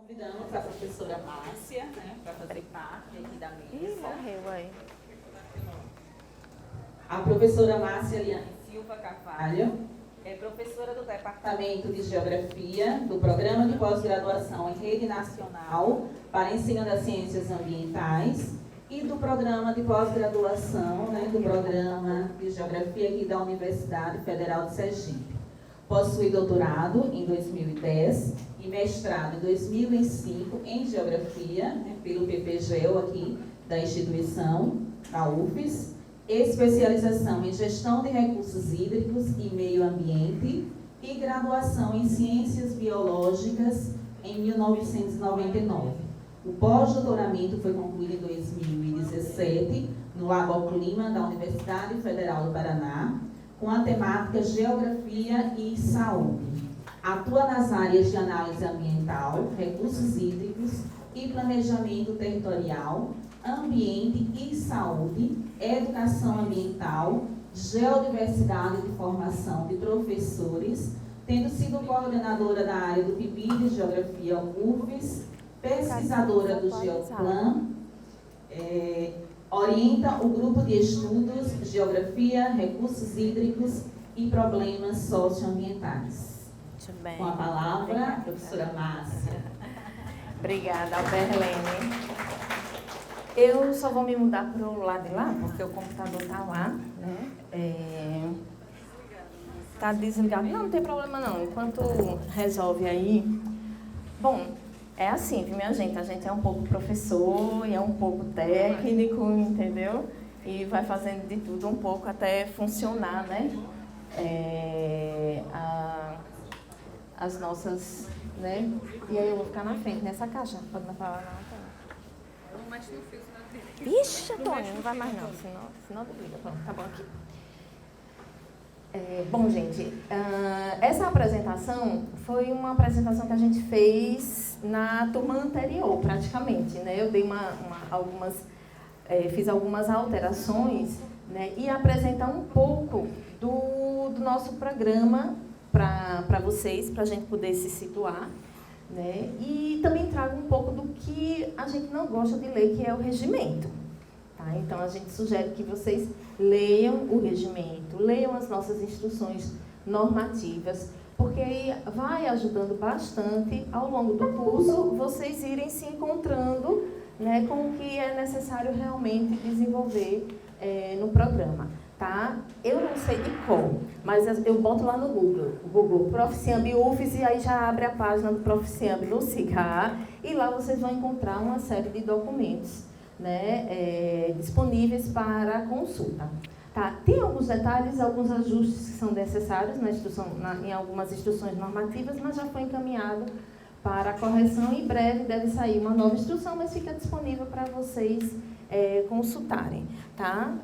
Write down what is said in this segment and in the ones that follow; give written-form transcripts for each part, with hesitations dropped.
Convidamos a professora Márcia, né, para fazer parte aqui da mesa. Morreu aí. A professora Márcia Liane Silva Carvalho é professora do Departamento de Geografia do Programa de Pós-Graduação em Rede Nacional para Ensino das Ciências Ambientais e do Programa de Pós-Graduação, né, do Programa de Geografia aqui da Universidade Federal de Sergipe. Possui doutorado em 2010 e mestrado em 2005 em Geografia, né, pelo PPGEL aqui da instituição, da UFES, especialização em Gestão de Recursos Hídricos e Meio Ambiente e graduação em Ciências Biológicas em 1999. O pós-doutoramento foi concluído em 2017 no Laboclima da Universidade Federal do Paraná, com a temática Geografia e Saúde. Atua nas áreas de análise ambiental, recursos hídricos e planejamento territorial, ambiente e saúde, educação ambiental, geodiversidade de formação de professores, tendo sido coordenadora da área do PIB de Geografia UFES, pesquisadora do Geoplan, orienta o grupo de estudos Geografia, Recursos Hídricos e Problemas Socioambientais. Muito bem. Com a palavra, a professora Márcia. Obrigada, Alberlene. Eu só vou me mudar para o lado de lá, porque o computador está lá, né? Está desligado. Não tem problema não, enquanto resolve aí. Bom, é assim, viu, minha gente? A gente é um pouco professor e é um pouco técnico, entendeu? E vai fazendo de tudo um pouco até funcionar, né? As nossas, né? E aí eu vou ficar na frente nessa caixa. Pode não falar não, Não mexe no fio, senão... Ixi, Antônio, não vai mais não, senão desliga. Pronto, tá bom aqui. Bom, gente, essa apresentação foi uma apresentação que a gente fez na turma anterior, praticamente, né? Eu dei fiz algumas alterações, né? E apresentar um pouco do nosso programa para vocês, para a gente poder se situar, né? E também trago um pouco do que a gente não gosta de ler, que é o regimento. Tá? Então, a gente sugere que vocês leiam o regimento, leiam as nossas instruções normativas, porque aí vai ajudando bastante, ao longo do curso, vocês irem se encontrando, né, com o que é necessário realmente desenvolver no programa. Tá? Eu não sei de cor, mas eu boto lá no Google Proficiamb UFES, e aí já abre a página do Proficiamb no CIGAR, e lá vocês vão encontrar uma série de documentos, né, disponíveis para consulta. Tá? Tem alguns detalhes, alguns ajustes que são necessários em algumas instruções normativas, mas já foi encaminhado para a correção. Em breve deve sair uma nova instrução, mas fica disponível para vocês consultarem. Tá?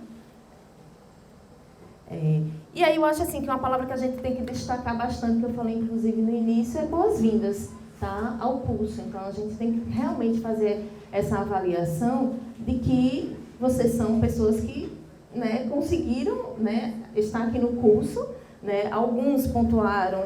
E aí eu acho assim que uma palavra que a gente tem que destacar bastante, que eu falei inclusive no início, é boas-vindas, tá, ao curso. Então a gente tem que realmente fazer essa avaliação de que vocês são pessoas que, né, conseguiram, né, estar aqui no curso, né? Alguns pontuaram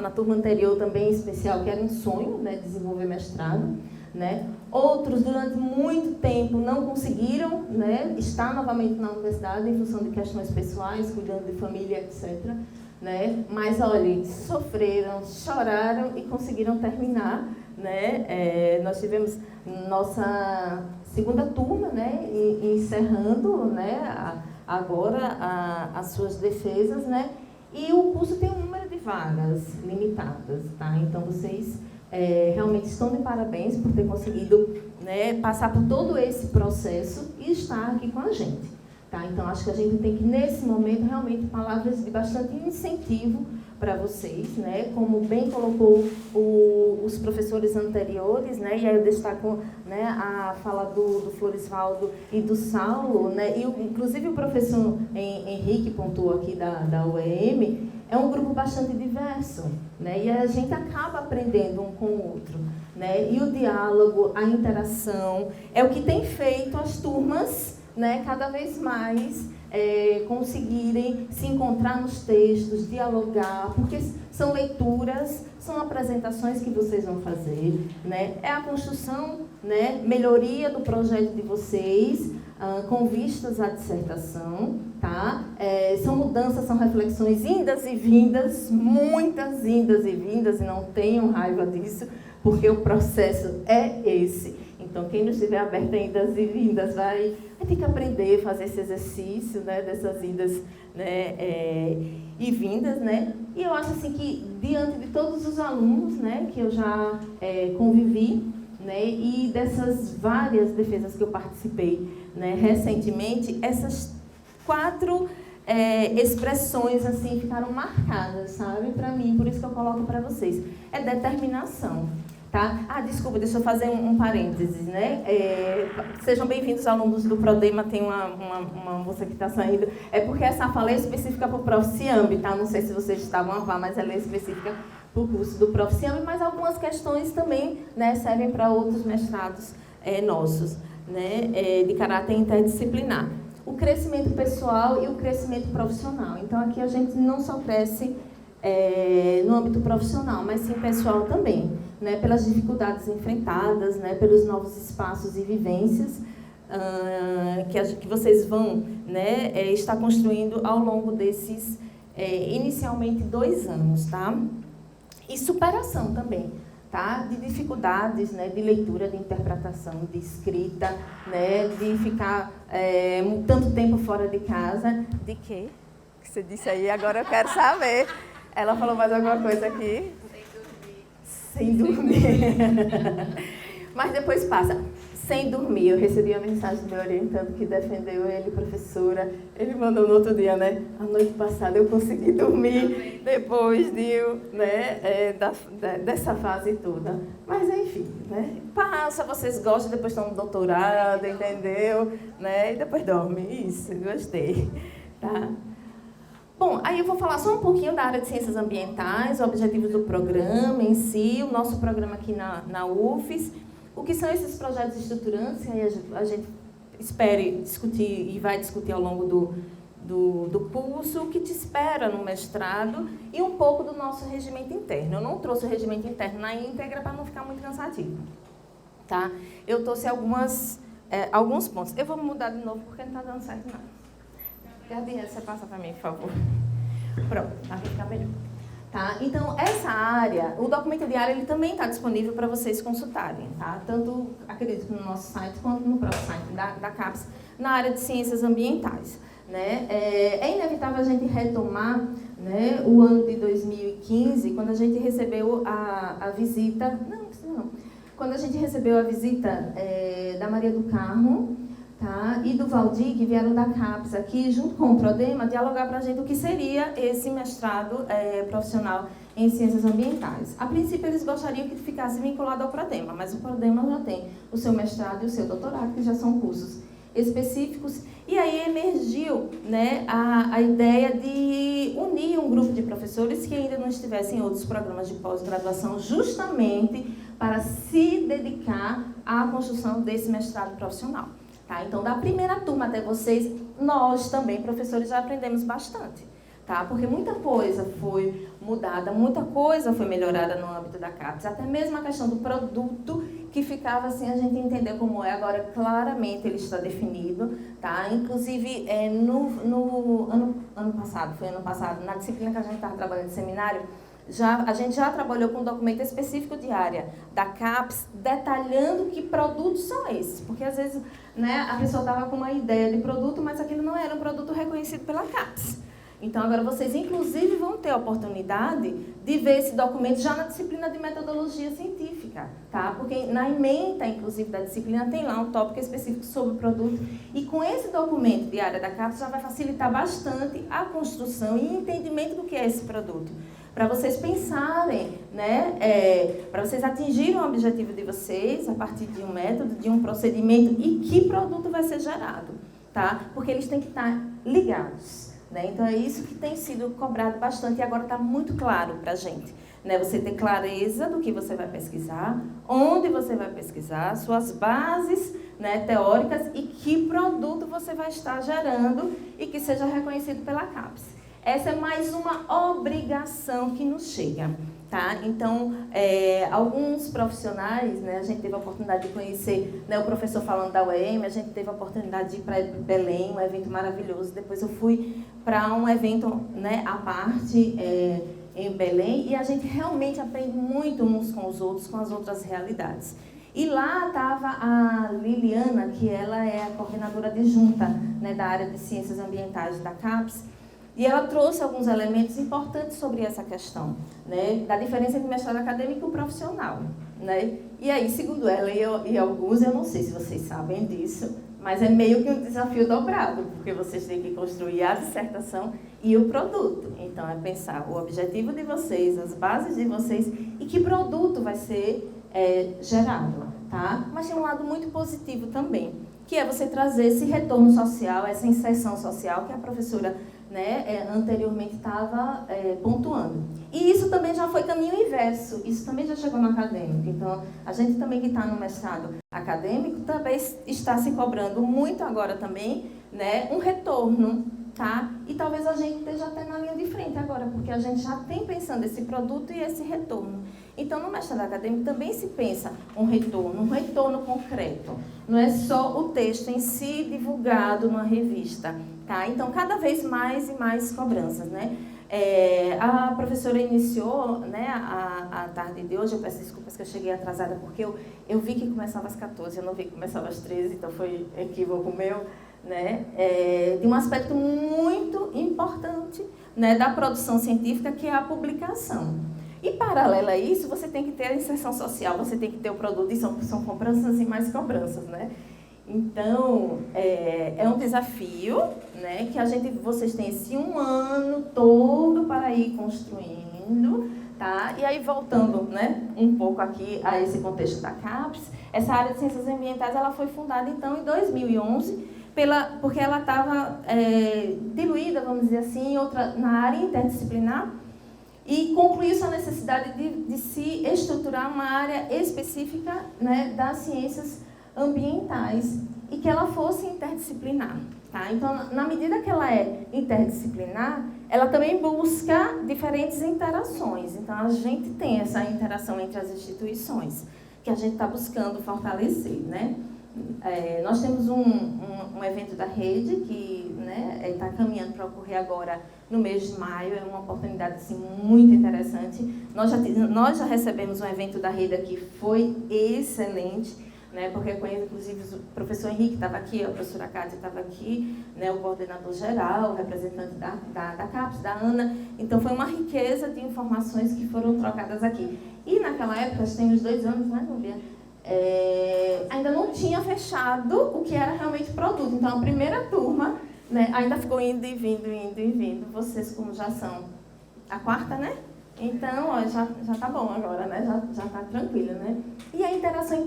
na turma anterior também em especial, que era um sonho, né, desenvolver mestrado, né? Outros, durante muito tempo, não conseguiram, né, estar novamente na universidade em função de questões pessoais, cuidando de família, etc. Né? Mas, olha, sofreram, choraram e conseguiram terminar. Né? Nós tivemos nossa segunda turma, né, encerrando, né, agora as suas defesas, né? E o curso tem um número de vagas limitadas. Tá? Então, vocês... realmente estão de parabéns por ter conseguido, né, passar por todo esse processo e estar aqui com a gente. Tá? Então, acho que a gente tem que, nesse momento, realmente, palavras de bastante incentivo para vocês, né? Como bem colocou os professores anteriores, né? E aí eu destaco, né, a fala do Florisvaldo e do Saulo, né? E inclusive o professor Henrique pontuou aqui da UEM, é um grupo bastante diverso, né? E a gente acaba aprendendo um com o outro, né? E o diálogo, a interação, é o que tem feito as turmas, né, cada vez mais conseguirem se encontrar nos textos, dialogar, porque são leituras, são apresentações que vocês vão fazer, né? É a construção, né, melhoria do projeto de vocês, com vistas à dissertação, tá? São mudanças, são reflexões indas e vindas, muitas indas e vindas, e não tenham raiva disso, porque o processo é esse. Então, quem não estiver aberto a indas e vindas vai ter que aprender a fazer esse exercício, né, dessas indas, né, e vindas, né? E eu acho assim que, diante de todos os alunos, né, que eu já convivi, né, e dessas várias defesas que eu participei, né, recentemente, essas 4 expressões assim ficaram marcadas, sabe, para mim, por isso que eu coloco para vocês. É determinação. Tá? Desculpa, deixa eu fazer um parênteses, né? Sejam bem-vindos, alunos do Prodema. Tem uma moça que está saindo. É porque essa fala é específica para o Prof. Ciambi, tá? Não sei se vocês estavam a ver, mas ela é específica para o curso do Prof. Ciambi, mas algumas questões também, né, servem para outros mestrados nossos, né, de caráter interdisciplinar. O crescimento pessoal e o crescimento profissional. Então, aqui a gente não só cresce no âmbito profissional, mas sim pessoal também, né, pelas dificuldades enfrentadas, né, pelos novos espaços e vivências que vocês vão, né, estar construindo ao longo desses, inicialmente, 2 anos, tá? E superação também, tá? De dificuldades, né, de leitura, de interpretação, de escrita, né, de ficar tanto tempo fora de casa. De quê? Que você disse aí, agora eu quero saber. Ela falou mais alguma coisa aqui? Sem dormir. Mas depois passa. Sem dormir. Eu recebi a mensagem do meu orientando que defendeu ele, professora. Ele mandou no outro dia, né? A noite passada eu consegui dormir depois dessa fase toda. Mas enfim, né? Passa, vocês gostam, depois estão no doutorado, entendeu? Né? E depois dorme. Isso, gostei. Tá? Bom, aí eu vou falar só um pouquinho da área de ciências ambientais, objetivos do programa em si, o nosso programa aqui na UFES, o que são esses projetos estruturantes, aí a gente espera discutir e vai discutir ao longo do curso, o que te espera no mestrado e um pouco do nosso regimento interno. Eu não trouxe o regimento interno na íntegra para não ficar muito cansativo, tá? Eu trouxe alguns pontos. Eu vou mudar de novo porque não está dando certo não. Gardinha, você passa para mim, por favor. Pronto, vai ficar melhor. Tá? Então, essa área, o documento de área, ele também está disponível para vocês consultarem, tá? Tanto, acredito, no nosso site quanto no próprio site da CAPES, na área de ciências ambientais, né? É inevitável a gente retomar, né, o ano de 2015, quando a gente recebeu a visita... Não. Quando a gente recebeu a visita da Maria do Carmo, tá, e do Valdir, que vieram da CAPES aqui, junto com o Prodema, dialogar para a gente o que seria esse mestrado profissional em ciências ambientais. A princípio, eles gostariam que ficasse vinculado ao Prodema, mas o Prodema já tem o seu mestrado e o seu doutorado, que já são cursos específicos, e aí emergiu, né, a ideia de unir um grupo de professores que ainda não estivessem em outros programas de pós-graduação, justamente para se dedicar à construção desse mestrado profissional. Tá? Então, da primeira turma até vocês, nós também, professores, já aprendemos bastante. Tá? Porque muita coisa foi mudada, muita coisa foi melhorada no âmbito da CAPES. Até mesmo a questão do produto, que ficava assim, a gente entender como é. Agora, claramente, ele está definido. Tá? Inclusive, no ano passado, na disciplina que a gente estava trabalhando de seminário, a gente já trabalhou com um documento específico de área da CAPES, detalhando que produtos são esses. Porque, às vezes, né, a pessoa estava com uma ideia de produto, mas aquilo não era um produto reconhecido pela CAPES. Então, agora vocês, inclusive, vão ter a oportunidade de ver esse documento já na disciplina de metodologia científica, tá? Porque na ementa, inclusive, da disciplina, tem lá um tópico específico sobre o produto. E com esse documento de área da CAPES, já vai facilitar bastante a construção e entendimento do que é esse produto. Para vocês pensarem, né, para vocês atingirem o objetivo de vocês a partir de um método, de um procedimento e que produto vai ser gerado, tá? Porque eles têm que estar ligados, né? Então, é isso que tem sido cobrado bastante e agora está muito claro para a gente, né? Você ter clareza do que você vai pesquisar, onde você vai pesquisar, suas bases, né, teóricas e que produto você vai estar gerando e que seja reconhecido pela CAPES. Essa é mais uma obrigação que nos chega. Tá? Então, alguns profissionais, né, a gente teve a oportunidade de conhecer, né, o professor falando da UEM, a gente teve a oportunidade de ir para Belém, um evento maravilhoso. Depois eu fui para um evento, né, à parte em Belém, e a gente realmente aprende muito uns com os outros, com as outras realidades. E lá estava a Liliana, que ela é a coordenadora adjunta, né, da área de Ciências Ambientais da CAPES, e ela trouxe alguns elementos importantes sobre essa questão, né, da diferença entre mestrado acadêmico e o profissional. Né? E aí, segundo ela e alguns, eu não sei se vocês sabem disso, mas é meio que um desafio dobrado, porque vocês têm que construir a dissertação e o produto. Então, é pensar o objetivo de vocês, as bases de vocês e que produto vai ser gerado. Tá? Mas tem um lado muito positivo também, que é você trazer esse retorno social, essa inserção social que a professora, né, anteriormente estava pontuando. E isso também já foi caminho inverso, isso também já chegou no acadêmico. Então, a gente também que está no mestrado acadêmico também está se cobrando muito agora também, né, um retorno, tá? E talvez a gente esteja até na linha de frente agora, porque a gente já tem pensando esse produto e esse retorno. Então, no mestrado acadêmico também se pensa um retorno concreto. Não é só o texto em si divulgado numa revista, tá? Então, cada vez mais e mais cobranças, né? A professora iniciou, né, a tarde de hoje, eu peço desculpas que eu cheguei atrasada, porque eu vi que começava às 14, eu não vi que começava às 13, então foi equívoco meu, né? De um aspecto muito importante, né, da produção científica, que é a publicação. E, paralelo a isso, você tem que ter a inserção social, você tem que ter o produto, e são cobranças e mais cobranças, né? Então, é um desafio, né, que vocês têm esse um ano todo para ir construindo, tá? E aí, voltando, né, um pouco aqui a esse contexto da CAPES, essa área de ciências ambientais ela foi fundada, então, em 2011, porque ela estava diluída, vamos dizer assim, na área interdisciplinar, e concluiu-se a necessidade de se estruturar uma área específica, né, das ciências ambientais e que ela fosse interdisciplinar. Tá? Então, na medida que ela é interdisciplinar, ela também busca diferentes interações. Então, a gente tem essa interação entre as instituições que a gente está buscando fortalecer. Né? Nós temos um evento da rede que está caminhando para ocorrer agora no mês de maio, é uma oportunidade assim, muito interessante. Nós já recebemos um evento da rede aqui, foi excelente, né, porque conheço, inclusive, o professor Henrique estava aqui, a professora Cátia estava aqui, né, o coordenador geral, o representante da CAPES, da Ana. Então, foi uma riqueza de informações que foram trocadas aqui. E naquela época, tem uns 2 anos, né, Núbia? Ainda não tinha fechado o que era realmente produto. Então, a primeira turma, né, ainda ficou indo e vindo. Vocês, como já são a 4ª, né? Então, ó, já tá bom agora, né? Já tá tranquilo, né? E a interação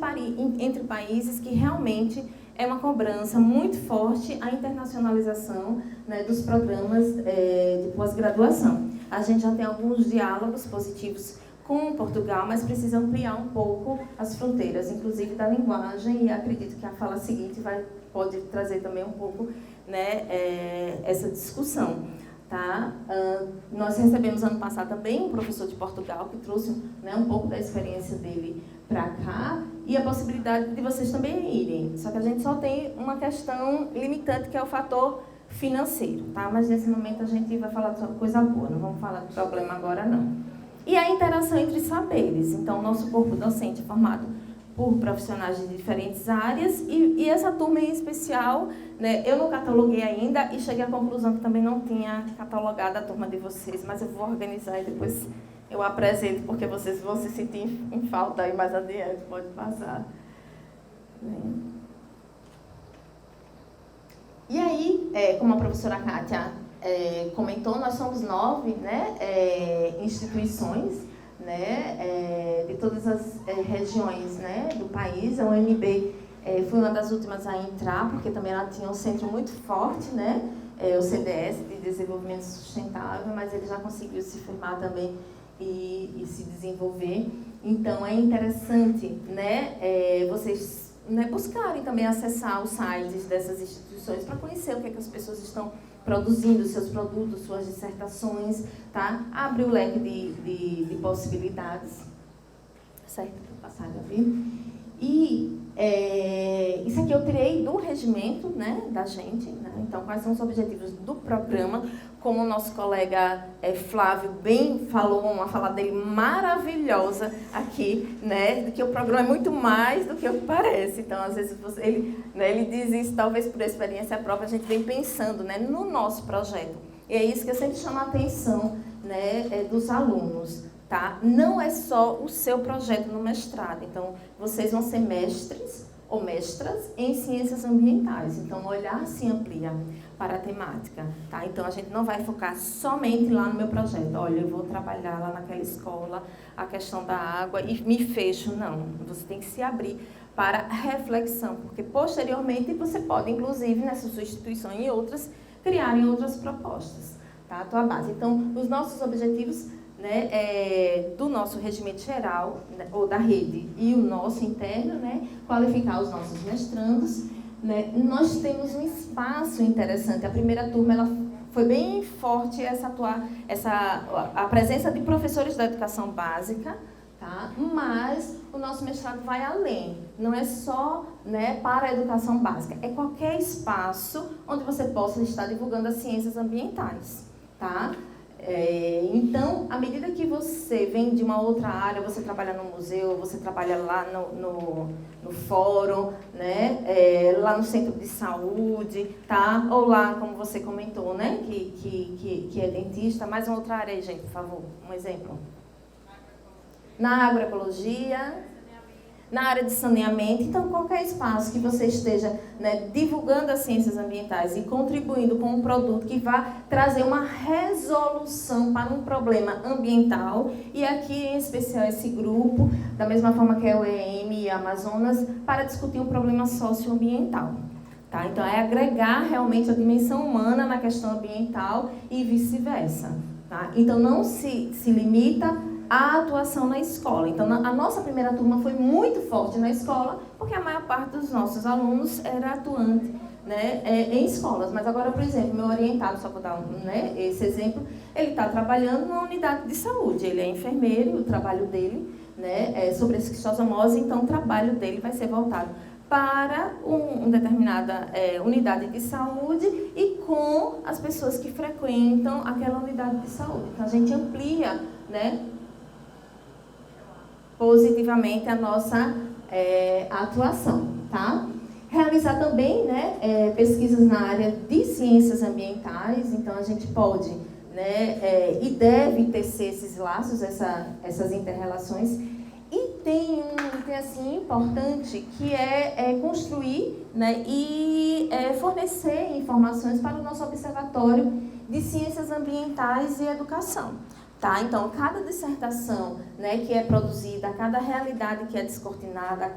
entre países, que realmente é uma cobrança muito forte, a internacionalização, né, dos programas de pós-graduação. A gente já tem alguns diálogos positivos com Portugal, mas precisa ampliar um pouco as fronteiras, inclusive da linguagem, e acredito que a fala seguinte pode trazer também um pouco, né, essa discussão. Tá? Nós recebemos ano passado também um professor de Portugal que trouxe, né, um pouco da experiência dele para cá e a possibilidade de vocês também irem. Só que a gente só tem uma questão limitante, que é o fator financeiro. Tá? Mas nesse momento a gente vai falar de coisa boa, não vamos falar de problema agora não. E a interação entre saberes. Então, o nosso corpo docente é formado por profissionais de diferentes áreas e essa turma em especial, né, eu não cataloguei ainda e cheguei à conclusão que também não tinha catalogado a turma de vocês, mas eu vou organizar e depois eu apresento, porque vocês vão se sentir em falta aí mais adiante, pode passar. E aí, como a professora Kátia comentou, nós somos 9, né, instituições, né, de todas as regiões, né, do país. A UNB foi uma das últimas a entrar, porque também ela tinha um centro muito forte, né, o CDS, de Desenvolvimento Sustentável, mas ele já conseguiu se firmar também e se desenvolver. Então, é interessante, né, vocês né, buscarem também acessar os sites dessas instituições para conhecer o que é que as pessoas estão produzindo, seus produtos, suas dissertações, tá? Abre o leque de possibilidades. Certo? Vou passar, Gabi. E isso aqui eu tirei do regimento, né, da gente, né? Então, quais são os objetivos do programa? Como o nosso colega Flávio bem falou, uma fala dele maravilhosa aqui, né, de que o programa é muito mais do que o que parece. Então, às vezes, ele diz isso, talvez por experiência própria, a gente vem pensando, né, no nosso projeto. E é isso que eu sempre chamo a atenção, né, dos alunos. Tá? Não é só o seu projeto no mestrado. Então, vocês vão ser mestres ou mestras em ciências ambientais. Então, o olhar se amplia para a temática. Tá? Então, a gente não vai focar somente lá no meu projeto. Olha, eu vou trabalhar lá naquela escola a questão da água e me fecho. Não, você tem que se abrir para reflexão, porque posteriormente você pode, inclusive, nessa sua instituição e em outras, criarem outras propostas. Tá? A tua base. Então, os nossos objetivos, né, do nosso regimento geral, né, ou da rede, e o nosso interno, né, qualificar os nossos mestrandos. Né. Nós temos um espaço interessante. A primeira turma ela foi bem forte a presença de professores da educação básica, tá? Mas o nosso mestrado vai além. Não é só, né, para a educação básica, é qualquer espaço onde você possa estar divulgando as ciências ambientais. Tá? Então, à medida que você vem de uma outra área, você trabalha no museu, você trabalha lá no fórum, né? Lá no centro de saúde, tá? Ou lá, como você comentou, né? Que é dentista. Mais uma outra área aí, gente, por favor, um exemplo. Na agroecologia, na área de saneamento. Então, qualquer espaço que você esteja, né, divulgando as ciências ambientais e contribuindo com um produto que vá trazer uma resolução para um problema ambiental, e aqui em especial esse grupo, da mesma forma que é o EM e a Amazonas, para discutir um problema socioambiental. Tá? Então, é agregar realmente a dimensão humana na questão ambiental e vice-versa. Tá? Então, não se limita a atuação na escola. Então, a nossa primeira turma foi muito forte na escola, porque a maior parte dos nossos alunos era atuante, né, em escolas. Mas agora, por exemplo, meu orientado, só vou dar né, esse exemplo, ele está trabalhando numa unidade de saúde. Ele é enfermeiro, o trabalho dele, né, é sobre a esquistossomose, então o trabalho dele vai ser voltado para uma determinada unidade de saúde e com as pessoas que frequentam aquela unidade de saúde. Então, a gente amplia, né, positivamente a nossa atuação, tá? Realizar também, né, pesquisas na área de ciências ambientais. Então, a gente pode, né, e deve tecer esses laços, essas inter-relações. E tem assim, importante, que é construir, né, e fornecer informações para o nosso observatório de ciências ambientais e educação. Tá? Então, cada dissertação, né, que é produzida, cada realidade que é descortinada,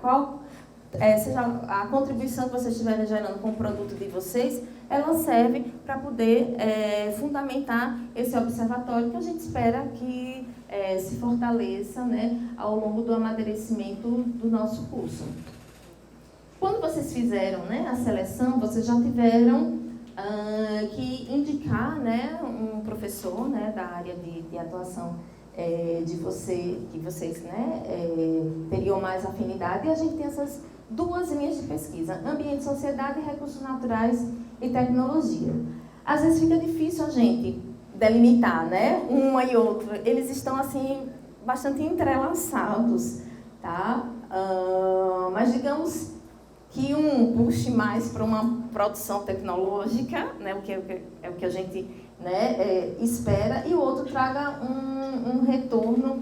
seja a contribuição que vocês estiverem gerando com o produto de vocês, ela serve para poder fundamentar esse observatório que a gente espera que se fortaleça, né, ao longo do amadurecimento do nosso curso. Quando vocês fizeram, né, a seleção, vocês já tiveram que indicar, né, um professor, né, da área de atuação que vocês, né, teriam mais afinidade, e a gente tem essas duas linhas de pesquisa: ambiente, sociedade, recursos naturais e tecnologia. Às vezes fica difícil a gente delimitar, né, uma e outra. Eles estão assim bastante entrelaçados, tá? Mas digamos que um puxe mais para uma produção tecnológica, né, o que a gente, né, espera, e o outro traga um retorno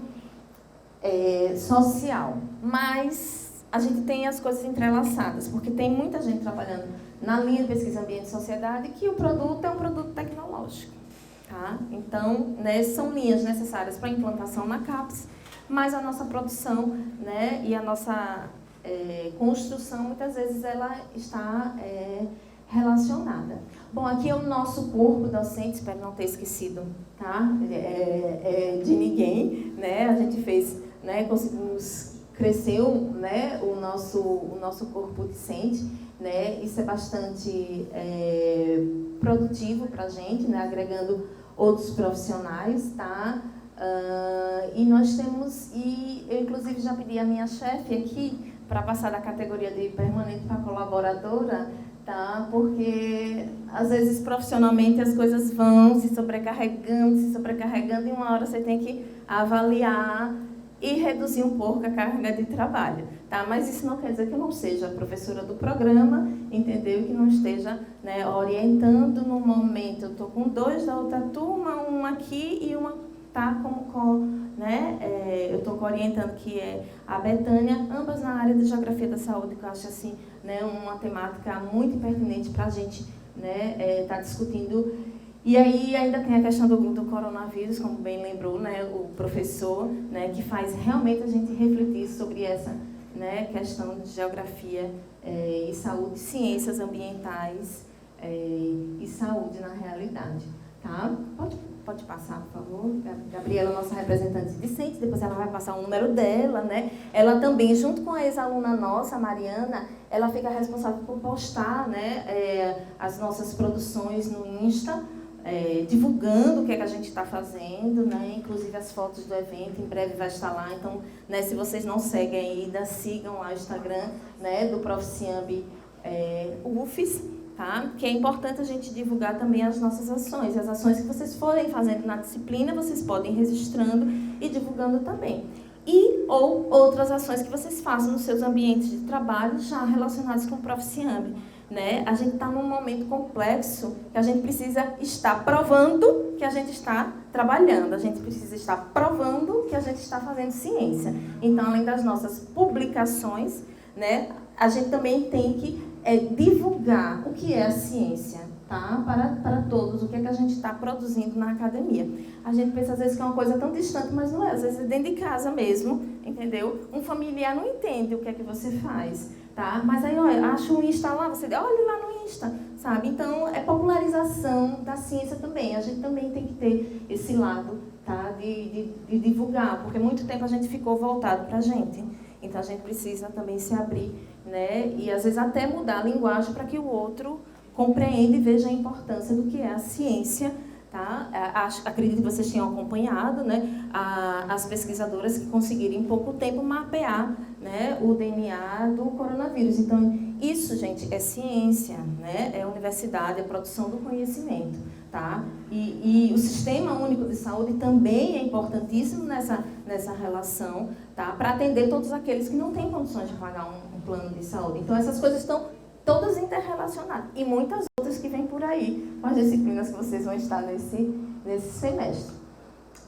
social. Mas a gente tem as coisas entrelaçadas, porque tem muita gente trabalhando na linha de pesquisa ambiente e sociedade que o produto é um produto tecnológico. Tá? Então, né, são linhas necessárias para a implantação na CAPES, mas a nossa produção, né, e a nossa construção, muitas vezes, ela está relacionada. Bom, aqui é o nosso corpo docente, espero não ter esquecido, tá? De ninguém, né? A gente fez, né, conseguimos cresceu, né, o nosso corpo docente, né, isso é bastante produtivo para a gente, né, agregando outros profissionais, tá? E nós temos, e eu inclusive já pedi à minha chefe aqui para passar da categoria de permanente para colaboradora, tá? Porque às vezes profissionalmente as coisas vão se sobrecarregando, e uma hora você tem que avaliar e reduzir um pouco a carga de trabalho, tá? Mas isso não quer dizer que eu não seja professora do programa, entendeu? Que não esteja, né, orientando no momento. Eu estou com 2 da outra turma, um aqui e uma tá né? Eu estou orientando, que é a Betânia, ambas na área de Geografia da Saúde, que eu acho assim, né, uma temática muito pertinente para a gente, né, tá discutindo. E aí ainda tem a questão do coronavírus, como bem lembrou, né, o professor, né, que faz realmente a gente refletir sobre essa, né, questão de geografia e saúde, ciências ambientais e saúde na realidade. Tá? Pode passar, por favor. Gabriela, nossa representante discente, depois ela vai passar o número dela, né? Ela também, junto com a ex-aluna nossa, a Mariana, ela fica responsável por postar, né, as nossas produções no Insta, divulgando o que é que a gente está fazendo, né? Inclusive as fotos do evento, em breve vai estar lá. Então, né, se vocês não seguem ainda, sigam lá o Instagram, né, do Proficiamb UFES, tá? Que é importante a gente divulgar também as nossas ações. As ações que vocês forem fazendo na disciplina, vocês podem ir registrando e divulgando também. E ou outras ações que vocês façam nos seus ambientes de trabalho já relacionados com o Proficiamb, né? A gente está num momento complexo que a gente precisa estar provando que a gente está trabalhando, a gente precisa estar provando que a gente está fazendo ciência. Então, além das nossas publicações, né, a gente também tem que divulgar o que é a ciência, tá? Para todos, o que é que a gente está produzindo na academia. A gente pensa às vezes que é uma coisa tão distante, mas não é. Às vezes é dentro de casa mesmo, entendeu? Um familiar não entende o que é que você faz, tá? Mas aí, olha, acha um Insta lá, você olha lá no Insta, sabe? Então, é popularização da ciência também. A gente também tem que ter esse lado, tá? De divulgar, porque muito tempo a gente ficou voltado para a gente. Então, a gente precisa também se abrir, né? E, às vezes, até mudar a linguagem para que o outro compreenda e veja a importância do que é a ciência, tá? Acredito que vocês tenham acompanhado, né, as pesquisadoras que conseguiram, em pouco tempo, mapear, né, o DNA do coronavírus. Então, isso, gente, é ciência, né? É universidade, é produção do conhecimento, tá? E o Sistema Único de Saúde também é importantíssimo nessa relação, tá? Para atender todos aqueles que não têm condições de pagar um plano de saúde. Então, essas coisas estão todas interrelacionadas. E muitas outras que vêm por aí, com as disciplinas que vocês vão estar nesse semestre.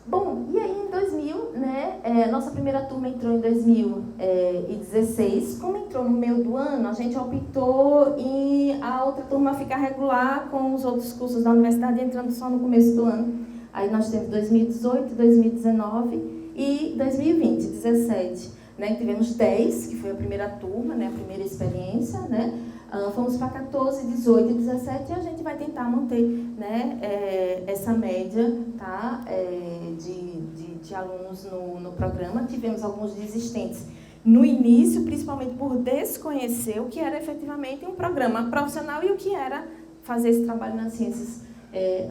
Bom, e aí em 2000, né, nossa primeira turma entrou em 2016. Como entrou no meio do ano, a gente optou em a outra turma ficar regular com os outros cursos da universidade, entrando só no começo do ano. Aí nós temos 2018, 2019 e 2020, 17. Né, tivemos 10, que foi a primeira turma, né, a primeira experiência, né? Fomos para 14, 18 e 17 e a gente vai tentar manter, né, essa média, tá, de alunos no programa. Tivemos alguns desistentes no início, principalmente por desconhecer o que era efetivamente um programa profissional e o que era fazer esse trabalho nas ciências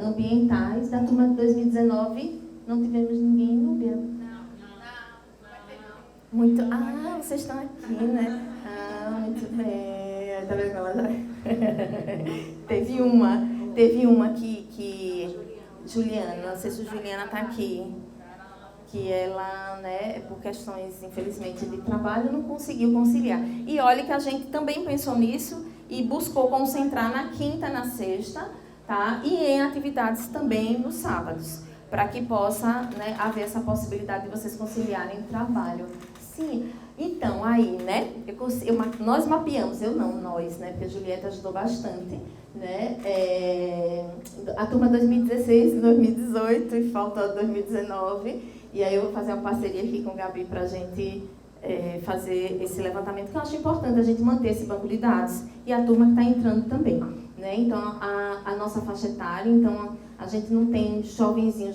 ambientais. Da turma de 2019, não tivemos ninguém, Núbia? Muito. Ah, vocês estão aqui, né? Ah, muito bem. Tá vendo ela já? Teve uma que Juliana, não sei se a Juliana está aqui, que ela, né, por questões, infelizmente, de trabalho, não conseguiu conciliar. E olha que a gente também pensou nisso e buscou concentrar na quinta, na sexta, tá? E em atividades também nos sábados, para que possa, né, haver essa possibilidade de vocês conciliarem o trabalho. Sim, então, aí, né, nós mapeamos, nós, né, porque a Julieta ajudou bastante, né, a turma 2016, 2018 e falta 2019, e aí eu vou fazer uma parceria aqui com o Gabi para a gente fazer esse levantamento, que eu acho importante a gente manter esse banco de dados, e a turma que está entrando também, né, então, a nossa faixa etária, então, a gente não tem jovenzinho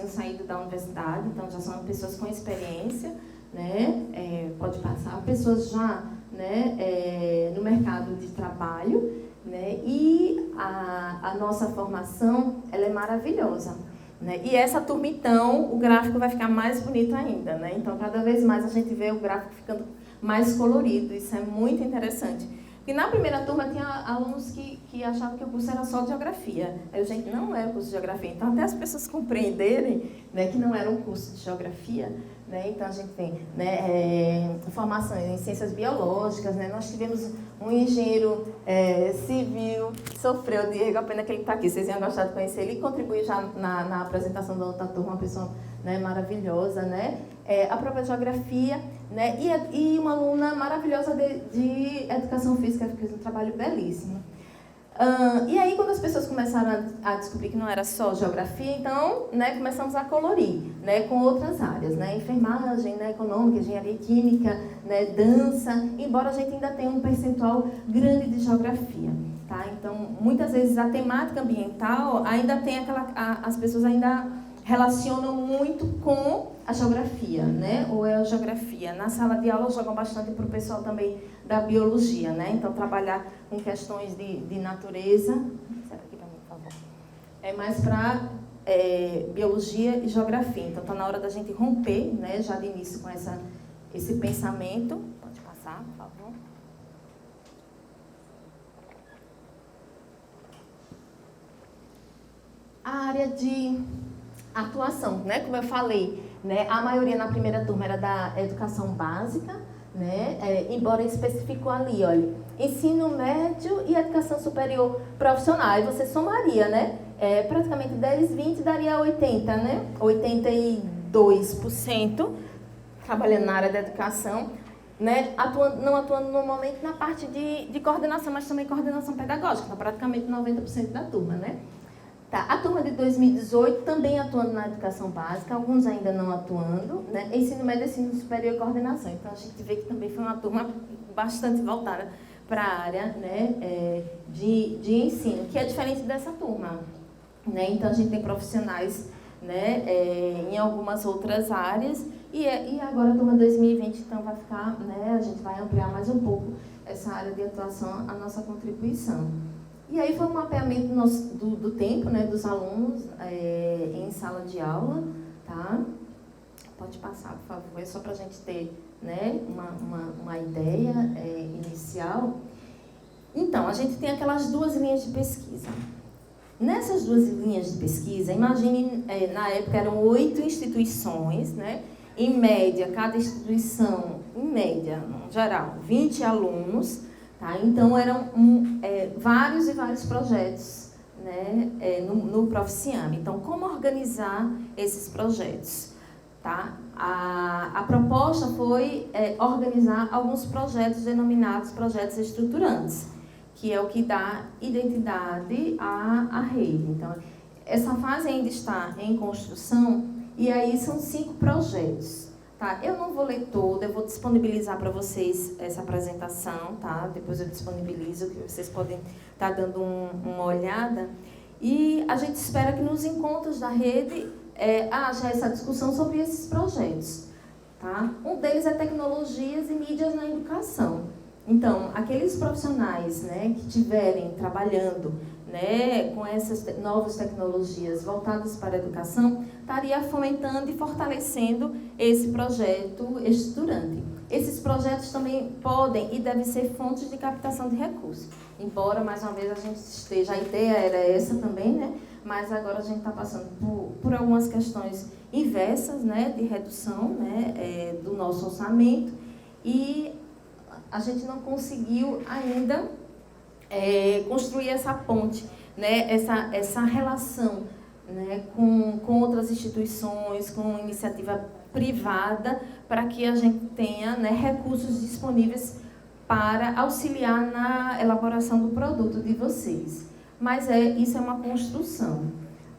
saído da universidade, então já são pessoas com experiência, né, pode passar, pessoas já, né, no mercado de trabalho, né, e a nossa formação, ela é maravilhosa. Né? E essa turma, então, o gráfico vai ficar mais bonito ainda, né? Então, cada vez mais a gente vê o gráfico ficando mais colorido, isso é muito interessante. E na primeira turma tinha alunos que achavam que o curso era só de geografia. Eu, gente, não é o curso de geografia. Então, até as pessoas compreenderem, né, que não era um curso de geografia, né? Então, a gente tem, né, formação em ciências biológicas, né? Nós tivemos um engenheiro civil que sofreu, Diego, a pena que ele está aqui, vocês iam gostar de conhecer ele, e contribuiu já na apresentação da outra turma, uma pessoa, né, maravilhosa, né? A própria geografia, né? E uma aluna maravilhosa de educação física, que fez um trabalho belíssimo. E aí, quando as pessoas começaram a descobrir que não era só geografia, então, né, começamos a colorir, né, com outras áreas, né, enfermagem, né, econômica, engenharia química, né, dança, embora a gente ainda tenha um percentual grande de geografia, tá? Então, muitas vezes a temática ambiental ainda tem as pessoas ainda relacionam muito com a geografia, né? Ou é a geografia. Na sala de aula jogam bastante para o pessoal também da biologia, né? Então, trabalhar com questões de natureza. Será aqui para mim, por favor? É mais para biologia e geografia. Então, está na hora da gente romper, né? Já de início com esse pensamento. Pode passar, por favor. A área de atuação, né? Como eu falei, né? A maioria na primeira turma era da educação básica, né? Embora especificou ali, olha, ensino médio e educação superior profissional. Aí você somaria, né? Praticamente 10, 20 daria 80, né? 82% trabalhando na área da educação, né? Não atuando normalmente na parte de coordenação, mas também coordenação pedagógica, então praticamente 90% da turma, né? Tá, a turma de 2018 também atuando na educação básica, alguns ainda não atuando, né? Ensino médio, ensino superior e coordenação. Então, a gente vê que também foi uma turma bastante voltada para a área, né, de ensino, que é diferente dessa turma, né? Então, a gente tem profissionais, né, em algumas outras áreas e agora a turma 2020, então, vai ficar, né, a gente vai ampliar mais um pouco essa área de atuação, a nossa contribuição. E aí foi um mapeamento do tempo, né, dos alunos em sala de aula, tá? Pode passar, por favor, é só para a gente ter, né, uma ideia inicial. Então, a gente tem aquelas duas linhas de pesquisa. Nessas duas linhas de pesquisa, imagine, na época eram 8 instituições, né? Em média, cada instituição, em média, no geral, 20 alunos. Tá? Então, eram vários e vários projetos, né, no Proficiame. Então, como organizar esses projetos? Tá? A proposta foi organizar alguns projetos denominados projetos estruturantes, que é o que dá identidade à rede. Então, essa fase ainda está em construção e aí são 5 projetos. Tá, eu não vou ler todo, eu vou disponibilizar para vocês essa apresentação, tá? Depois eu disponibilizo, que vocês podem estar dando uma olhada. E a gente espera que nos encontros da rede haja essa discussão sobre esses projetos. Tá? Um deles é tecnologias e mídias na educação. Então, aqueles profissionais, né, que estiverem trabalhando, né, com essas novas tecnologias voltadas para a educação, estaria fomentando e fortalecendo esse projeto estruturante. Esses projetos também podem e devem ser fontes de captação de recursos. Embora, mais uma vez, a gente esteja, a ideia era essa também, né, mas agora a gente está passando por algumas questões inversas, né, de redução, né, do nosso orçamento, e a gente não conseguiu ainda construir essa ponte, né, essa relação, né, com outras instituições, com iniciativa privada, para que a gente tenha, né, recursos disponíveis para auxiliar na elaboração do produto de vocês. Mas isso é uma construção.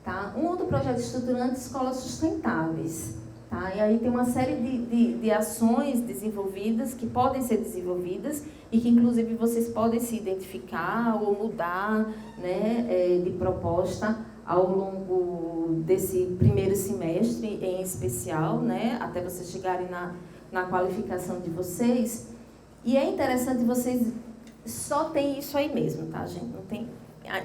Tá? Um outro projeto estruturante, escolas sustentáveis. Tá? E aí tem uma série de ações desenvolvidas, que podem ser desenvolvidas e que, inclusive, vocês podem se identificar ou mudar, né, de proposta ao longo desse primeiro semestre, em especial, né, até vocês chegarem na qualificação de vocês. E é interessante, vocês só tem isso aí mesmo, tá, gente? Não tem,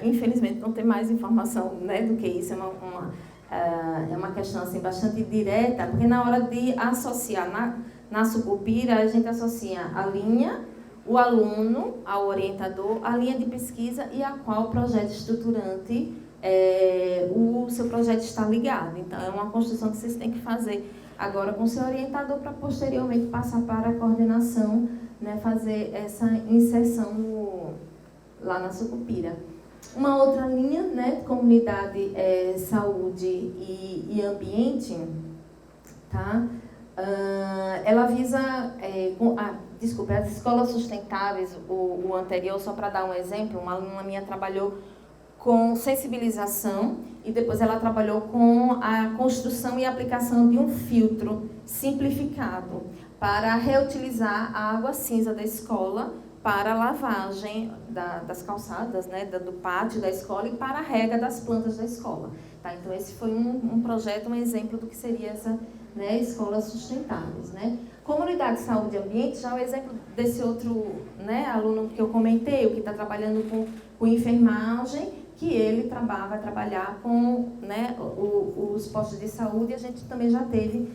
infelizmente, não tem mais informação, né, do que isso. É uma questão assim, bastante direta, porque na hora de associar na Sucupira, a gente associa a linha, o aluno, ao orientador, a linha de pesquisa e a qual o projeto estruturante, o seu projeto está ligado. Então, é uma construção que vocês têm que fazer agora com o seu orientador para posteriormente passar para a coordenação, né, fazer essa inserção lá na Sucupira. Uma outra linha, né, comunidade, saúde e ambiente, tá? Ela visa, as escolas sustentáveis, o anterior, só para dar um exemplo, uma aluna minha trabalhou com sensibilização e depois ela trabalhou com a construção e aplicação de um filtro simplificado para reutilizar a água cinza da escola para a lavagem das calçadas, né, do pátio da escola e para a rega das plantas da escola. Tá? Então, esse foi um projeto, um exemplo do que seria essa, né, escolas sustentáveis. Né? Comunidade, saúde e ambiente, já é o exemplo desse outro, né, aluno que eu comentei, o que está trabalhando com enfermagem, que ele vai trabalhar com, né, os postos de saúde, e a gente também já teve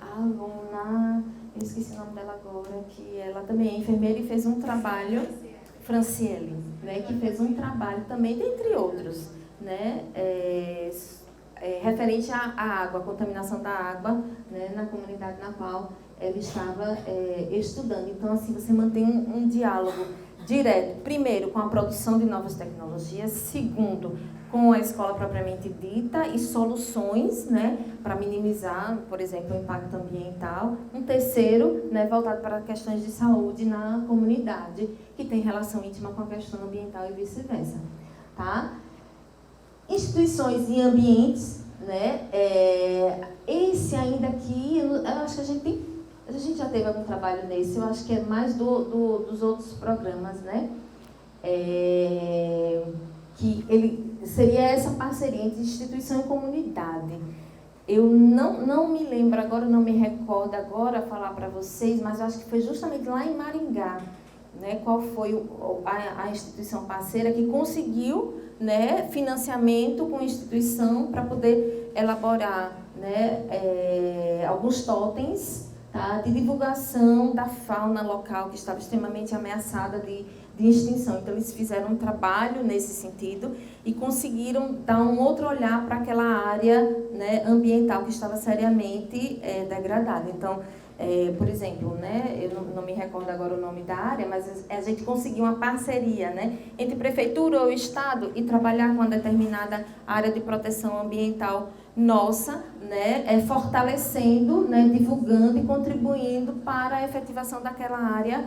a aluna, eu esqueci o nome dela agora, que ela também é enfermeira e fez um trabalho, Franciele, né, que fez um trabalho também, dentre outros, né, referente à água, a contaminação da água, né, na comunidade na qual ela estava estudando. Então, assim, você mantém um diálogo direto, primeiro, com a produção de novas tecnologias, segundo, com a escola propriamente dita e soluções, né, para minimizar, por exemplo, o impacto ambiental. Um terceiro, né, voltado para questões de saúde na comunidade, que tem relação íntima com a questão ambiental e vice-versa. Tá? Instituições e ambientes, né, esse ainda aqui, eu acho que a gente já teve algum trabalho nesse, eu acho que é mais dos outros programas, né? Que ele seria essa parceria entre instituição e comunidade. Eu não me lembro agora, não me recordo agora falar para vocês, mas eu acho que foi justamente lá em Maringá, né? Qual foi a instituição parceira que conseguiu, né, financiamento com a instituição para poder elaborar, né, alguns totens, tá, de divulgação da fauna local que estava extremamente ameaçada de extinção. Então, eles fizeram um trabalho nesse sentido e conseguiram dar um outro olhar para aquela área, né, ambiental que estava seriamente degradada. Então, por exemplo, né, eu não me recordo agora o nome da área, mas a gente conseguiu uma parceria, né, entre prefeitura ou estado e trabalhar com uma determinada área de proteção ambiental nossa, né, fortalecendo, né, divulgando e contribuindo para a efetivação daquela área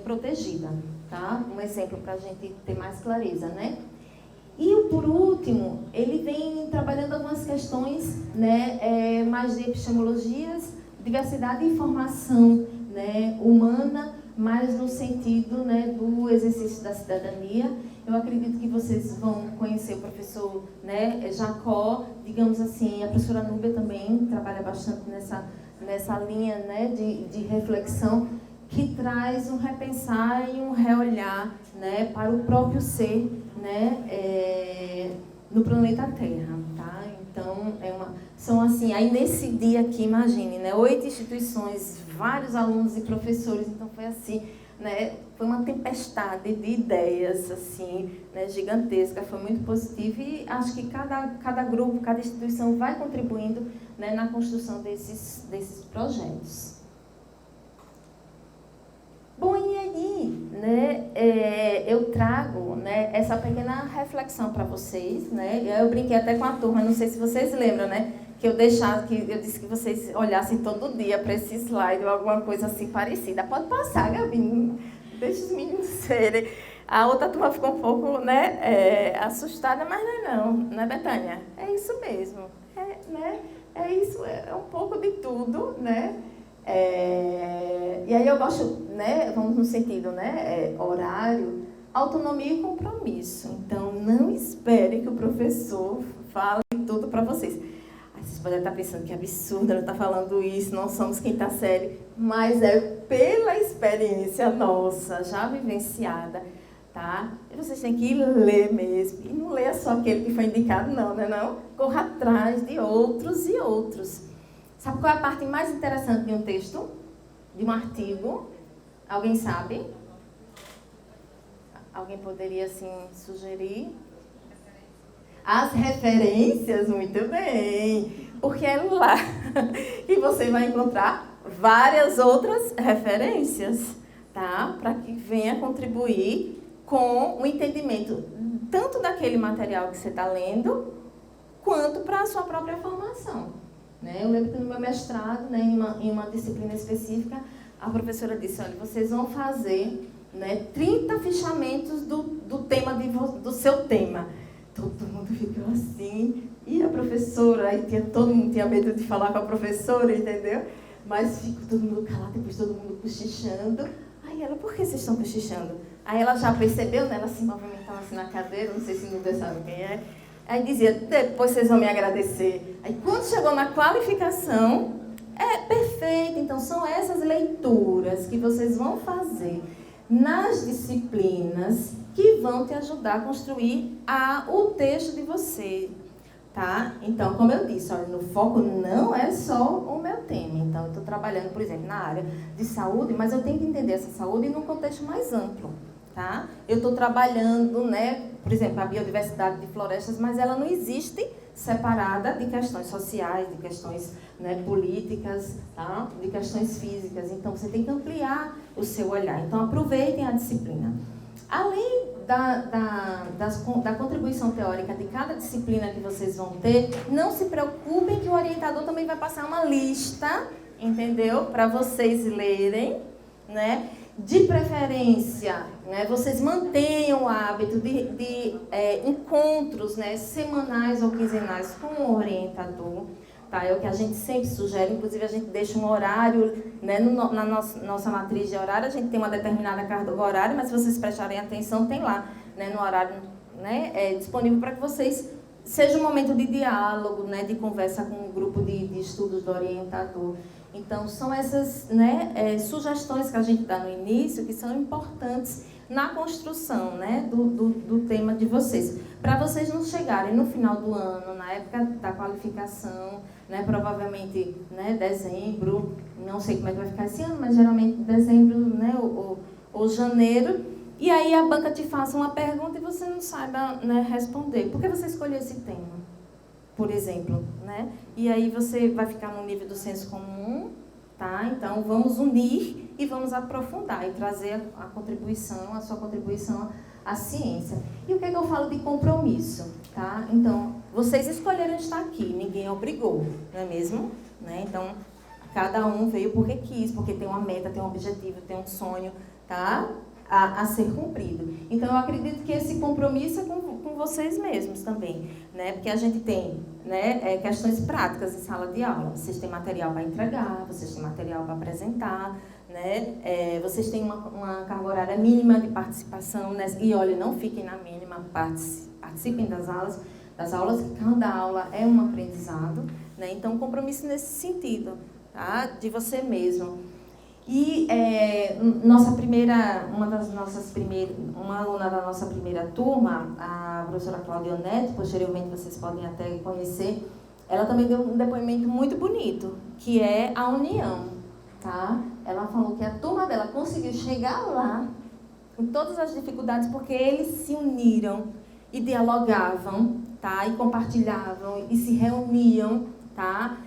protegida. Tá? Um exemplo para a gente ter mais clareza, né? E, por último, ele vem trabalhando algumas questões, né, mais de epistemologias, diversidade e informação, né, humana, mais no sentido, né, do exercício da cidadania. Eu acredito que vocês vão conhecer o professor, né, Jacó, digamos assim, a professora Núbia também trabalha bastante nessa linha, né, de reflexão, que traz um repensar e um reolhar, né, para o próprio ser, né, no planeta Terra, tá? Então, são assim, aí nesse dia aqui, imagine, né, 8 instituições, vários alunos e professores, então foi assim, né, foi uma tempestade de ideias, assim, né, gigantesca, foi muito positivo e acho que cada grupo, cada instituição vai contribuindo, né, na construção desses projetos. Bom, e aí, né, eu trago, né, essa pequena reflexão para vocês, né? Eu brinquei até com a turma, não sei se vocês lembram, né, que eu disse que vocês olhassem todo dia para esse slide ou alguma coisa assim parecida. Pode passar, Gabi, deixa os meninos serem. A outra turma ficou um pouco, né, assustada, mas não é, Betânia? É isso mesmo, né? É isso, é um pouco de tudo, né? E aí eu gosto, né, vamos no sentido, né, horário, autonomia e compromisso. Então, não espere que o professor fale tudo para vocês. Aí vocês podem estar pensando que absurdo ela está falando isso, não somos quinta série, mas é pela experiência nossa, já vivenciada, tá? E vocês têm que ler mesmo, e não leia só aquele que foi indicado, não, né não? Corra atrás de outros e outros. Sabe qual é a parte mais interessante de um texto? De um artigo? Alguém sabe? Alguém poderia, assim, sugerir? As referências, muito bem. Porque é lá que você vai encontrar várias outras referências, tá? Para que venha contribuir com o entendimento tanto daquele material que você está lendo, quanto para a sua própria formação. Né? Eu lembro que no meu mestrado, né, em uma disciplina específica, a professora disse, olha, vocês vão fazer, né, 30 fichamentos do seu tema. Todo mundo ficou assim, e a professora, aí todo mundo tinha medo de falar com a professora, entendeu? Mas ficou todo mundo calado, depois todo mundo cochichando. Aí ela, por que vocês estão cochichando? Aí ela já percebeu, né, ela se movimentava assim na cadeira, não sei se não sabe quem é. Aí dizia, depois vocês vão me agradecer. Aí quando chegou na qualificação, é perfeito. Então são essas leituras que vocês vão fazer nas disciplinas que vão te ajudar a construir o texto de você, tá? Então, como eu disse, olha, no foco não é só o meu tema. Então, eu estou trabalhando, por exemplo, na área de saúde, mas eu tenho que entender essa saúde num contexto mais amplo, tá? Eu estou trabalhando, né, por exemplo, a biodiversidade de florestas, mas ela não existe separada de questões sociais, de questões, né, políticas, tá? De questões físicas. Então, você tem que ampliar o seu olhar. Então, aproveitem a disciplina. Além da contribuição teórica de cada disciplina que vocês vão ter, não se preocupem que o orientador também vai passar uma lista, entendeu? Para vocês lerem, né? De preferência, né, vocês mantenham o hábito de encontros, né, semanais ou quinzenais com o orientador. Tá? É o que a gente sempre sugere, inclusive a gente deixa um horário, né, na nossa matriz de horário, a gente tem uma determinada carga horária, mas se vocês prestarem atenção, tem lá, né, no horário, né, disponível para que vocês, seja um momento de diálogo, né, de conversa com o grupo de estudos do orientador. Então, são essas, né, sugestões que a gente dá no início, que são importantes na construção, né, do tema de vocês. Para vocês não chegarem no final do ano, na época da qualificação, né, provavelmente, né, dezembro, não sei como é que vai ficar esse ano, mas geralmente dezembro, né, ou janeiro, e aí a banca te faça uma pergunta e você não saiba, né, responder. Por que você escolheu esse tema? Por exemplo, né? E aí você vai ficar no nível do senso comum, tá? Então, vamos unir e vamos aprofundar e trazer a sua contribuição à ciência. E o que é que eu falo de compromisso, tá? Então, vocês escolheram estar aqui, ninguém obrigou, não é mesmo? Né? Então, cada um veio porque quis, porque tem uma meta, tem um objetivo, tem um sonho, tá? A ser cumprido. Então, eu acredito que esse compromisso é com vocês mesmos também, né? Porque a gente tem, né, questões práticas em sala de aula. Vocês têm material para entregar, vocês têm material para apresentar, né? Vocês têm uma carga horária mínima de participação, né? E, olha, não fiquem na mínima, participem das aulas, que cada aula é um aprendizado, né? Então, compromisso nesse sentido, tá? De você mesmo. E uma aluna da nossa primeira turma, a professora Cláudia Neto, posteriormente vocês podem até conhecer, ela também deu um depoimento muito bonito, que é a união, tá? Ela falou que a turma dela conseguiu chegar lá, com todas as dificuldades, porque eles se uniram e dialogavam, tá? E compartilhavam e se reuniam, tá?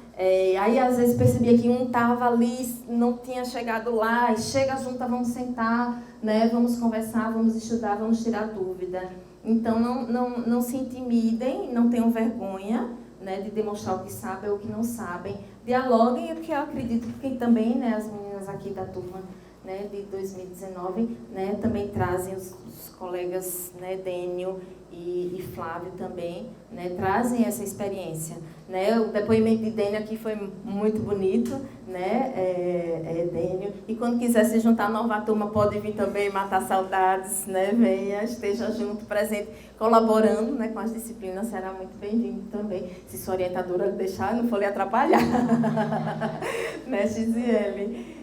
Aí, às vezes, percebia que um estava ali, não tinha chegado lá, e chega junto, vamos sentar, né? Vamos conversar, vamos estudar, vamos tirar dúvida. Então, não se intimidem, não tenham vergonha, né, de demonstrar o que sabem ou o que não sabem. Dialoguem, porque eu acredito que também, né, as meninas aqui da turma né, de 2019, né, também trazem os colegas, né, Dênio e Flávio também, né, trazem essa experiência. Né, o depoimento de Dênio aqui foi muito bonito, né, Dênio. E quando quiser se juntar à nova turma, pode vir também matar saudades, né, venha, esteja junto, presente, colaborando, né, com as disciplinas, será muito bem-vindo também. Se sua orientadora deixar, não for lhe atrapalhar. Né, Gisele?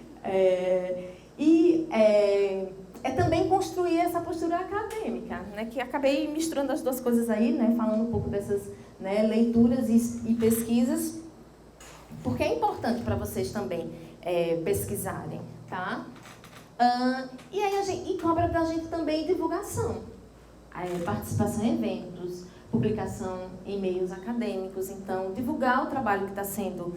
É também construir essa postura acadêmica, né, que acabei misturando as duas coisas aí, né, falando um pouco dessas, né, leituras e pesquisas, porque é importante para vocês também pesquisarem, tá? E aí cobra da gente também divulgação, participação em eventos, publicação em meios acadêmicos, então divulgar o trabalho que está sendo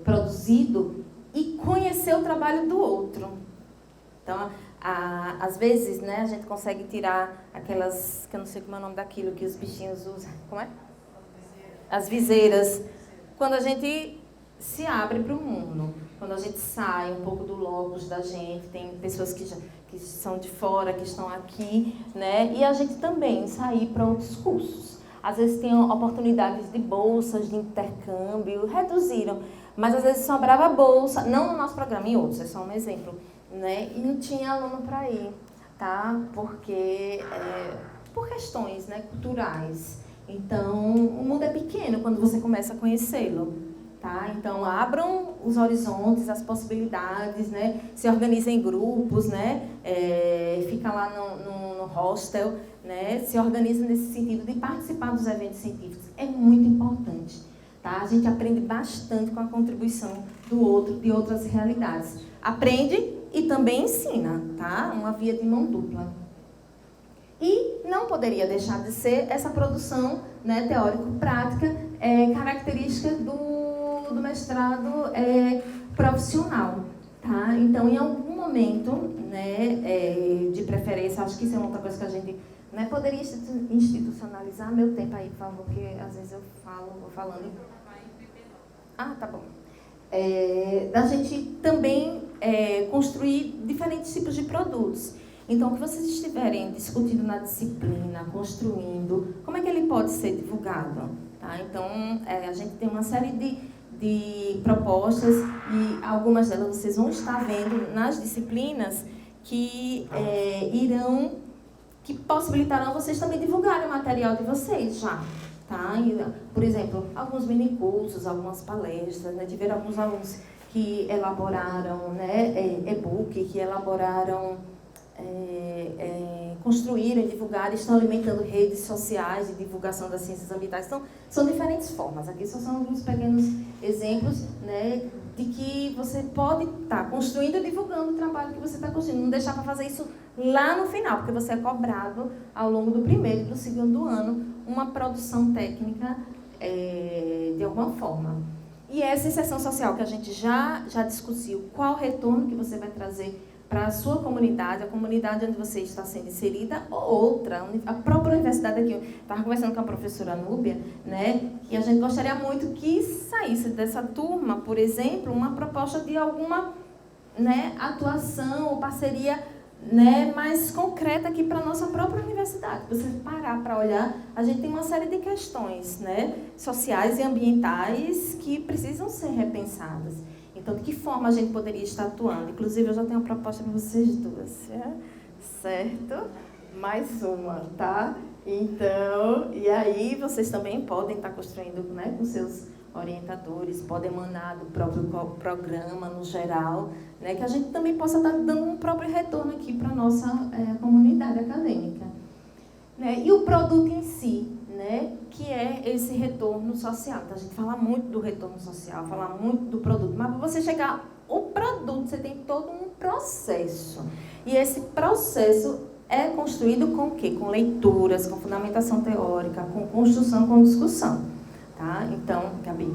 produzido e conhecer o trabalho do outro. Então, às vezes, né, a gente consegue tirar aquelas, que eu não sei como é o nome daquilo que os bichinhos usam, como é? As viseiras. Quando a gente se abre para o mundo, quando a gente sai um pouco do logos da gente, tem pessoas que são de fora, que estão aqui, né, e a gente também sair para outros cursos. Às vezes tem oportunidades de bolsas, de intercâmbio, reduziram, mas às vezes sobrava bolsa, não no nosso programa, em outros, é só um exemplo, né? E não tinha aluno para ir, tá? Porque por questões, né, culturais. Então, o mundo é pequeno quando você começa a conhecê-lo, tá? Então, abram os horizontes, as possibilidades, né? Se organizem em grupos, né? Fica lá no hostel, né? Se organiza nesse sentido de participar dos eventos científicos. É muito importante, tá? A gente aprende bastante com a contribuição do outro, de outras realidades. Aprende e também ensina, tá? Uma via de mão dupla. E não poderia deixar de ser essa produção, né, teórico-prática, característica do mestrado profissional, tá? Então, em algum momento, né, de preferência, acho que isso é uma outra coisa que a gente, né, poderia institucionalizar. Meu tempo aí, por favor, porque às vezes eu vou falando. Ah, tá bom. Da gente também construir diferentes tipos de produtos. Então, o que vocês estiverem discutindo na disciplina, construindo, como é que ele pode ser divulgado? Tá? Então, a gente tem uma série de propostas e algumas delas vocês vão estar vendo nas disciplinas que que possibilitarão vocês também divulgarem o material de vocês já. Tá? Por exemplo, alguns minicursos, algumas palestras, né? Tiveram alguns alunos que elaboraram, né, e-book, que elaboraram, construíram e divulgaram, estão alimentando redes sociais de divulgação das ciências ambientais. Então, são diferentes formas. Aqui só são alguns pequenos exemplos, né, de que você pode estar construindo e divulgando o trabalho que você está construindo. Não deixar para fazer isso lá no final, porque você é cobrado ao longo do primeiro e do segundo ano uma produção técnica de alguma forma. E essa inserção social que a gente já discutiu, qual o retorno que você vai trazer para a sua comunidade, a comunidade onde você está sendo inserida, ou outra, a própria universidade aqui. Eu estava conversando com a professora Núbia, né, e a gente gostaria muito que saísse dessa turma, por exemplo, uma proposta de alguma, né, atuação ou parceria, né, mais concreta aqui para a nossa própria universidade. Você parar para olhar, a gente tem uma série de questões, né, sociais e ambientais que precisam ser repensadas. Então, de que forma a gente poderia estar atuando? Inclusive, eu já tenho uma proposta para vocês duas, certo? Mais uma, tá? Então, e aí vocês também podem estar construindo, né, com seus orientadores, podem emanar do próprio programa no geral, né, que a gente também possa estar dando um próprio retorno aqui para a nossa comunidade acadêmica. Né? E o produto em si, né, que é esse retorno social. Então, a gente fala muito do retorno social, fala muito do produto, mas para você chegar ao produto, você tem todo um processo. E esse processo é construído com o quê? Com leituras, com fundamentação teórica, com construção, com discussão. Tá? Então, Gabi,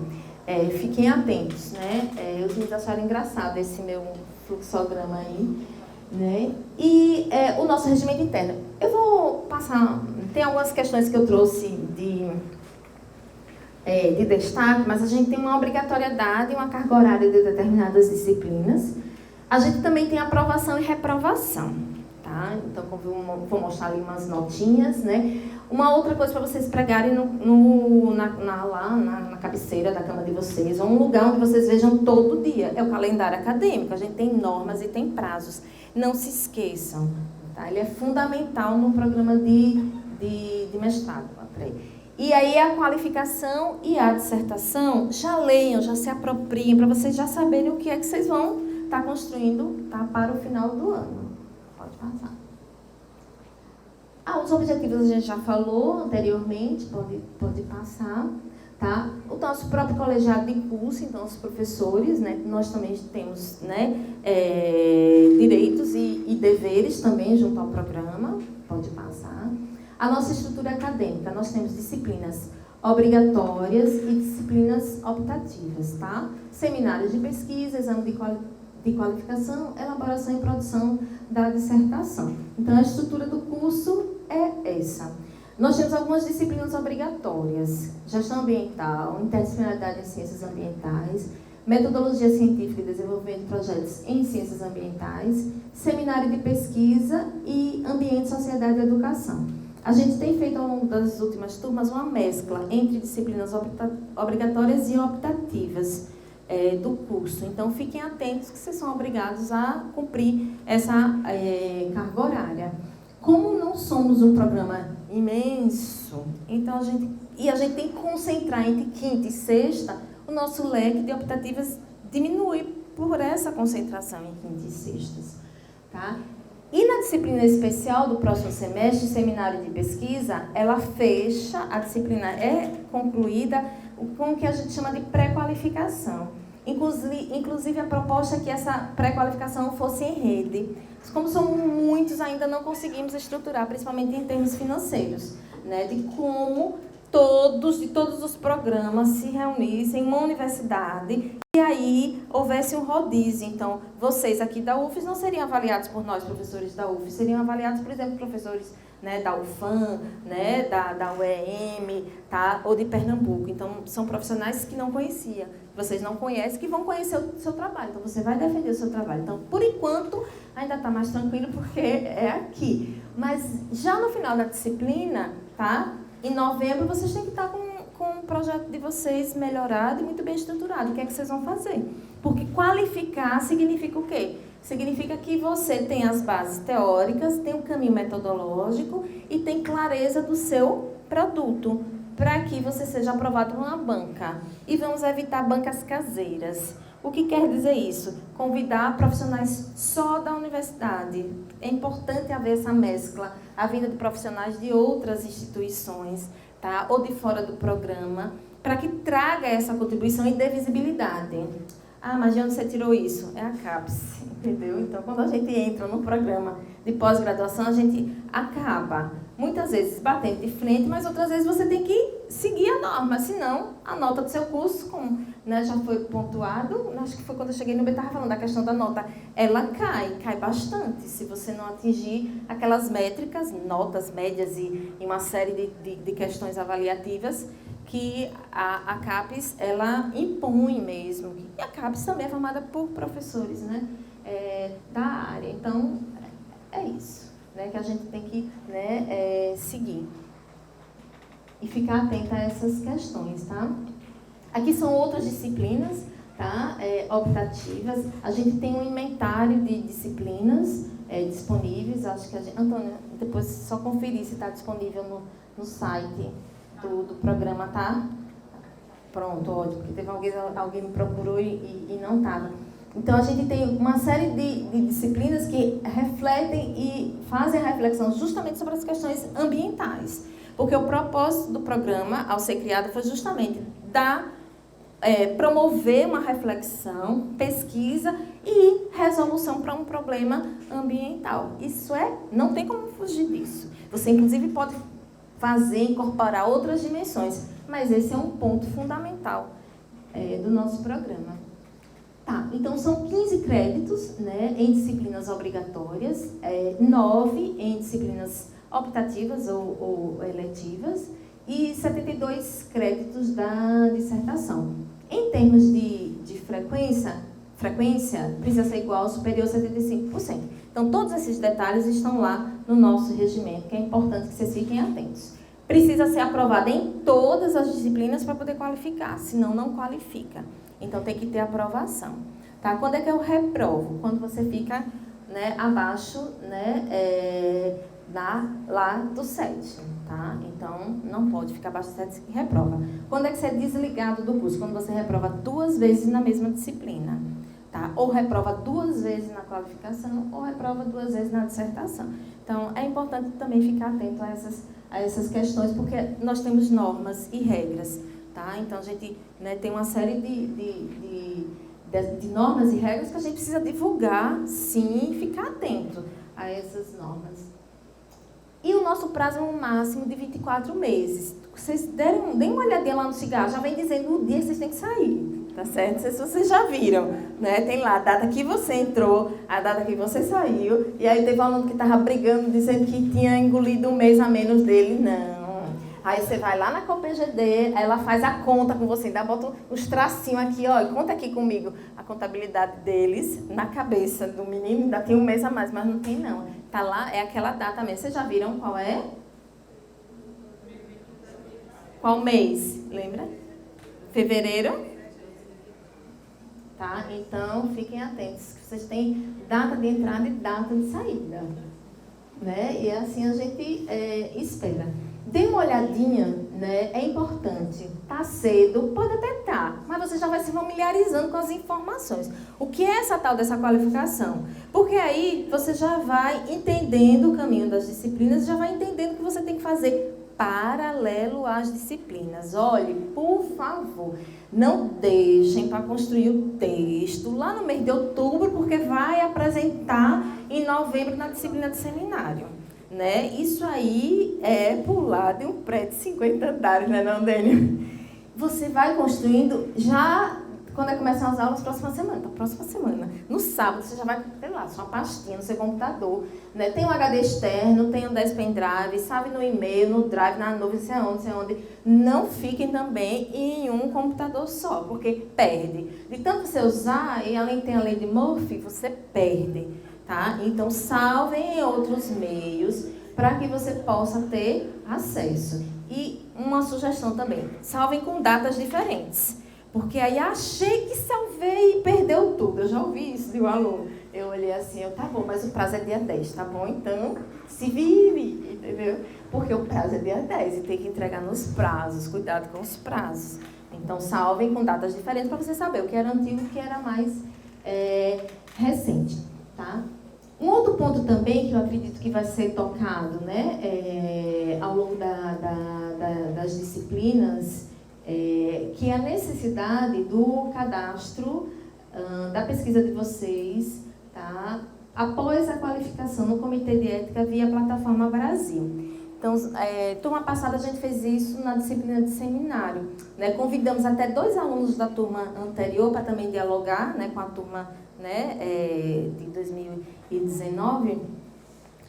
fiquem atentos, né? Os meninos acharam engraçado esse meu fluxograma aí, né? E o nosso regimento interno. Eu vou passar, tem algumas questões que eu trouxe de destaque, mas a gente tem uma obrigatoriedade e uma carga horária de determinadas disciplinas. A gente também tem aprovação e reprovação, tá? Então, vou mostrar ali umas notinhas, né? Uma outra coisa para vocês pregarem na cabeceira da cama de vocês, ou um lugar onde vocês vejam todo dia, é o calendário acadêmico. A gente tem normas e tem prazos. Não se esqueçam, tá? Ele é fundamental no programa de mestrado. E aí a qualificação e a dissertação, já leiam, já se apropriem, para vocês já saberem o que é que vocês vão estar construindo, tá, para o final do ano. Pode passar. Os objetivos a gente já falou anteriormente, pode passar. Tá? O nosso próprio colegiado de curso, então os professores, né, nós também temos, né, direitos e deveres também junto ao programa, pode passar. A nossa estrutura acadêmica, nós temos disciplinas obrigatórias e disciplinas optativas, tá? Seminários de pesquisa, exame de qualificação, elaboração e produção da dissertação. Então, a estrutura do curso é essa. Nós temos algumas disciplinas obrigatórias: gestão ambiental, interdisciplinaridade em ciências ambientais, metodologia científica e desenvolvimento de projetos em ciências ambientais, seminário de pesquisa e ambiente, sociedade e educação. A gente tem feito ao longo das últimas turmas uma mescla entre disciplinas obrigatórias e optativas do curso. Então, fiquem atentos que vocês são obrigados a cumprir essa carga horária. Como não somos um programa imenso, então a gente tem que concentrar entre quinta e sexta, o nosso leque de optativas diminui por essa concentração em quinta e sextas, tá? E na disciplina especial do próximo semestre, seminário de pesquisa, ela fecha, a disciplina é concluída com o que a gente chama de pré-qualificação. Inclusive, a proposta é que essa pré-qualificação fosse em rede. Como são muitos, ainda não conseguimos estruturar, principalmente em termos financeiros, né, de como de todos os programas se reunissem em uma universidade e aí houvesse um rodízio. Então, vocês aqui da UFES não seriam avaliados por nós, professores da UFES, seriam avaliados, por exemplo, professores, né, da UFAM, né, da UEM, tá, ou de Pernambuco. Então, são profissionais que não conhecia, vocês não conhecem, que vão conhecer o seu trabalho. Então, você vai defender o seu trabalho. Então, por enquanto, ainda está mais tranquilo, porque é aqui. Mas, já no final da disciplina, tá, em novembro, vocês têm que estar com o projeto de vocês melhorado e muito bem estruturado. O que é que vocês vão fazer? Porque qualificar significa o quê? Significa que você tem as bases teóricas, tem um caminho metodológico e tem clareza do seu produto, para que você seja aprovado numa banca. E vamos evitar bancas caseiras. O que quer dizer isso? Convidar profissionais só da universidade. É importante haver essa mescla, a vinda de profissionais de outras instituições, tá? Ou de fora do programa, para que traga essa contribuição e dê visibilidade. Mas de onde você tirou isso? É a CAPES, entendeu? Então, quando a gente entra no programa de pós-graduação, a gente acaba, muitas vezes, batendo de frente, mas outras vezes você tem que seguir a norma, senão a nota do seu curso, como, né, já foi pontuado, acho que foi quando eu cheguei no B, estava falando da questão da nota, ela cai bastante, se você não atingir aquelas métricas, notas médias e uma série de questões avaliativas, que a CAPES, ela impõe mesmo. E a CAPES também é formada por professores, né, da área. Então, é isso, né, que a gente tem que, né, seguir. E ficar atenta a essas questões, tá? Aqui são outras disciplinas, tá, optativas. A gente tem um inventário de disciplinas disponíveis. Acho que Antônio, depois só conferir se está disponível no site do programa, tá? Pronto, ótimo, porque teve alguém me procurou e não estava. Então, a gente tem uma série de disciplinas que refletem e fazem a reflexão justamente sobre as questões ambientais. Porque o propósito do programa, ao ser criado, foi justamente promover uma reflexão, pesquisa e resolução para um problema ambiental. Isso não tem como fugir disso. Você, inclusive, pode incorporar outras dimensões, mas esse é um ponto fundamental do nosso programa. Tá, então são 15 créditos, né, em disciplinas obrigatórias, 9 em disciplinas optativas ou eletivas e 72 créditos da dissertação. Em termos de frequência frequência precisa ser igual ou superior a 75%. Então, todos esses detalhes estão lá no nosso regimento, que é importante que vocês fiquem atentos. Precisa ser aprovada em todas as disciplinas para poder qualificar, senão não qualifica. Então, tem que ter aprovação. Tá? Quando é que eu reprovo? Quando você fica, né, abaixo, né, lá do 7. Tá? Então, não pode ficar abaixo do 7 e reprova. Quando é que você é desligado do curso? Quando você reprova 2 vezes na mesma disciplina. Tá? Ou reprova 2 vezes na qualificação, ou reprova 2 vezes na dissertação. Então, é importante também ficar atento a essas questões, porque nós temos normas e regras. Tá? Então, a gente, né, tem uma série de normas e regras que a gente precisa divulgar, sim, e ficar atento a essas normas. E o nosso prazo é um máximo de 24 meses. Vocês deem uma olhadinha lá no cigarro, já vem dizendo o dia que vocês têm que sair. Tá certo? Não sei se vocês já viram, né? Tem lá a data que você entrou, a data que você saiu, e aí teve um aluno que estava brigando, dizendo que tinha engolido um mês a menos dele. Não. Aí você vai lá na COPGD, ela faz a conta com você, ainda bota os tracinhos aqui, ó, e conta aqui comigo a contabilidade deles na cabeça do menino, ainda tem um mês a mais, mas não tem não. Tá lá, é aquela data mesmo. Vocês já viram qual é? Qual mês? Lembra? Fevereiro? Tá? Então, fiquem atentos, que vocês têm data de entrada e data de saída. Né? E assim a gente espera. Dê uma olhadinha, né? É importante. Tá cedo, pode até estar, mas você já vai se familiarizando com as informações. O que é essa tal dessa qualificação? Porque aí você já vai entendendo o caminho das disciplinas, já vai entendendo o que você tem que fazer paralelo às disciplinas. Olhe, por favor, não deixem para construir o texto lá no mês de outubro, porque vai apresentar em novembro na disciplina de seminário. Né? Isso aí é pular de um prédio de 50 andares, né, não, Dênio? Você vai construindo já quando começam as aulas, próxima semana. No sábado, você já vai, sei lá, sua pastinha no seu computador. Né? Tem um HD externo, tem um 10 pendrive, sabe, no e-mail, no drive, na nuvem, sei onde. Não fiquem também em um computador só, porque perde. De tanto você usar, e além tem a lei de Murphy, você perde. Tá? Então, salvem em outros meios para que você possa ter acesso. E uma sugestão também, salvem com datas diferentes. Porque aí achei que salvei e perdeu tudo. Eu já ouvi isso de um aluno. Eu olhei assim, tá bom, mas o prazo é dia 10, tá bom? Então, se vire, entendeu? Porque o prazo é dia 10 e tem que entregar nos prazos. Cuidado com os prazos. Então, salvem com datas diferentes para você saber o que era antigo e o que era mais recente, tá? Um outro ponto também que eu acredito que vai ser tocado, né, ao longo das disciplinas, que é a necessidade do cadastro da pesquisa de vocês, tá, após a qualificação no Comitê de Ética via Plataforma Brasil. Então, turma passada a gente fez isso na disciplina de seminário. Né? Convidamos até 2 alunos da turma anterior para também dialogar, né, com a turma, né, de 2019,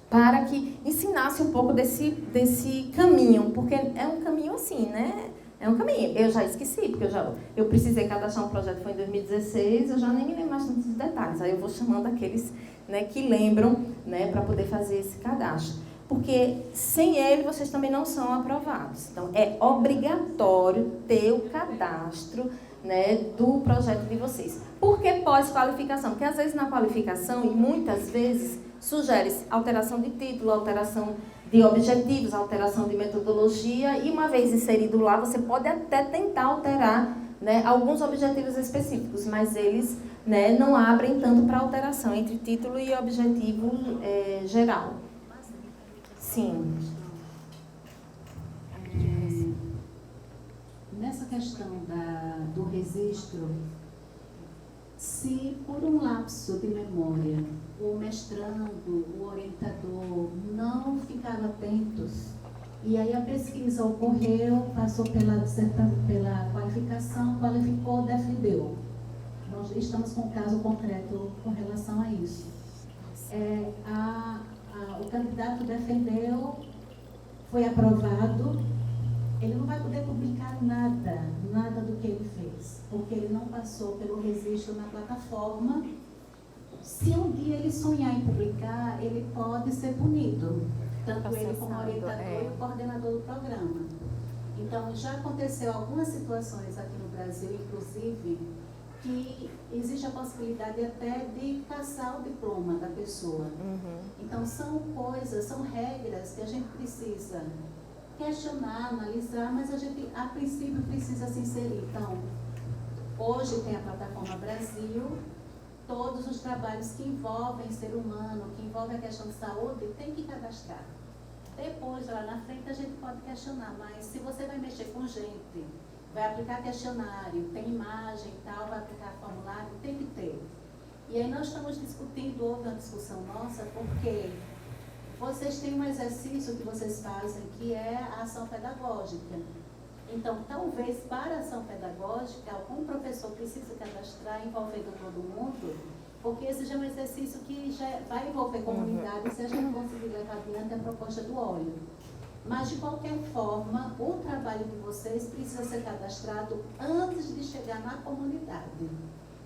para que ensinasse um pouco desse caminho, porque é um caminho assim, né? É um caminho. Eu já esqueci, porque eu precisei cadastrar um projeto, foi em 2016, eu já nem me lembro mais tantos detalhes. Aí eu vou chamando aqueles, né, que lembram, né, para poder fazer esse cadastro. Porque sem ele vocês também não são aprovados. Então, é obrigatório ter o cadastro, né, do projeto de vocês. Por que pós-qualificação? Porque às vezes na qualificação, e muitas vezes, sugere-se alteração de título, alteração de objetivos, alteração de metodologia, e uma vez inserido lá, você pode até tentar alterar, né, alguns objetivos específicos, mas eles, né, não abrem tanto para alteração entre título e objetivo geral. Sim. Nessa questão do registro, se por um lapso de memória o mestrando, o orientador não ficaram atentos, e aí a pesquisa ocorreu, passou pela qualificação, qualificou, defendeu. Nós estamos com um caso concreto com relação a isso. O candidato defendeu, foi aprovado, ele não vai poder publicar nada do que ele fez, porque ele não passou pelo registro na plataforma. Se um dia ele sonhar em publicar, ele pode ser punido, tanto ele como o orientador e o coordenador do programa. Então, já aconteceu algumas situações aqui no Brasil, inclusive, que existe a possibilidade até de caçar o diploma da pessoa. Então, são coisas, são regras que a gente precisa questionar, analisar, mas a gente, a princípio, precisa se inserir. Então, hoje tem a Plataforma Brasil, todos os trabalhos que envolvem ser humano, que envolvem a questão de saúde, tem que cadastrar. Depois, lá na frente, a gente pode questionar, mas se você vai mexer com gente, vai aplicar questionário, tem imagem e tal, vai aplicar formulário, tem que ter. E aí nós estamos discutindo, houve uma discussão nossa, porque vocês têm um exercício que vocês fazem, que é a ação pedagógica. Então, talvez para a ação pedagógica, algum professor precise cadastrar envolvendo todo mundo, porque esse já é um exercício que já vai envolver comunidade se a gente conseguir levar adiante a proposta do óleo. Mas, de qualquer forma, o trabalho de vocês precisa ser cadastrado antes de chegar na comunidade.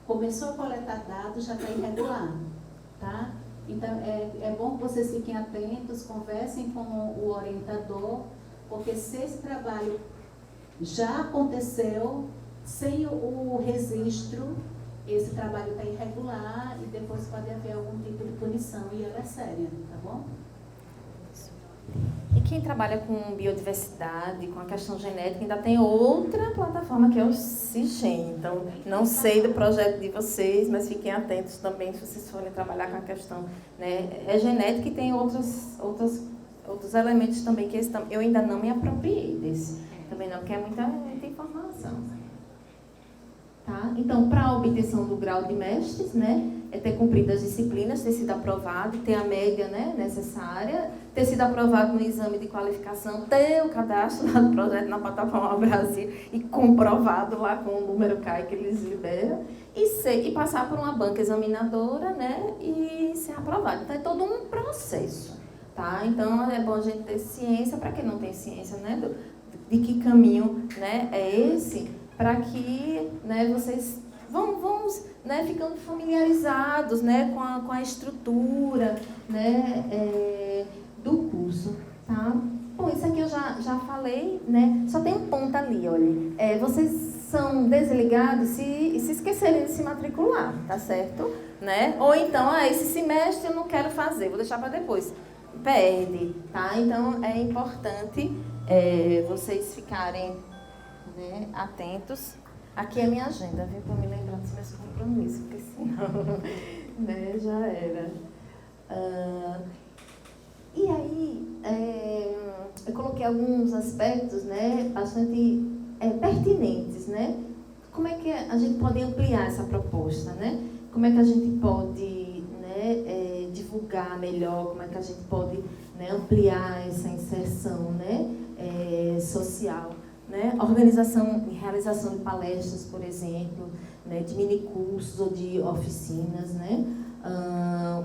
Começou a coletar dados, já está irregular, tá? Então, é bom que vocês fiquem atentos, conversem com o orientador, porque se esse trabalho já aconteceu, sem o registro, esse trabalho está irregular e depois pode haver algum tipo de punição e ela é séria, tá bom? E quem trabalha com biodiversidade, com a questão genética, ainda tem outra plataforma que é o CIGEN. Então, não sei do projeto de vocês, mas fiquem atentos também se vocês forem trabalhar com a questão, né? É genética e tem outros elementos também que eu ainda não me apropriei desse. Também não, porque é muita informação. Tá? Então, para a obtenção do grau de mestres, né, é ter cumprido as disciplinas, ter sido aprovado, ter a média, né, necessária, ter sido aprovado no exame de qualificação, ter o cadastro lá do projeto na Plataforma Brasil e comprovado lá com o número CAI que eles liberam, e passar por uma banca examinadora, né, e ser aprovado. Então, é todo um processo. Tá? Então, é bom a gente ter ciência, para quem não tem ciência, né, de que caminho, né, é esse, para que, né, vocês vão né, ficando familiarizados, né, com a estrutura, né, do curso. Tá? Bom, isso aqui eu já falei, né, só tem um ponto ali, olha. Vocês são desligados se esquecerem de se matricular, tá certo? Né? Ou então, esse semestre eu não quero fazer, vou deixar para depois. Perde, tá? Então, é importante vocês ficarem, né, atentos. Aqui é a minha agenda, viu? Para me lembrar dos meus compromissos, porque senão, né, já era. E aí, eu coloquei alguns aspectos, né, bastante pertinentes, né? Como é que a gente pode ampliar essa proposta, né? Como é que a gente pode, né, divulgar melhor, como é que a gente pode, né, ampliar essa inserção, né, social, né? Organização e realização de palestras, por exemplo, né, de minicursos ou de oficinas, né,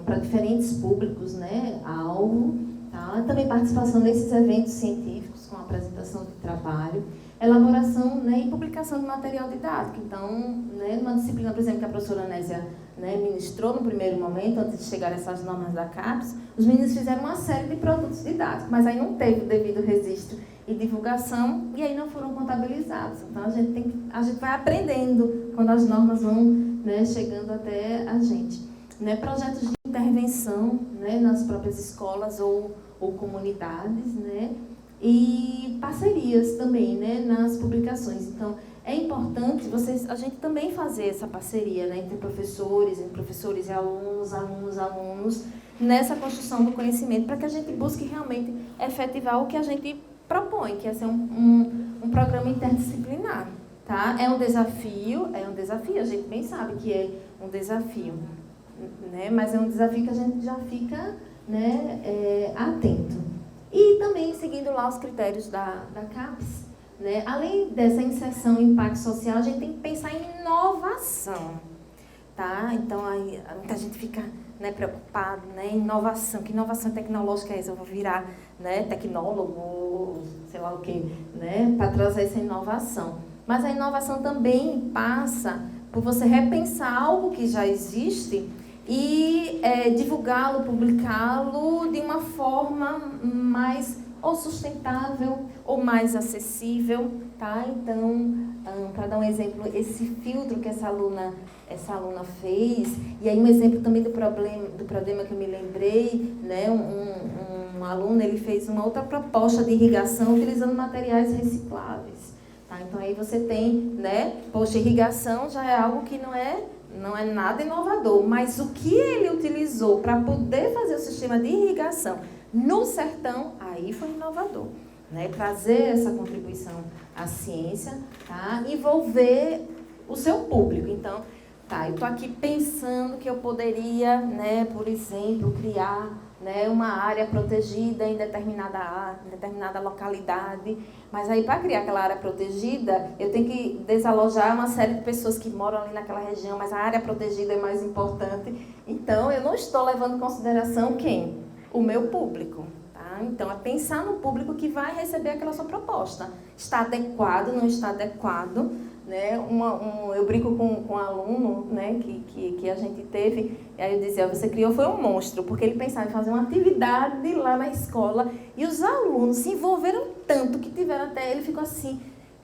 para diferentes públicos, né, alvo, tá? Também participação nesses eventos científicos com apresentação de trabalho, elaboração, né, e publicação de material didático. Então, né, numa disciplina, por exemplo, que a professora Nésia, né, ministrou no primeiro momento, antes de chegar a essas normas da CAPES, os meninos fizeram uma série de produtos didáticos, mas aí não teve o devido registro e divulgação, e aí não foram contabilizados. Então, a gente vai aprendendo quando as normas vão, né, chegando até a gente. Né, projetos de intervenção, né, nas próprias escolas ou comunidades, né, e parcerias também, né, nas publicações. Então, é importante a gente também fazer essa parceria, né, entre professores e alunos, nessa construção do conhecimento, para que a gente busque realmente efetivar o que a gente propõe, que é ser um programa interdisciplinar. Tá? É um desafio, a gente bem sabe que é um desafio, né, mas é um desafio que a gente já fica, né, atento. E também seguindo lá os critérios da CAPES, né, além dessa inserção e impacto social, a gente tem que pensar em inovação. Tá? Então, aí, muita gente fica, né, preocupado, né, em inovação. Que inovação tecnológica é essa? Eu vou virar, né, tecnólogo, sei lá o quê, né, para trazer essa inovação. Mas a inovação também passa por você repensar algo que já existe e divulgá-lo, publicá-lo de uma forma mais ou sustentável ou mais acessível, tá? Então, para dar um exemplo, esse filtro que essa aluna fez, e aí um exemplo também do problema que eu me lembrei, né? Um aluno, ele fez uma outra proposta de irrigação utilizando materiais recicláveis, tá? Então aí você tem, né? Poxa, irrigação já é algo que não é nada inovador, mas o que ele utilizou para poder fazer o sistema de irrigação no sertão, aí foi inovador, né? Trazer essa contribuição à ciência, tá? Envolver o seu público. Então, tá, eu estou aqui pensando que eu poderia, né, por exemplo, criar, né, uma área protegida em determinada localidade, mas aí para criar aquela área protegida, eu tenho que desalojar uma série de pessoas que moram ali naquela região, mas a área protegida é mais importante. Então, eu não estou levando em consideração quem? O meu público. Tá? Então, é pensar no público que vai receber aquela sua proposta. Está adequado, não está adequado? Né? Eu brinco com um aluno, né, que a gente teve, e aí eu dizia, você criou foi um monstro, porque ele pensava em fazer uma atividade lá na escola, e os alunos se envolveram tanto que tiveram até, ele ficou assim,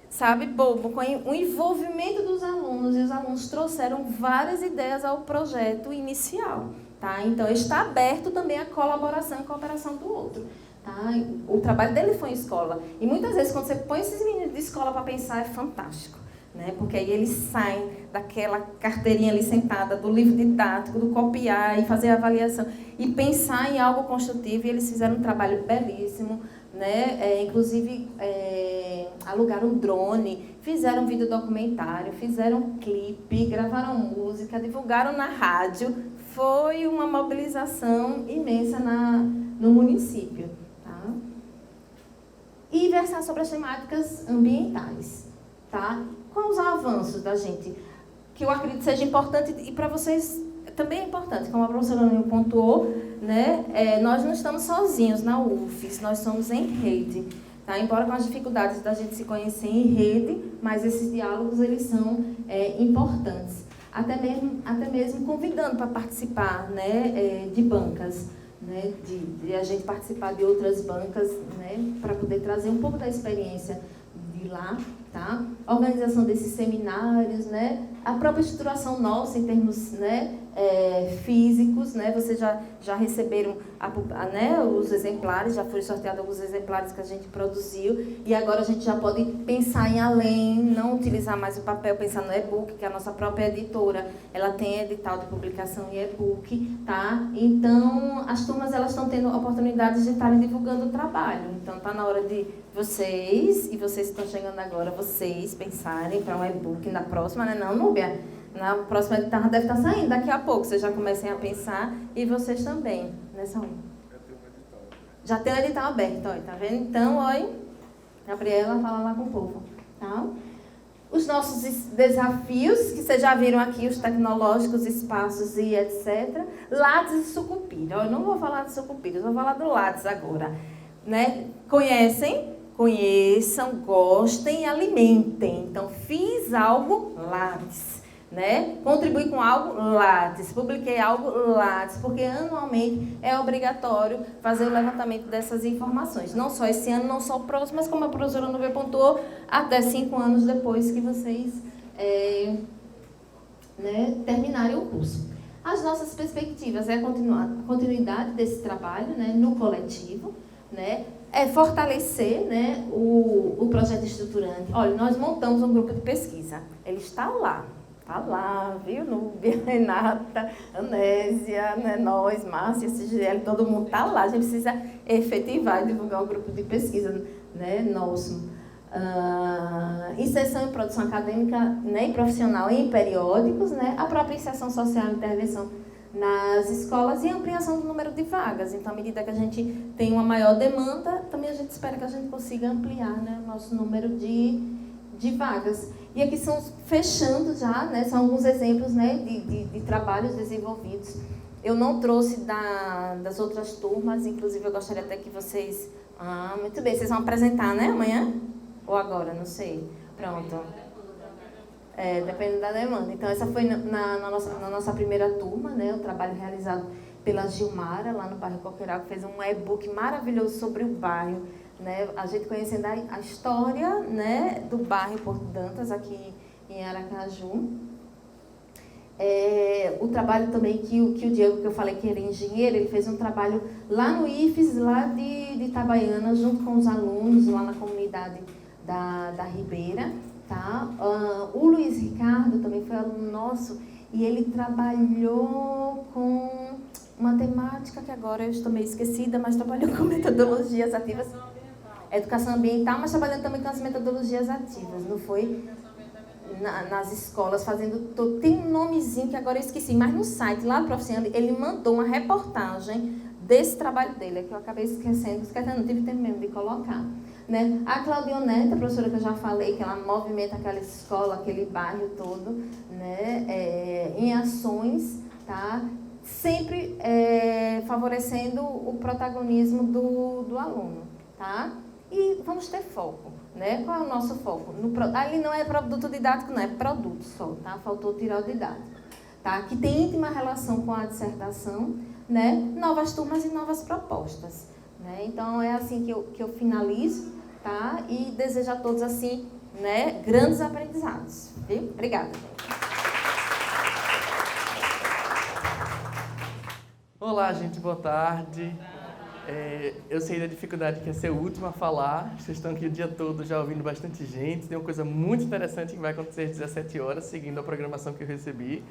sabe, bobo, com o envolvimento dos alunos, e os alunos trouxeram várias ideias ao projeto inicial. Tá? Então, está aberto também a colaboração e cooperação do outro. Tá? O trabalho dele foi em escola. E muitas vezes, quando você põe esses meninos de escola para pensar, é fantástico. Né? Porque aí eles saem daquela carteirinha ali sentada, do livro didático, do copiar e fazer a avaliação. E pensar em algo construtivo. E eles fizeram um trabalho belíssimo. Né? Inclusive, alugaram um drone, fizeram um videodocumentário, fizeram um clipe, gravaram música, divulgaram na rádio. Foi uma mobilização imensa no município. Tá? E versar sobre as temáticas ambientais. Tá? Com os avanços da gente, que eu acredito seja importante, e para vocês também é importante, como a professora Ana pontuou, né? Nós não estamos sozinhos na UFES, nós somos em rede. Tá? Embora com as dificuldades da gente se conhecer em rede, mas esses diálogos eles são importantes. Até mesmo convidando para participar, né, de bancas, né, de a gente participar de outras bancas, né, para poder trazer um pouco da experiência de lá, tá? Organização desses seminários, né, a própria estruturação nossa em termos, né, físicos, né, vocês já receberam né, os exemplares, já foram sorteados alguns exemplares que a gente produziu, e agora a gente já pode pensar em além, não utilizar mais o papel, pensar no e-book, que a nossa própria editora, ela tem edital de publicação em e-book, tá? Então, as turmas, elas estão tendo oportunidades de estarem divulgando o trabalho, então está na hora de vocês, e vocês estão chegando agora, vocês pensarem para um e-book na próxima, né, não, Núbia? Na próxima edital deve estar saindo, daqui a pouco vocês já comecem a pensar, e vocês também, né, Saúl? Já tem um edital aberto, ó, tá vendo? Então, olha, Gabriela, fala lá com o povo, tá? Os nossos desafios, que vocês já viram aqui, os tecnológicos, espaços e etc. Lattes e sucupira. Eu não vou falar de sucupira, eu vou falar do Lattes agora. Né? Conheçam, gostem e alimentem. Então, fiz algo, Lattes. Né? Contribuí com algo, Lattes. Publiquei algo, Lattes. Porque anualmente é obrigatório fazer o levantamento dessas informações. Não só esse ano, não só o próximo, mas como a professora Núbia pontuou, até 5 anos depois que vocês né, terminarem o curso. As nossas perspectivas é a continuidade desse trabalho, né, no coletivo, né, é fortalecer, né, o projeto estruturante. Olha, nós montamos um grupo de pesquisa. Ele está lá, viu? Núbia, Renata, Anésia, né, nós, Márcia, Sigel, todo mundo está lá. A gente precisa efetivar e divulgar um grupo de pesquisa, né, nosso. Inserção e produção acadêmica, né, e profissional em periódicos, né, a própria inserção social e intervenção nas escolas e ampliação do número de vagas. Então, à medida que a gente tem uma maior demanda, também a gente espera que a gente consiga ampliar, né, o nosso número de vagas. E aqui são, fechando já, né, são alguns exemplos, né, de trabalhos desenvolvidos. Eu não trouxe das outras turmas, inclusive eu gostaria até que vocês... muito bem, vocês vão apresentar, né, amanhã? Ou agora, não sei. Pronto. Depende da demanda. Então, essa foi na nossa primeira turma, né, o trabalho realizado pela Gilmara, lá no bairro Coqueiral, que fez um e-book maravilhoso sobre o bairro, né, a gente conhecendo a história, né, do bairro Porto Dantas, aqui em Aracaju. O trabalho também que o Diego, que eu falei que ele é engenheiro, ele fez um trabalho lá no IFES, lá de Itabaiana, junto com os alunos, lá na comunidade da Ribeira. Tá? O Luiz Ricardo também foi aluno nosso e ele trabalhou com uma temática que agora eu estou meio esquecida, mas trabalhou com metodologias ativas. Educação ambiental, mas trabalhando também com as metodologias ativas, não foi? Nas escolas, fazendo todo. Tem um nomezinho que agora eu esqueci, mas no site lá do Proficiando, ele mandou uma reportagem desse trabalho dele, que eu acabei esquecendo, não tive tempo mesmo de colocar. Né? A Claudioneta, a professora que eu já falei, que ela movimenta aquela escola, aquele bairro todo, né? Em ações, tá? Sempre favorecendo o protagonismo do aluno. Tá? E vamos ter foco. Né? Qual é o nosso foco? Ali não é produto didático, não, é produto só. Tá? Faltou tirar o didático. Tá? Que tem íntima relação com a dissertação, né? Novas turmas e novas propostas. Né? Então, é assim que eu finalizo. Tá? E desejo a todos, assim, né, grandes aprendizados. Viu? Obrigada. Olá, gente, boa tarde. Eu sei da dificuldade que é ser o último a falar. Vocês estão aqui o dia todo já ouvindo bastante gente. Tem uma coisa muito interessante que vai acontecer às 17 horas, seguindo a programação que eu recebi.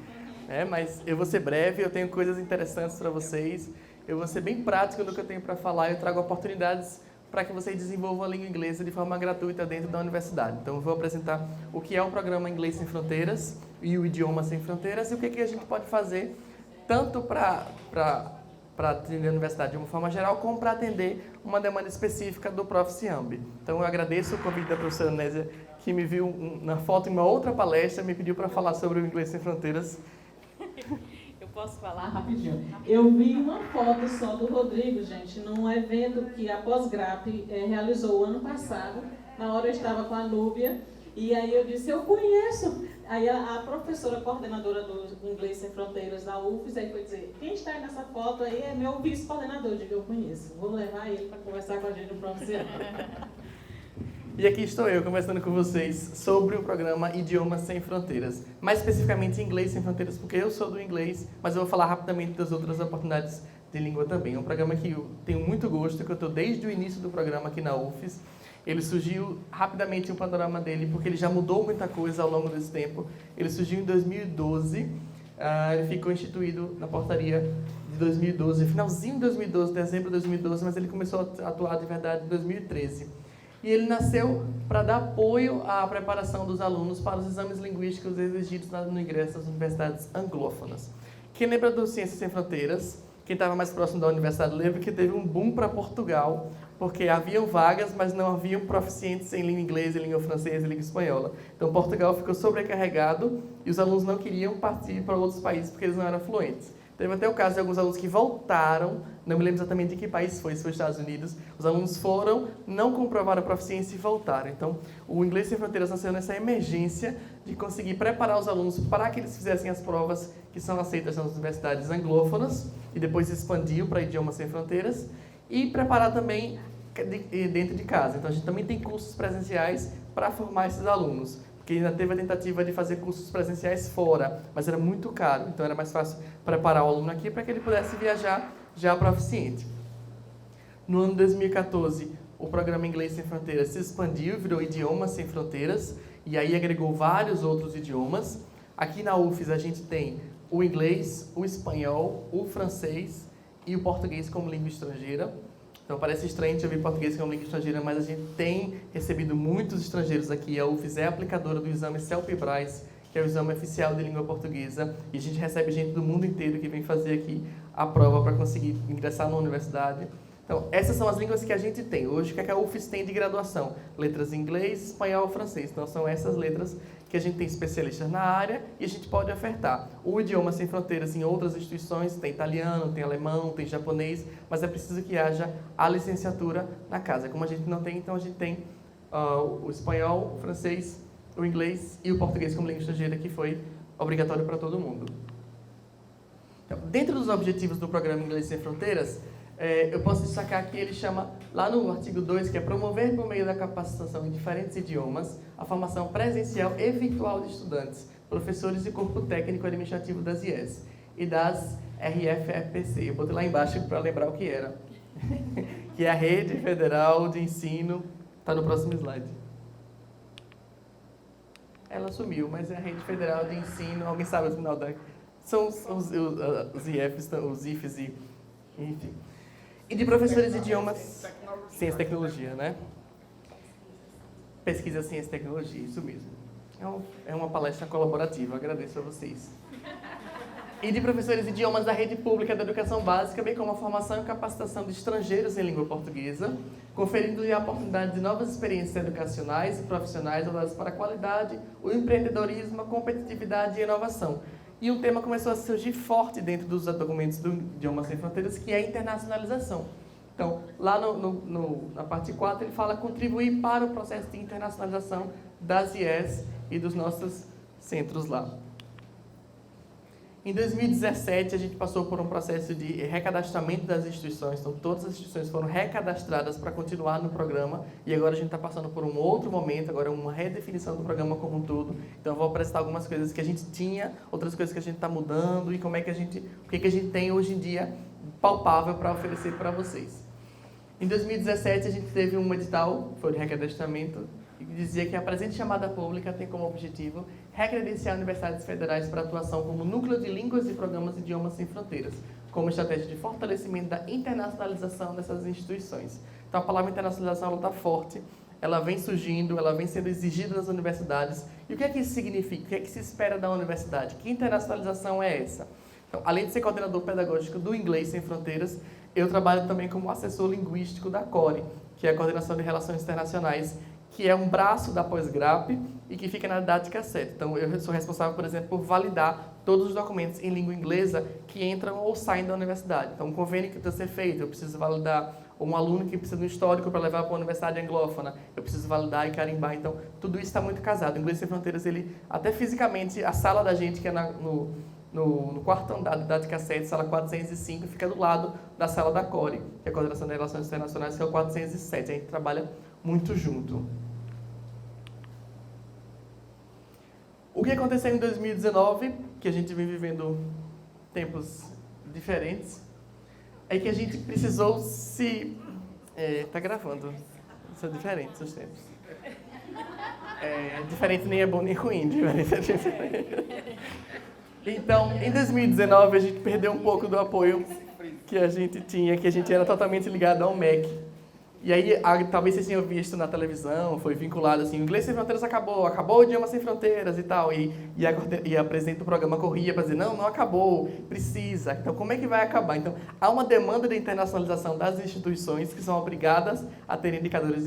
Mas eu vou ser breve, eu tenho coisas interessantes para vocês. Eu vou ser bem prático no que eu tenho para falar. Eu trago oportunidades para que vocês desenvolvam a língua inglesa de forma gratuita dentro da universidade. Então, eu vou apresentar o que é o programa Inglês Sem Fronteiras e o Idioma Sem Fronteiras e o que a gente pode fazer tanto para atender a universidade de uma forma geral, como para atender uma demanda específica do Proficiamb. Então, eu agradeço o convite da professora Nésia, que me viu na foto em uma outra palestra, me pediu para falar sobre o Inglês Sem Fronteiras. Posso falar rapidinho? Eu vi uma foto só do Rodrigo, gente, num evento que a Pós-Grap realizou o ano passado. Na hora eu estava com a Núbia e aí eu disse, eu conheço. Aí a professora coordenadora do Inglês Sem Fronteiras da UFES aí foi dizer, quem está aí nessa foto aí é meu vice-coordenador. Eu digo, eu conheço. Vou levar ele para conversar com a gente no próximo ano. E aqui estou eu conversando com vocês sobre o programa Idiomas Sem Fronteiras. Mais especificamente Inglês Sem Fronteiras, porque eu sou do inglês, mas eu vou falar rapidamente das outras oportunidades de língua também. É um programa que eu tenho muito gosto, que eu estou desde o início do programa aqui na UFES. Ele surgiu rapidamente o panorama dele, porque ele já mudou muita coisa ao longo desse tempo. Ele surgiu em 2012, ele ficou instituído na portaria de 2012, finalzinho de 2012, dezembro de 2012, mas ele começou a atuar de verdade em 2013. E ele nasceu para dar apoio à preparação dos alunos para os exames linguísticos exigidos no ingresso das universidades anglófonas. Quem lembra do Ciências Sem Fronteiras, quem estava mais próximo da universidade, lembra que teve um boom para Portugal, porque haviam vagas, mas não haviam proficientes em língua inglesa, em língua francesa e língua espanhola. Então, Portugal ficou sobrecarregado e os alunos não queriam partir para outros países porque eles não eram fluentes. Teve até o caso de alguns alunos que voltaram, não me lembro exatamente de que país foi, se foi Estados Unidos. Os alunos foram, não comprovaram a proficiência e voltaram. Então, o Inglês Sem Fronteiras nasceu nessa emergência de conseguir preparar os alunos para que eles fizessem as provas que são aceitas nas universidades anglófonas e depois expandiu para Idiomas Sem Fronteiras e preparar também dentro de casa. Então, a gente também tem cursos presenciais para formar esses alunos. Que ainda teve a tentativa de fazer cursos presenciais fora, mas era muito caro, então era mais fácil preparar o aluno aqui para que ele pudesse viajar já proficiente. No ano de 2014, o programa Inglês Sem Fronteiras se expandiu, virou Idiomas Sem Fronteiras, e aí agregou vários outros idiomas. Aqui na UFES a gente tem o inglês, o espanhol, o francês e o português como língua estrangeira. Então parece estranho te ouvir português como língua estrangeira, mas a gente tem recebido muitos estrangeiros aqui. A UFES é aplicadora do exame CELPE-BRAS, que é o exame oficial de língua portuguesa, e a gente recebe gente do mundo inteiro que vem fazer aqui a prova para conseguir ingressar na universidade. Então, essas são as línguas que a gente tem. Hoje, o que a UFES tem de graduação? Letras em inglês, espanhol e francês. Então, são essas letras que a gente tem especialistas na área e a gente pode ofertar. O Idioma Sem Fronteiras em outras instituições tem italiano, tem alemão, tem japonês, mas é preciso que haja a licenciatura na casa. Como a gente não tem, então a gente tem o espanhol, o francês, o inglês e o português como língua estrangeira, que foi obrigatório para todo mundo. Então, dentro dos objetivos do programa Inglês Sem Fronteiras, eu posso destacar que ele chama, lá no artigo 2, que é promover por meio da capacitação em diferentes idiomas a formação presencial e virtual de estudantes, professores e corpo técnico administrativo das IES e das RFEPC. Eu botei lá embaixo para lembrar o que era. Que é a Rede Federal de Ensino, está no próximo slide. Ela sumiu, mas é a Rede Federal de Ensino, alguém sabe o final da... São os IFs, os IFs e... enfim. E de professores de idiomas... Ciência e tecnologia, né? Pesquisa, ciência e tecnologia, isso mesmo. É uma palestra colaborativa, agradeço a vocês. E de professores de idiomas da rede pública da educação básica, bem como a formação e capacitação de estrangeiros em língua portuguesa, conferindo-lhe a oportunidade de novas experiências educacionais e profissionais voltadas para a qualidade, o empreendedorismo, a competitividade e a inovação. E um tema começou a surgir forte dentro dos documentos do Idiomas Sem Fronteiras, que é a internacionalização. Então, lá na parte 4, ele fala contribuir para o processo de internacionalização das IES e dos nossos centros lá. Em 2017, a gente passou por um processo de recadastramento das instituições. Então, todas as instituições foram recadastradas para continuar no programa. E agora a gente está passando por um outro momento, agora uma redefinição do programa como um todo. Então, eu vou apresentar algumas coisas que a gente tinha, outras coisas que a gente está mudando e o que a gente tem hoje em dia palpável para oferecer para vocês. Em 2017, a gente teve um edital, foi de recadastramento, que dizia que a presente chamada pública tem como objetivo recredenciar universidades federais para atuação como núcleo de línguas e programas de idiomas sem fronteiras, como estratégia de fortalecimento da internacionalização dessas instituições. Então, a palavra internacionalização está forte, ela vem surgindo, ela vem sendo exigida das universidades. E o que é que isso significa? O que é que se espera da universidade? Que internacionalização é essa? Então, além de ser coordenador pedagógico do Inglês Sem Fronteiras, eu trabalho também como assessor linguístico da CORE, que é a Coordenação de Relações Internacionais, que é um braço da Pós-Grap e que fica na Didática 7. Então, eu sou responsável, por exemplo, por validar todos os documentos em língua inglesa que entram ou saem da universidade. Então, um convênio que precisa ser feito, eu preciso validar, ou um aluno que precisa de um histórico para levar para uma universidade anglófona, eu preciso validar e carimbar. Então, tudo isso está muito casado. O Inglês Sem Fronteiras, ele, até fisicamente, a sala da gente, que é no quarto andar da Didática 7, sala 405, fica do lado da sala da CORE, que é a Coordenação de Relações Internacionais, que é o 407. A gente trabalha muito junto. O que aconteceu em 2019, que a gente vem vivendo tempos diferentes, é que a gente precisou se... Tá gravando. São diferentes os tempos. Diferente nem é bom nem ruim, diferente. Então, em 2019, a gente perdeu um pouco do apoio que a gente tinha, que a gente era totalmente ligado ao MEC. E aí, talvez vocês tenham visto na televisão, foi vinculado assim, o Inglês Sem Fronteiras acabou o Idioma Sem Fronteiras e tal. E a presidente do programa corria para dizer, não acabou, precisa. Então, como é que vai acabar? Então, há uma demanda de internacionalização das instituições que são obrigadas a ter indicadores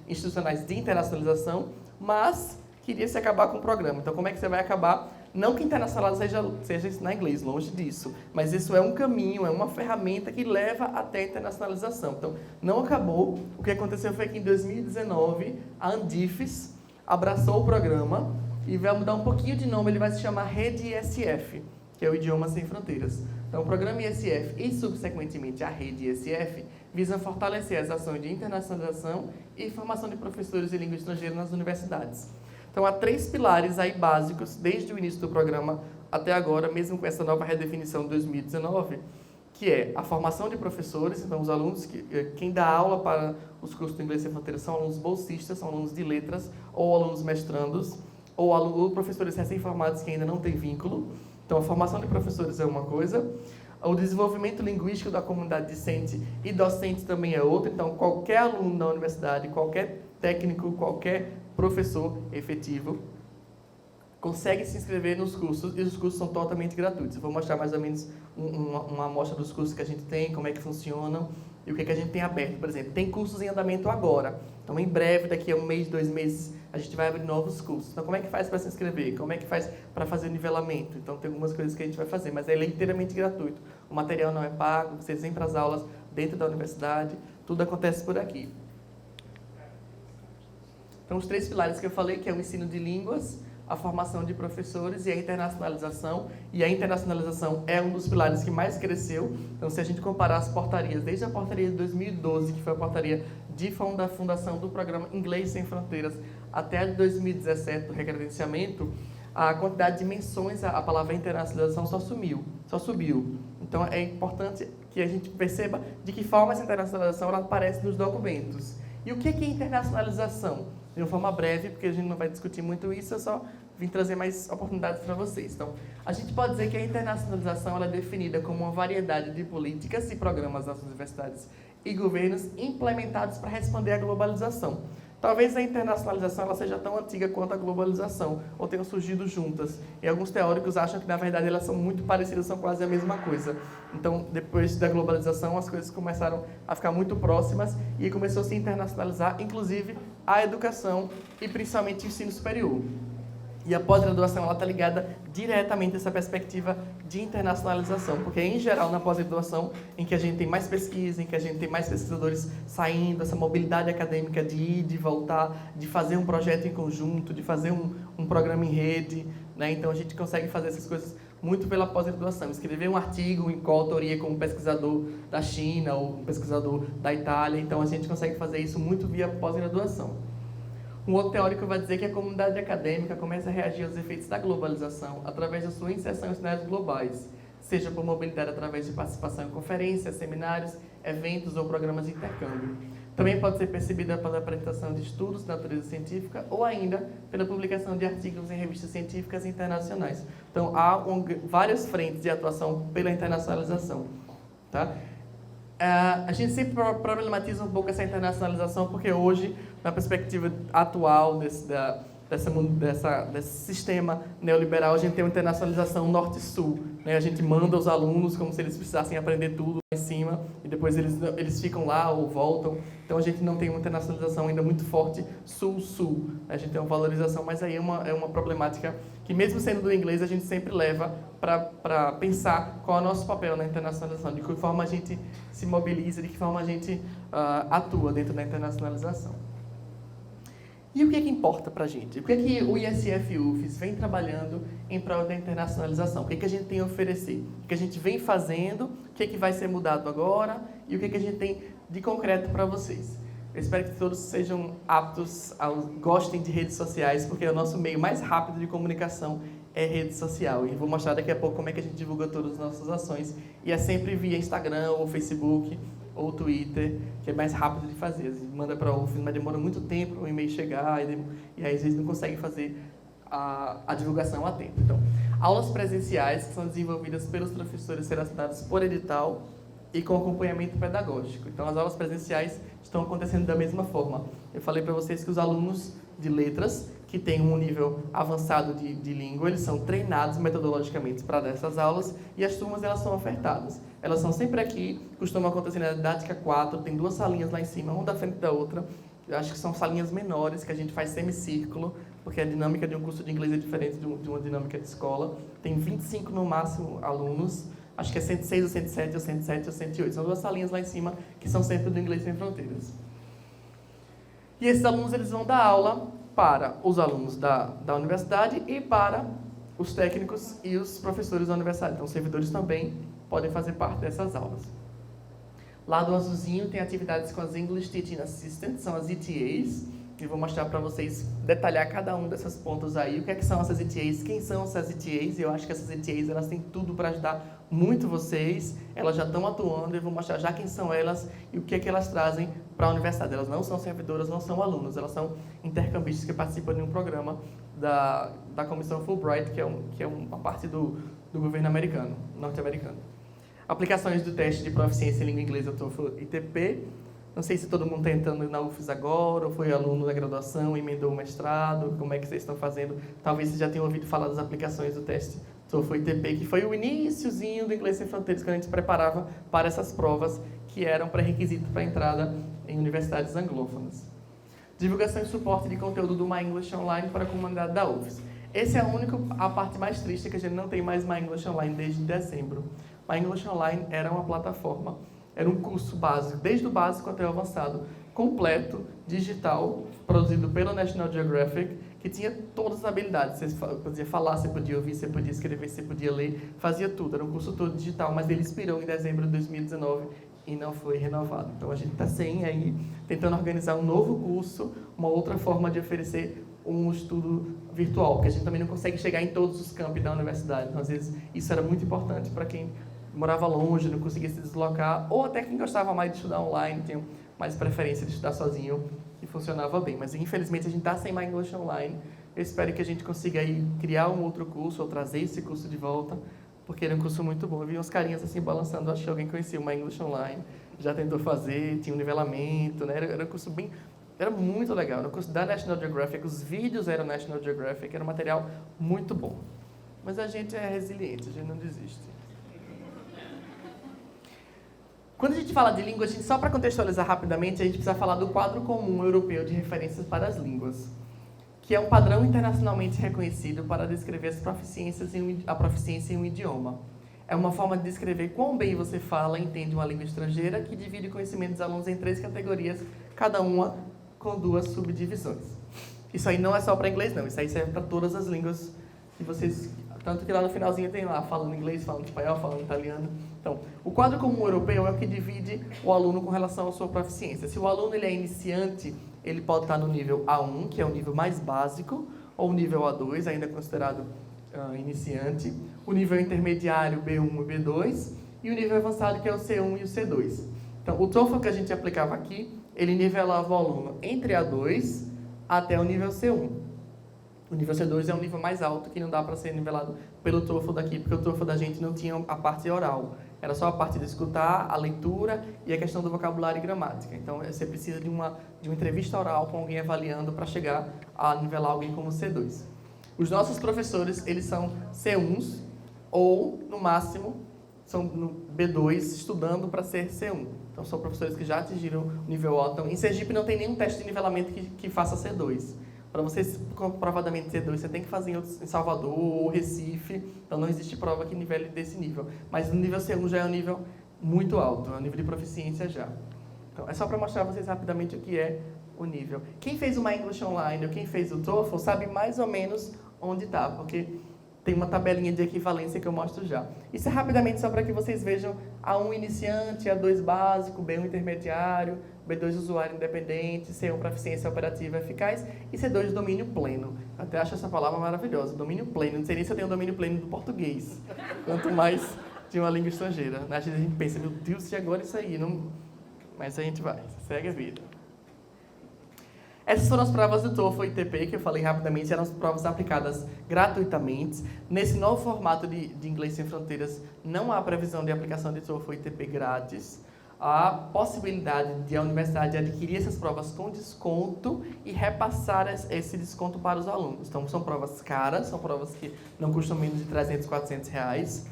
institucionais de internacionalização, mas queria-se acabar com o programa. Então, como é que você vai acabar? Não que internacionalização seja ensinar inglês, longe disso, mas isso é um caminho, é uma ferramenta que leva até a internacionalização. Então, não acabou. O que aconteceu foi que em 2019, a Andifes abraçou o programa e vai mudar um pouquinho de nome, ele vai se chamar Rede ISF, que é o Idioma Sem Fronteiras. Então, o programa ISF e, subsequentemente, a Rede ISF visam fortalecer as ações de internacionalização e formação de professores de língua estrangeira nas universidades. Então, há 3 pilares aí básicos, desde o início do programa até agora, mesmo com essa nova redefinição de 2019, que é a formação de professores. Então, os alunos, quem dá aula para os cursos do Inglês Sem Fronteiras são alunos bolsistas, são alunos de letras, ou alunos mestrandos, ou professores recém-formados que ainda não têm vínculo. Então, a formação de professores é uma coisa, o desenvolvimento linguístico da comunidade discente e docente também é outra. Então, qualquer aluno da universidade, qualquer técnico, qualquer professor efetivo consegue se inscrever nos cursos, e os cursos são totalmente gratuitos. Eu vou mostrar mais ou menos uma amostra dos cursos que a gente tem, como é que funcionam e o que a gente tem aberto. Por exemplo, tem cursos em andamento agora. Então, em breve, daqui a 1 mês, 2 meses, a gente vai abrir novos cursos. Então, como é que faz para se inscrever? Como é que faz para fazer o nivelamento? Então, tem algumas coisas que a gente vai fazer, mas ele é inteiramente gratuito. O material não é pago, vocês vêm para as aulas dentro da universidade, tudo acontece por aqui. Então, os 3 pilares que eu falei, que é o ensino de línguas, a formação de professores e a internacionalização. E a internacionalização é um dos pilares que mais cresceu. Então, se a gente comparar as portarias, desde a portaria de 2012, que foi a portaria da fundação do programa Inglês Sem Fronteiras, até a de 2017, do recredenciamento, a quantidade de menções à palavra internacionalização só subiu. Então, é importante que a gente perceba de que forma essa internacionalização ela aparece nos documentos. E o que é internacionalização? De uma forma breve, porque a gente não vai discutir muito isso, eu só vim trazer mais oportunidades para vocês. Então, a gente pode dizer que a internacionalização ela é definida como uma variedade de políticas e programas das universidades e governos implementados para responder à globalização. Talvez a internacionalização ela seja tão antiga quanto a globalização, ou tenham surgido juntas. E alguns teóricos acham que, na verdade, elas são muito parecidas, são quase a mesma coisa. Então, depois da globalização, as coisas começaram a ficar muito próximas e começou a se internacionalizar, inclusive a educação e principalmente o ensino superior. E a pós-graduação está ligada diretamente a essa perspectiva de internacionalização, porque em geral na pós-graduação, em que a gente tem mais pesquisa, em que a gente tem mais pesquisadores saindo, essa mobilidade acadêmica de ir, de voltar, de fazer um projeto em conjunto, de fazer um programa em rede, né? Então a gente consegue fazer essas coisas muito pela pós-graduação. Escrever um artigo em coautoria com um pesquisador da China ou um pesquisador da Itália, então a gente consegue fazer isso muito via pós-graduação. Um outro teórico vai dizer que a comunidade acadêmica começa a reagir aos efeitos da globalização através da sua inserção em cenários globais, seja por mobilidade através de participação em conferências, seminários, eventos ou programas de intercâmbio. Também pode ser percebida pela apresentação de estudos de natureza científica ou ainda pela publicação de artigos em revistas científicas internacionais. Então, há várias frentes de atuação pela internacionalização. Tá? A gente sempre problematiza um pouco essa internacionalização porque hoje, na perspectiva atual desse sistema neoliberal, a gente tem uma internacionalização norte-sul, né? A gente manda os alunos como se eles precisassem aprender tudo lá em cima e depois eles ficam lá ou voltam. Então, a gente não tem uma internacionalização ainda muito forte sul-sul. A gente tem uma valorização, mas aí é uma problemática que, mesmo sendo do inglês, a gente sempre leva para pensar qual é o nosso papel na internacionalização, de que forma a gente se mobiliza, de que forma a gente atua dentro da internacionalização. E o que é que importa para a gente? O que é que o ISF UFES vem trabalhando em prol da internacionalização? O que é que a gente tem a oferecer? O que a gente vem fazendo? O que é que vai ser mudado agora? E o que é que a gente tem de concreto para vocês? Eu espero que todos sejam aptos, gostem de redes sociais, porque o nosso meio mais rápido de comunicação é rede social. E vou mostrar daqui a pouco como é que a gente divulga todas as nossas ações. E é sempre via Instagram ou Facebook ou Twitter, que é mais rápido de fazer. A gente manda para a UFES, mas demora muito tempo para o e-mail chegar e aí às vezes não consegue fazer a divulgação a tempo. Então, aulas presenciais que são desenvolvidas pelos professores selecionados por edital e com acompanhamento pedagógico. Então, as aulas presenciais estão acontecendo da mesma forma. Eu falei para vocês que os alunos de letras, que têm um nível avançado de língua, eles são treinados metodologicamente para dar essas aulas e as turmas elas são ofertadas. Elas são sempre aqui, costumam acontecer na didática 4, tem 2 salinhas lá em cima, uma da frente da outra. Eu acho que são salinhas menores, que a gente faz semicírculo, porque a dinâmica de um curso de inglês é diferente de uma dinâmica de escola. Tem 25 no máximo alunos, acho que é 106 ou 107 ou 107 ou 108. São 2 salinhas lá em cima, que são sempre do Inglês Sem Fronteiras. E esses alunos eles vão dar aula para os alunos da universidade e para os técnicos e os professores da universidade. Então, os servidores também podem fazer parte dessas aulas. Lá do azulzinho tem atividades com as English Teaching Assistants, são as ETAs, e vou mostrar para vocês, detalhar cada um dessas pontos aí, o que é que são essas ETAs, quem são essas ETAs, eu acho que essas ETAs elas têm tudo para ajudar muito vocês, elas já estão atuando, eu vou mostrar já quem são elas e o que é que elas trazem para a universidade. Elas não são servidoras, não são alunos, elas são intercambistas que participam de um programa da Comissão Fulbright, que é uma parte do governo americano, norte-americano. Aplicações do teste de proficiência em língua inglesa TOEFL e TP. Não sei se todo mundo está entrando na UFES agora, ou foi aluno da graduação, emendou o mestrado, como é que vocês estão fazendo. Talvez vocês já tenham ouvido falar das aplicações do teste TOEFL e TP, que foi o iniciozinho do Inglês Sem Fronteiras, que a gente preparava para essas provas, que eram pré-requisito para a entrada em universidades anglófonas. Divulgação e suporte de conteúdo do My English Online para a comunidade da UFES. Essa é a parte mais triste, que a gente não tem mais My English Online desde dezembro. My English Online era uma plataforma, era um curso básico, desde o básico até o avançado, completo, digital, produzido pela National Geographic, que tinha todas as habilidades. Você podia falar, você podia ouvir, você podia escrever, você podia ler, fazia tudo. Era um curso todo digital, mas ele expirou em dezembro de 2019 e não foi renovado. Então a gente está sem aí, tentando organizar um novo curso, uma outra forma de oferecer um estudo virtual, porque a gente também não consegue chegar em todos os campi da universidade. Então, às vezes, isso era muito importante para quem morava longe, não conseguia se deslocar, ou até quem gostava mais de estudar online, tinha mais preferência de estudar sozinho, e funcionava bem. Mas, infelizmente, a gente está sem My English Online. Eu espero que a gente consiga aí criar um outro curso, ou trazer esse curso de volta, porque ele é um curso muito bom. Eu vi uns carinhas assim balançando, acho que alguém conhecia o My English Online, já tentou fazer, tinha um nivelamento, né? Era um curso bem... Era muito legal, era um curso da National Geographic, os vídeos eram National Geographic, era um material muito bom. Mas a gente é resiliente, a gente não desiste. Quando a gente fala de língua, só para contextualizar rapidamente, a gente precisa falar do Quadro Comum Europeu de Referências para as Línguas, que é um padrão internacionalmente reconhecido para descrever a proficiência em um idioma. É uma forma de descrever quão bem você fala e entende uma língua estrangeira, que divide o conhecimento dos alunos em 3 categorias, cada uma com 2 subdivisões. Isso aí não é só para inglês, não. Isso aí serve para todas as línguas que vocês... Tanto que lá no finalzinho tem lá, falando inglês, falando espanhol, falando italiano. Então, o Quadro Comum Europeu é o que divide o aluno com relação à sua proficiência. Se o aluno ele é iniciante, ele pode estar no nível A1, que é o nível mais básico, ou o nível A2, ainda considerado iniciante, o nível intermediário B1 e B2, e o nível avançado, que é o C1 e o C2. Então, o TOEFL que a gente aplicava aqui, ele nivelava o aluno entre A2 até o nível C1. O nível C2 é um nível mais alto, que não dá para ser nivelado pelo TOEFL daqui, porque o TOEFL da gente não tinha a parte oral. Era só a parte de escutar, a leitura e a questão do vocabulário e gramática. Então, você precisa de uma entrevista oral com alguém avaliando para chegar a nivelar alguém como C2. Os nossos professores, eles são C1s ou, no máximo, são no B2, estudando para ser C1. Então, são professores que já atingiram o nível O. Então, em Sergipe não tem nenhum teste de nivelamento que faça C2. Para você comprovadamente C2, você tem que fazer em Salvador ou Recife. Então, não existe prova que nivele desse nível. Mas no nível C1 já é um nível muito alto, é um nível de proficiência já. Então, é só para mostrar a vocês rapidamente o que é o nível. Quem fez o My English Online ou quem fez o TOEFL sabe mais ou menos onde está, porque tem uma tabelinha de equivalência que eu mostro já. Isso é rapidamente só para que vocês vejam A1 iniciante, A2 básico, B1 intermediário, B2 usuário independente, C1 proficiência operativa eficaz e C2 domínio pleno. Até acho essa palavra maravilhosa, domínio pleno. Não sei nem se eu tenho domínio pleno do português, quanto mais de uma língua estrangeira. Às vezes a gente pensa, meu Deus, e agora isso aí? Não... Mas a gente vai, segue a vida. Essas foram as provas do TOEFL e TP, que eu falei rapidamente, eram as provas aplicadas gratuitamente. Nesse novo formato de Inglês Sem Fronteiras, não há previsão de aplicação de TOEFL e TP grátis. Há possibilidade de a universidade adquirir essas provas com desconto e repassar esse desconto para os alunos. Então, são provas caras, são provas que não custam menos de 300, 400 reais,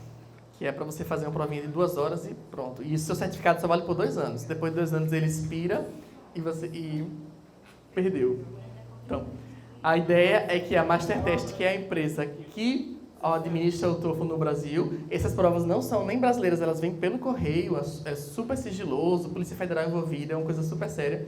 que é para você fazer uma provinha de 2 horas e pronto. E o seu certificado só vale por 2 anos. Depois de 2 anos ele expira e perdeu. Então, a ideia é que a Mastertest, que é a empresa que administra o TOEFL no Brasil, essas provas não são nem brasileiras, elas vêm pelo correio, é super sigiloso, Polícia Federal envolvida, é uma coisa super séria.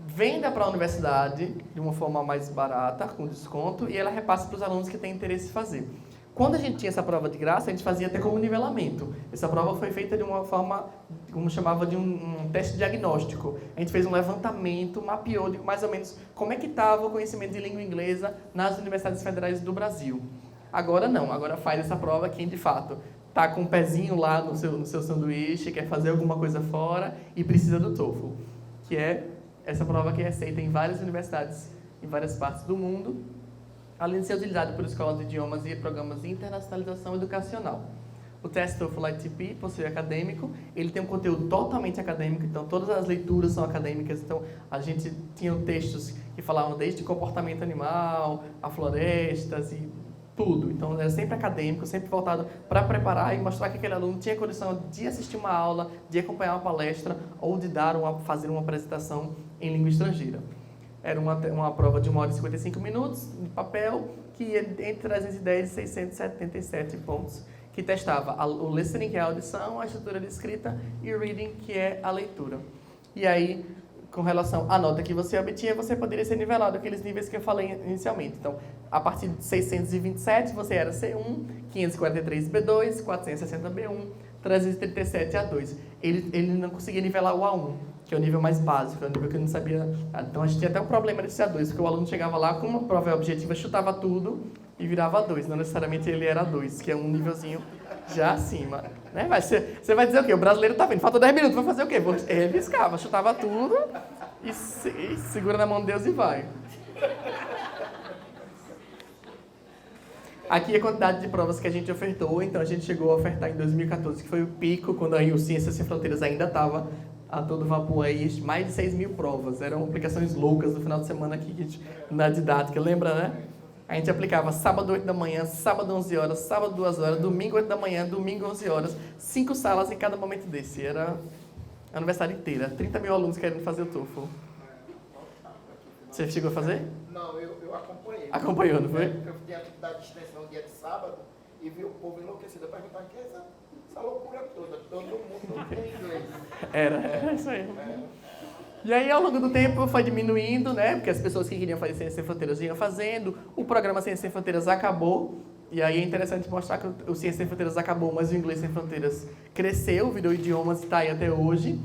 Venda para a universidade de uma forma mais barata, com desconto, e ela repassa para os alunos que têm interesse em fazer. Quando a gente tinha essa prova de graça, a gente fazia até como nivelamento. Essa prova foi feita de uma forma, como chamava de um teste diagnóstico. A gente fez um levantamento, mapeou de mais ou menos como é que estava o conhecimento de língua inglesa nas universidades federais do Brasil. Agora não, agora faz essa prova quem de fato está com um pezinho lá no seu sanduíche, quer fazer alguma coisa fora e precisa do TOEFL, que é essa prova que é aceita em várias universidades, em várias partes do mundo, além de ser utilizado por escolas de idiomas e programas de internacionalização educacional. O teste TOEFL ITP, por ser acadêmico, ele tem um conteúdo totalmente acadêmico, então todas as leituras são acadêmicas, então a gente tinha textos que falavam desde comportamento animal, a florestas e tudo. Então era sempre acadêmico, sempre voltado para preparar e mostrar que aquele aluno tinha condição de assistir uma aula, de acompanhar uma palestra ou de fazer uma apresentação em língua estrangeira. Era uma prova de 1 hora e 55 minutos, de papel, que ia entre 310 e 677 pontos, que testava o listening, que é a audição, a estrutura de escrita, e o reading, que é a leitura. E aí, com relação à nota que você obtinha, você poderia ser nivelado aqueles níveis que eu falei inicialmente. Então, a partir de 627, você era C1, 543 B2, 460 B1, 337 A2. Ele não conseguia nivelar o A1, que é o nível mais básico, é o nível que eu não sabia. Então, a gente tinha até um problema nesse A2, porque o aluno chegava lá com uma prova objetiva, chutava tudo e virava A2. Não necessariamente ele era A2, que é um nívelzinho já acima. Né? Você vai dizer o quê? O brasileiro tá vendo, falta 10 minutos, vai fazer o quê? Ele riscava, chutava tudo e segura na mão de Deus e vai. Aqui é a quantidade de provas que a gente ofertou, então a gente chegou a ofertar em 2014, que foi o pico, quando aí o Ciências Sem Fronteiras ainda estava a todo vapor aí, mais de 6 mil provas. Eram aplicações loucas no final de semana aqui na didática, lembra, né? A gente aplicava sábado 8 da manhã, sábado 11 horas, sábado 2 horas, domingo 8 da manhã, domingo 11 horas, 5 salas em cada momento desse. Era a universidade inteira, 30 mil alunos querendo fazer o TOEFL. Você chegou a fazer? Não, eu acompanhei. Acompanhou, não foi? Eu tinha atividade de extensão dia de sábado e vi o povo enlouquecido. Eu perguntava, que é essa loucura toda? Todo mundo tem inglês. Era isso aí. E aí, ao longo do tempo, foi diminuindo, né? Porque as pessoas que queriam fazer Ciências Sem Fronteiras iam fazendo. O programa Ciências Sem Fronteiras acabou. E aí é interessante mostrar que o Ciências Sem Fronteiras acabou, mas o Inglês Sem Fronteiras cresceu, virou idiomas e está aí até hoje.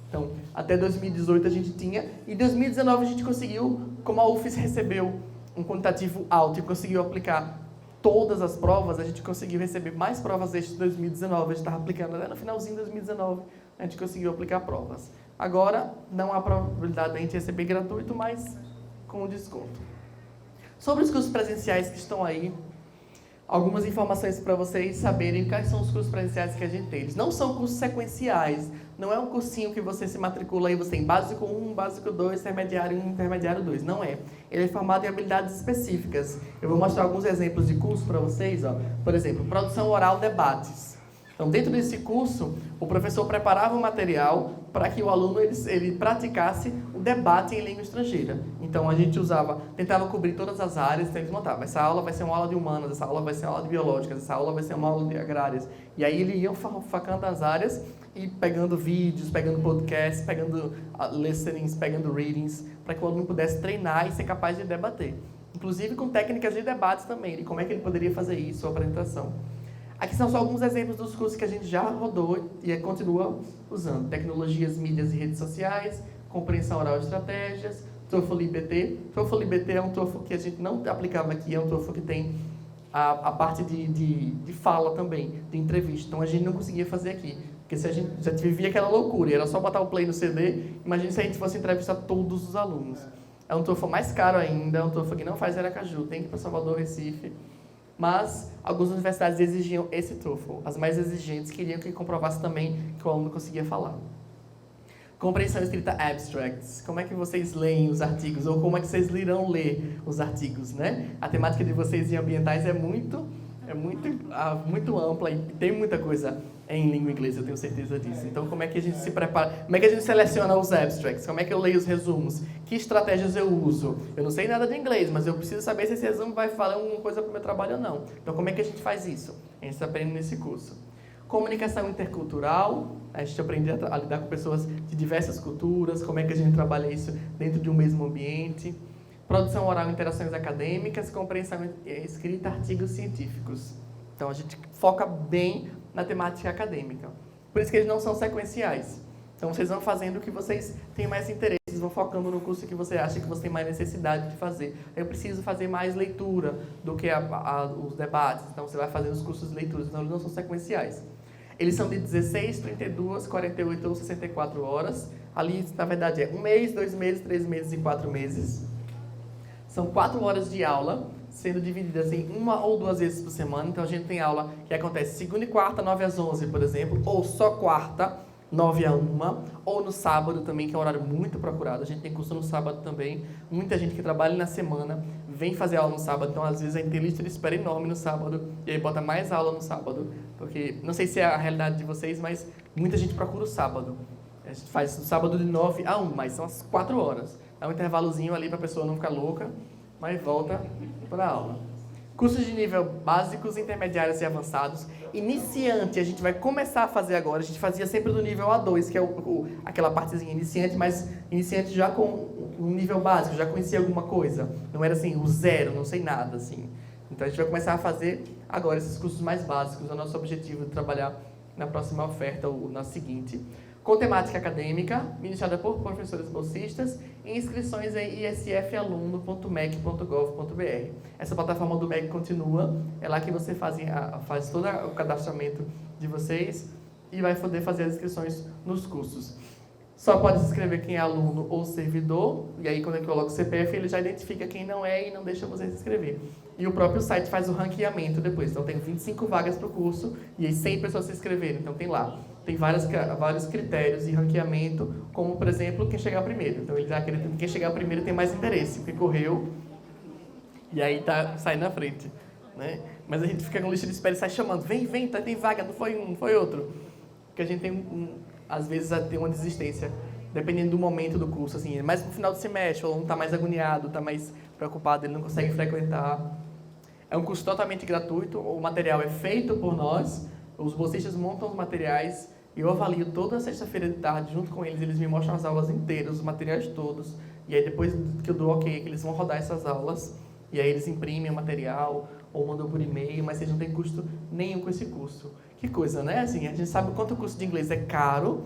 Então, até 2018 a gente tinha. E em 2019 a gente conseguiu, como a UFES recebeu um quantitativo alto e conseguiu aplicar todas as provas, a gente conseguiu receber mais provas desde 2019. A gente estava aplicando até no finalzinho de 2019, a gente conseguiu aplicar provas. Agora, não há probabilidade de a gente receber gratuito, mas com desconto. Sobre os cursos presenciais que estão aí, algumas informações para vocês saberem quais são os cursos presenciais que a gente tem. Eles não são cursos sequenciais, não é um cursinho que você se matricula e você tem básico 1, básico 2, intermediário 1, intermediário 2. Não é. Ele é formado em habilidades específicas. Eu vou mostrar alguns exemplos de curso para vocês. Ó. Por exemplo, produção oral debates. Então, dentro desse curso, o professor preparava o material para que o aluno ele praticasse o debate em língua estrangeira. Então, a gente tentava cobrir todas as áreas, então eles montavam. Essa aula vai ser uma aula de humanas, essa aula vai ser uma aula de biológicas, essa aula vai ser uma aula de agrárias. E aí, eles iam facando as áreas e pegando vídeos, pegando podcasts, pegando listenings, pegando readings, para que o aluno pudesse treinar e ser capaz de debater. Inclusive com técnicas de debates também, de como é que ele poderia fazer isso, a apresentação. Aqui são só alguns exemplos dos cursos que a gente já rodou e continua usando. Tecnologias, mídias e redes sociais, compreensão oral e estratégias, TOEFL IBT. TOEFL IBT é um TOEFL que a gente não aplicava aqui, é um TOEFL que tem a parte de fala também, de entrevista. Então a gente não conseguia fazer aqui, porque se a gente já vivia aquela loucura, era só botar o play no CD, imagine se a gente fosse entrevistar todos os alunos. É um TOEFL mais caro ainda, é um TOEFL que não faz Aracaju, tem que ir para Salvador, Recife. Mas algumas universidades exigiam esse TOEFL. As mais exigentes queriam que comprovasse também que o aluno conseguia falar. Compreensão escrita abstracts. Como é que vocês leem os artigos? Ou como é que vocês irão ler os artigos, né? A temática de vocês em ambientais é muito ampla e tem muita coisa em língua inglesa, eu tenho certeza disso. Então, como é que a gente se prepara? Como é que a gente seleciona os abstracts? Como é que eu leio os resumos? Que estratégias eu uso? Eu não sei nada de inglês, mas eu preciso saber se esse resumo vai falar alguma coisa para o meu trabalho ou não. Então, como é que a gente faz isso? A gente está aprendendo nesse curso. Comunicação intercultural. A gente aprende a lidar com pessoas de diversas culturas. Como é que a gente trabalha isso dentro de um mesmo ambiente. Produção oral e interações acadêmicas. Compreensão escrita, artigos científicos. Então, a gente foca bem na temática acadêmica. Por isso que eles não são sequenciais. Então, vocês vão fazendo o que vocês têm mais interesse, vão focando no curso que você acha que você tem mais necessidade de fazer. Eu preciso fazer mais leitura do que os debates. Então, você vai fazendo os cursos de leitura. Então, eles não são sequenciais. Eles são de 16, 32, 48 ou 64 horas. Ali, na verdade, é 1 mês, 2 meses, 3 meses e 4 meses. São 4 horas de aula, sendo divididas em 1 ou 2 vezes por semana. Então, a gente tem aula que acontece segunda e quarta, 9 às 11, por exemplo, ou só quarta, 9 a 1, ou no sábado também, que é um horário muito procurado. A gente tem curso no sábado também. Muita gente que trabalha na semana vem fazer aula no sábado, então às vezes a gente tem lista de espera enorme no sábado, e aí bota mais aula no sábado, porque não sei se é a realidade de vocês, mas muita gente procura o sábado. A gente faz o sábado de 9 a 1, mas são as 4 horas. Dá um intervalozinho ali para a pessoa não ficar louca, mas volta para a aula. Cursos de nível básicos, intermediários e avançados. Iniciante, a gente vai começar a fazer agora. A gente fazia sempre do nível A2, que é aquela partezinha iniciante, mas iniciante já com um nível básico, já conhecia alguma coisa. Não era assim, o zero, não sei nada, assim. Então a gente vai começar a fazer agora esses cursos mais básicos. É o nosso objetivo de trabalhar na próxima oferta ou na seguinte. Com temática acadêmica, ministrada por professores bolsistas, e inscrições em isfaluno.mec.gov.br. Essa plataforma do MEC continua, é lá que você faz todo o cadastramento de vocês e vai poder fazer as inscrições nos cursos. Só pode se inscrever quem é aluno ou servidor, e aí quando ele coloca o CPF, ele já identifica quem não é e não deixa você se inscrever. E o próprio site faz o ranqueamento depois. Então tem 25 vagas para o curso e aí 100 pessoas se inscreveram. Então tem lá. Tem vários critérios de ranqueamento, como, por exemplo, quem chegar primeiro. Então, eles acreditam que quem chegar primeiro tem mais interesse, porque correu e aí sai na frente. Né? Mas a gente fica com lista de espera e sai chamando. Vem, tem vaga, não foi um, não foi outro. Porque a gente tem, às vezes, tem uma desistência, dependendo do momento do curso. Assim, mais no final do semestre, o aluno está mais agoniado, está mais preocupado, ele não consegue frequentar. É um curso totalmente gratuito, o material é feito por nós, os bolsistas montam os materiais. Eu avalio toda sexta-feira de tarde, junto com eles, eles me mostram as aulas inteiras, os materiais todos. E aí depois que eu dou ok, que eles vão rodar essas aulas, e aí eles imprimem o material, ou mandam por e-mail, mas vocês não têm custo nenhum com esse curso. Que coisa, né? Assim, a gente sabe o quanto o curso de inglês é caro,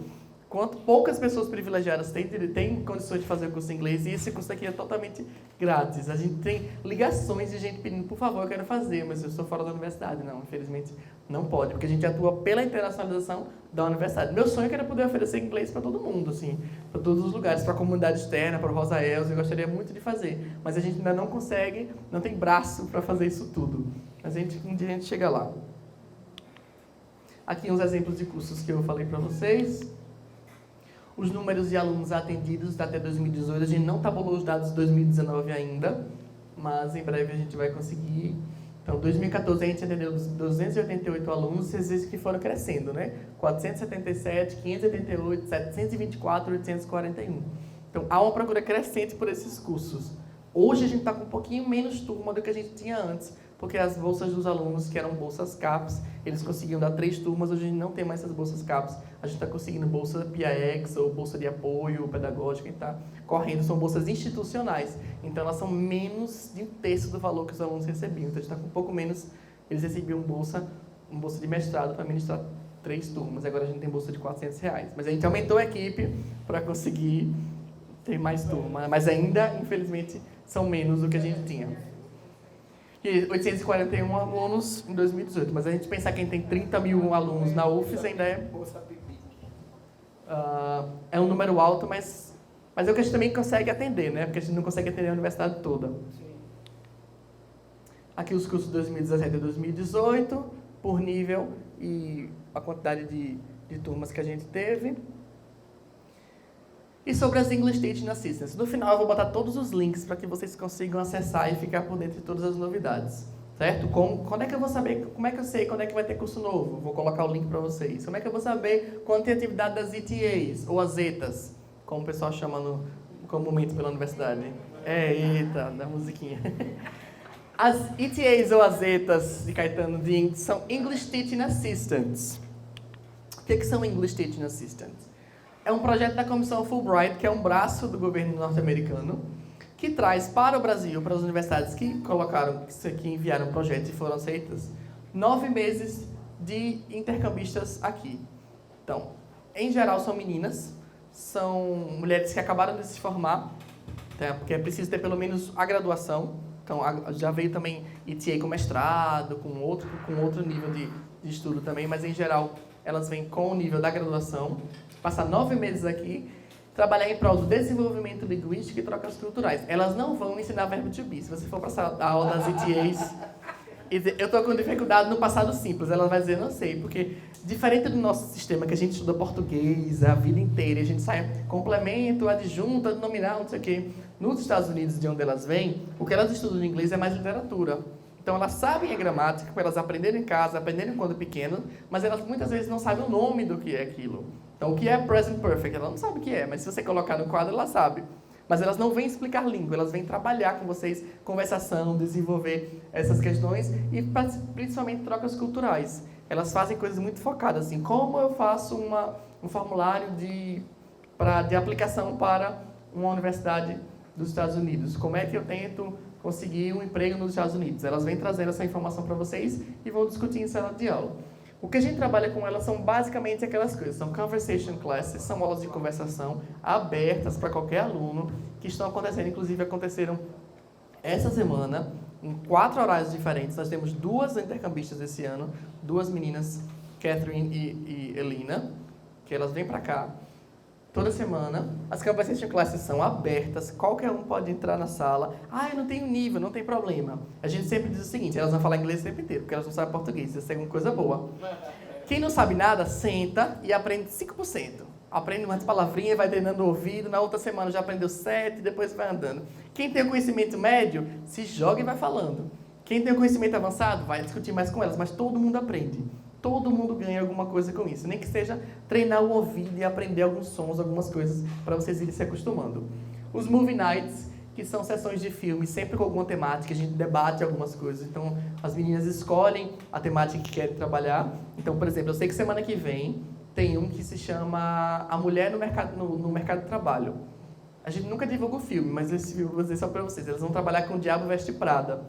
quanto poucas pessoas privilegiadas têm condições de fazer o curso de inglês, e esse curso aqui é totalmente grátis. A gente tem ligações de gente pedindo, por favor, eu quero fazer, mas eu estou fora da universidade. Não, infelizmente não pode, porque a gente atua pela internacionalização da universidade. Meu sonho é que era poder oferecer inglês para todo mundo, assim, para todos os lugares, para a comunidade externa, para o Rosa Elza, eu gostaria muito de fazer, mas a gente ainda não consegue, não tem braço para fazer isso tudo. Mas um dia a gente chega lá. Aqui uns exemplos de cursos que eu falei para vocês. Os números de alunos atendidos até 2018, a gente não tabulou os dados de 2019 ainda, mas em breve a gente vai conseguir. Então, em 2014 a gente atendeu 288 alunos, vocês veem que foram crescendo, né? 477, 588, 724, 841. Então, há uma procura crescente por esses cursos. Hoje a gente está com um pouquinho menos turma do que a gente tinha antes, porque as bolsas dos alunos, que eram bolsas CAPES, eles conseguiam dar 3 turmas, hoje a gente não tem mais essas bolsas CAPES. A gente está conseguindo bolsa PIAX ou bolsa de apoio pedagógico, e está correndo, são bolsas institucionais. Então, elas são menos de 1/3 do valor que os alunos recebiam. Então, a gente está com um pouco menos, eles recebiam bolsa de mestrado para ministrar 3 turmas. Agora a gente tem bolsa de R$400. Mas a gente aumentou a equipe para conseguir ter mais turma. Mas ainda, infelizmente, são menos do que a gente tinha. E 841 alunos em 2018, mas a gente pensar que a gente tem 30 mil alunos na UFES ainda é um número alto, mas é o que a gente também consegue atender, né? Porque a gente não consegue atender a universidade toda. Aqui os cursos de 2017 e 2018, por nível e a quantidade de turmas que a gente teve. E sobre as English Teaching Assistants. No final eu vou botar todos os links para que vocês consigam acessar e ficar por dentro de todas as novidades. Certo? Quando é que eu vou saber, como é que eu sei quando é que vai ter curso novo? Vou colocar o link para vocês. Como é que eu vou saber quando tem atividade das ETAs, ou as ETAs, como o pessoal chama comumente pela universidade? ETA, da musiquinha. As ETAs ou as ETAs de Caetano de são English Teaching Assistants. O que são English Teaching Assistants? É um projeto da Comissão Fulbright, que é um braço do governo norte-americano, que traz para o Brasil, para as universidades que enviaram projetos e foram aceitas, 9 meses de intercambistas aqui. Então, em geral são meninas, são mulheres que acabaram de se formar, tá? Porque é preciso ter pelo menos a graduação. Então, já veio também ETA com mestrado, com outro nível de estudo também, mas em geral elas vêm com o nível da graduação. Passar 9 meses aqui, trabalhar em prol do desenvolvimento linguístico e trocas culturais. Elas não vão ensinar verbo to be. Se você for para a aula das ETAs e dizer, eu estou com dificuldade no passado simples, ela vai dizer, não sei, porque diferente do nosso sistema, que a gente estuda português a vida inteira, e a gente sai complemento, adjunto, adnominal, não sei o quê. Nos Estados Unidos, de onde elas vêm, o que elas estudam em inglês é mais literatura. Então, elas sabem a gramática, porque elas aprenderam em casa, aprenderam quando pequenas, mas elas muitas vezes não sabem o nome do que é aquilo. Então, o que é present perfect? Ela não sabe o que é, mas se você colocar no quadro, ela sabe. Mas elas não vêm explicar língua, elas vêm trabalhar com vocês, conversação, desenvolver essas questões e principalmente trocas culturais. Elas fazem coisas muito focadas, assim, como eu faço um formulário de aplicação para uma universidade dos Estados Unidos, como é que eu tento conseguir um emprego nos Estados Unidos. Elas vêm trazendo essa informação para vocês e vão discutir em sala de aula. O que a gente trabalha com elas são basicamente aquelas coisas, são conversation classes, são aulas de conversação abertas para qualquer aluno, que estão acontecendo, inclusive aconteceram essa semana, em 4 horários diferentes. Nós temos 2 intercambistas esse ano, 2 meninas, Catherine e Elina, que elas vêm para cá toda semana. As conversation classes são abertas, qualquer um pode entrar na sala. Eu não tenho nível, não tem problema. A gente sempre diz o seguinte, elas vão falar inglês o tempo inteiro, porque elas não sabem português, isso é uma coisa boa. Quem não sabe nada, senta e aprende 5%. Aprende umas palavrinhas, vai treinando o ouvido, na outra semana já aprendeu 7, depois vai andando. Quem tem o conhecimento médio, se joga e vai falando. Quem tem o conhecimento avançado, vai discutir mais com elas, mas todo mundo aprende. Todo mundo ganha alguma coisa com isso, nem que seja treinar o ouvido e aprender alguns sons, algumas coisas, para vocês irem se acostumando. Os Movie Nights, que são sessões de filme, sempre com alguma temática, a gente debate algumas coisas. Então, as meninas escolhem a temática que querem trabalhar. Então, por exemplo, eu sei que semana que vem tem um que se chama A Mulher no Mercado de Trabalho. A gente nunca divulga o filme, mas esse filme eu vou dizer só para vocês. Eles vão trabalhar com o Diabo Veste Prada.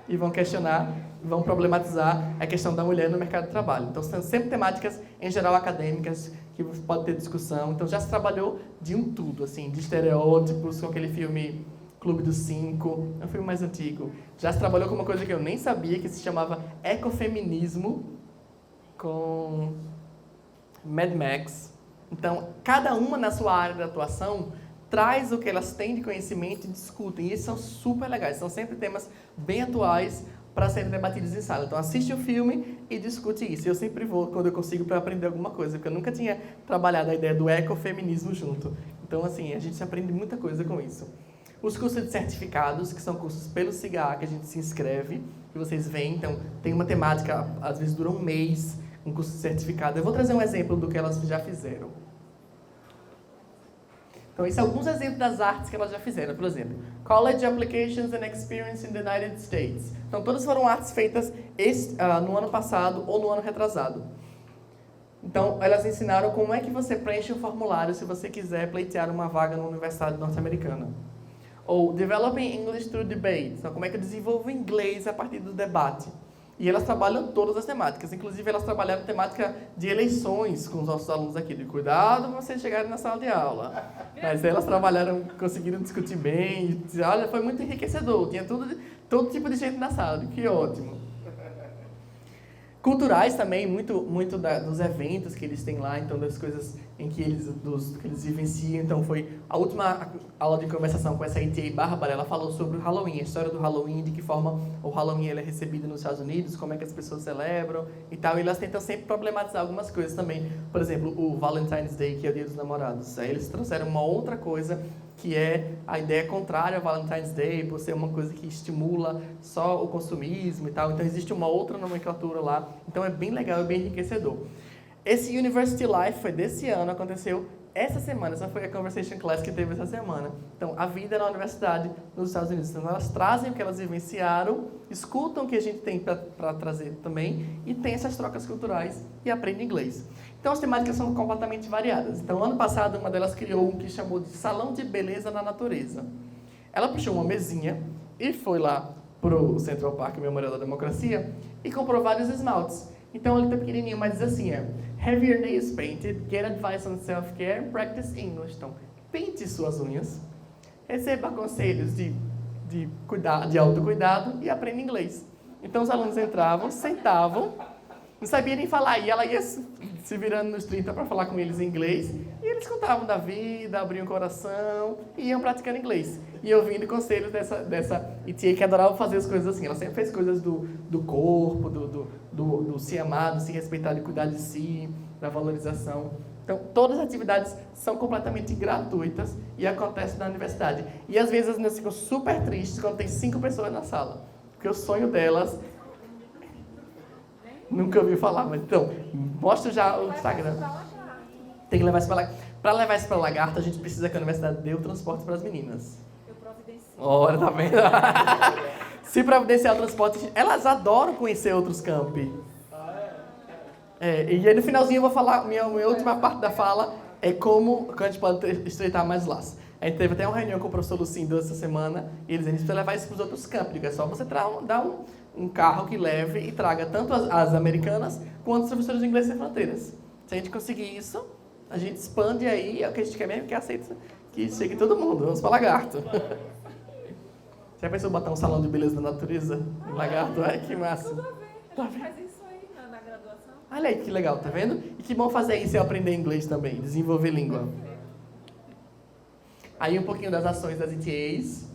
E vão questionar, vão problematizar a questão da mulher no mercado de trabalho. Então, são sempre temáticas, em geral, acadêmicas, que pode ter discussão. Então, já se trabalhou de um tudo, assim, de estereótipos, com aquele filme Clube dos 5, é um filme mais antigo. Já se trabalhou com uma coisa que eu nem sabia, que se chamava ecofeminismo, com Mad Max. Então, cada uma na sua área de atuação traz o que elas têm de conhecimento e discutem. E isso são super legais. São sempre temas bem atuais para serem debatidos em sala. Então, assiste o filme e discute isso. Eu sempre vou, quando eu consigo, para aprender alguma coisa, porque eu nunca tinha trabalhado a ideia do ecofeminismo junto. Então, assim, a gente aprende muita coisa com isso. Os cursos de certificados, que são cursos pelo CIGA, que a gente se inscreve, que vocês veem. Então, tem uma temática, às vezes dura um mês, um curso de certificado. Eu vou trazer um exemplo do que elas já fizeram. Então, esses são alguns exemplos das artes que elas já fizeram. Por exemplo, College Applications and Experience in the United States. Então, todas foram artes feitas no ano passado ou no ano retrasado. Então, elas ensinaram como é que você preenche um formulário se você quiser pleitear uma vaga na universidade norte-americana. Ou Developing English Through Debate. Então, como é que eu desenvolvo inglês a partir do debate. E elas trabalham todas as temáticas. Inclusive, elas trabalharam temática de eleições com os nossos alunos aqui. De cuidado para vocês chegarem na sala de aula. Mas elas trabalharam, conseguiram discutir bem. E, olha, foi muito enriquecedor. Tinha todo tipo de gente na sala. Que ótimo. Culturais também, muito dos eventos que eles têm lá. Então, das coisas em que eles vivenciam. Então, foi a última aula de conversação com essa ETA Bárbara. Ela falou sobre o Halloween, a história do Halloween, de que forma o Halloween ele é recebido nos Estados Unidos, como é que as pessoas celebram e tal. E elas tentam sempre problematizar algumas coisas também. Por exemplo, o Valentine's Day, que é o Dia dos Namorados. Aí eles trouxeram uma outra coisa, que é a ideia contrária ao Valentine's Day, por ser uma coisa que estimula só o consumismo e tal. Então, existe uma outra nomenclatura lá. Então, é bem legal e bem enriquecedor. Esse University Life foi desse ano, aconteceu essa semana. Essa foi a Conversation Class que teve essa semana. Então, a vida na universidade nos Estados Unidos. Então, elas trazem o que elas vivenciaram, escutam o que a gente tem para trazer também e tem essas trocas culturais e aprendem inglês. Então, as temáticas são completamente variadas. Então, ano passado, uma delas criou um que chamou de Salão de Beleza na Natureza. Ela puxou uma mesinha e foi lá para o Central Park Memorial da Democracia e comprou vários esmaltes. Então, ele está pequenininho, mas diz assim, have your nails painted, get advice on self-care, practice English. Então, pinte suas unhas, receba conselhos de autocuidado e aprenda inglês. Então, os alunos entravam, sentavam, não sabia nem falar, e ela ia se virando nos 30 para falar com eles em inglês, e eles contavam da vida, abriam o coração, e iam praticando inglês. E ouvindo conselhos dessa ETA que adorava fazer as coisas assim. Ela sempre fez coisas do corpo, do se amar, do se respeitar, de cuidar de si, da valorização. Então, todas as atividades são completamente gratuitas e acontecem na universidade. E às vezes as meninas ficam super tristes quando tem 5 pessoas na sala, porque o sonho delas... Nunca ouvi falar, mas então, mostra já o Instagram. Tem que levar isso para lá. Para levar isso para Lagarto, a gente precisa que a universidade dê o transporte para as meninas. Eu providencio. Olha, tá vendo? Se providenciar o transporte, elas adoram conhecer outros campi. E aí no finalzinho eu vou falar, minha última parte da fala é como a gente pode estreitar mais laços. A gente teve até uma reunião com o professor Lucindo essa semana, e eles precisa levar isso para os outros campos. É só você dar um carro que leve e traga tanto as americanas quanto os professores de Inglês Sem Fronteiras. Se a gente conseguir isso, a gente expande aí, é o que a gente quer mesmo, que aceita que chegue todo mundo. Vamos para Lagarto. Já pensou botar um salão de beleza da natureza em Lagarto? Ai, que massa. Tudo a ver. A gente faz isso aí na graduação. Olha aí que legal, tá vendo? E que bom fazer isso e aprender inglês também, desenvolver língua. Aí um pouquinho das ações das ETAs.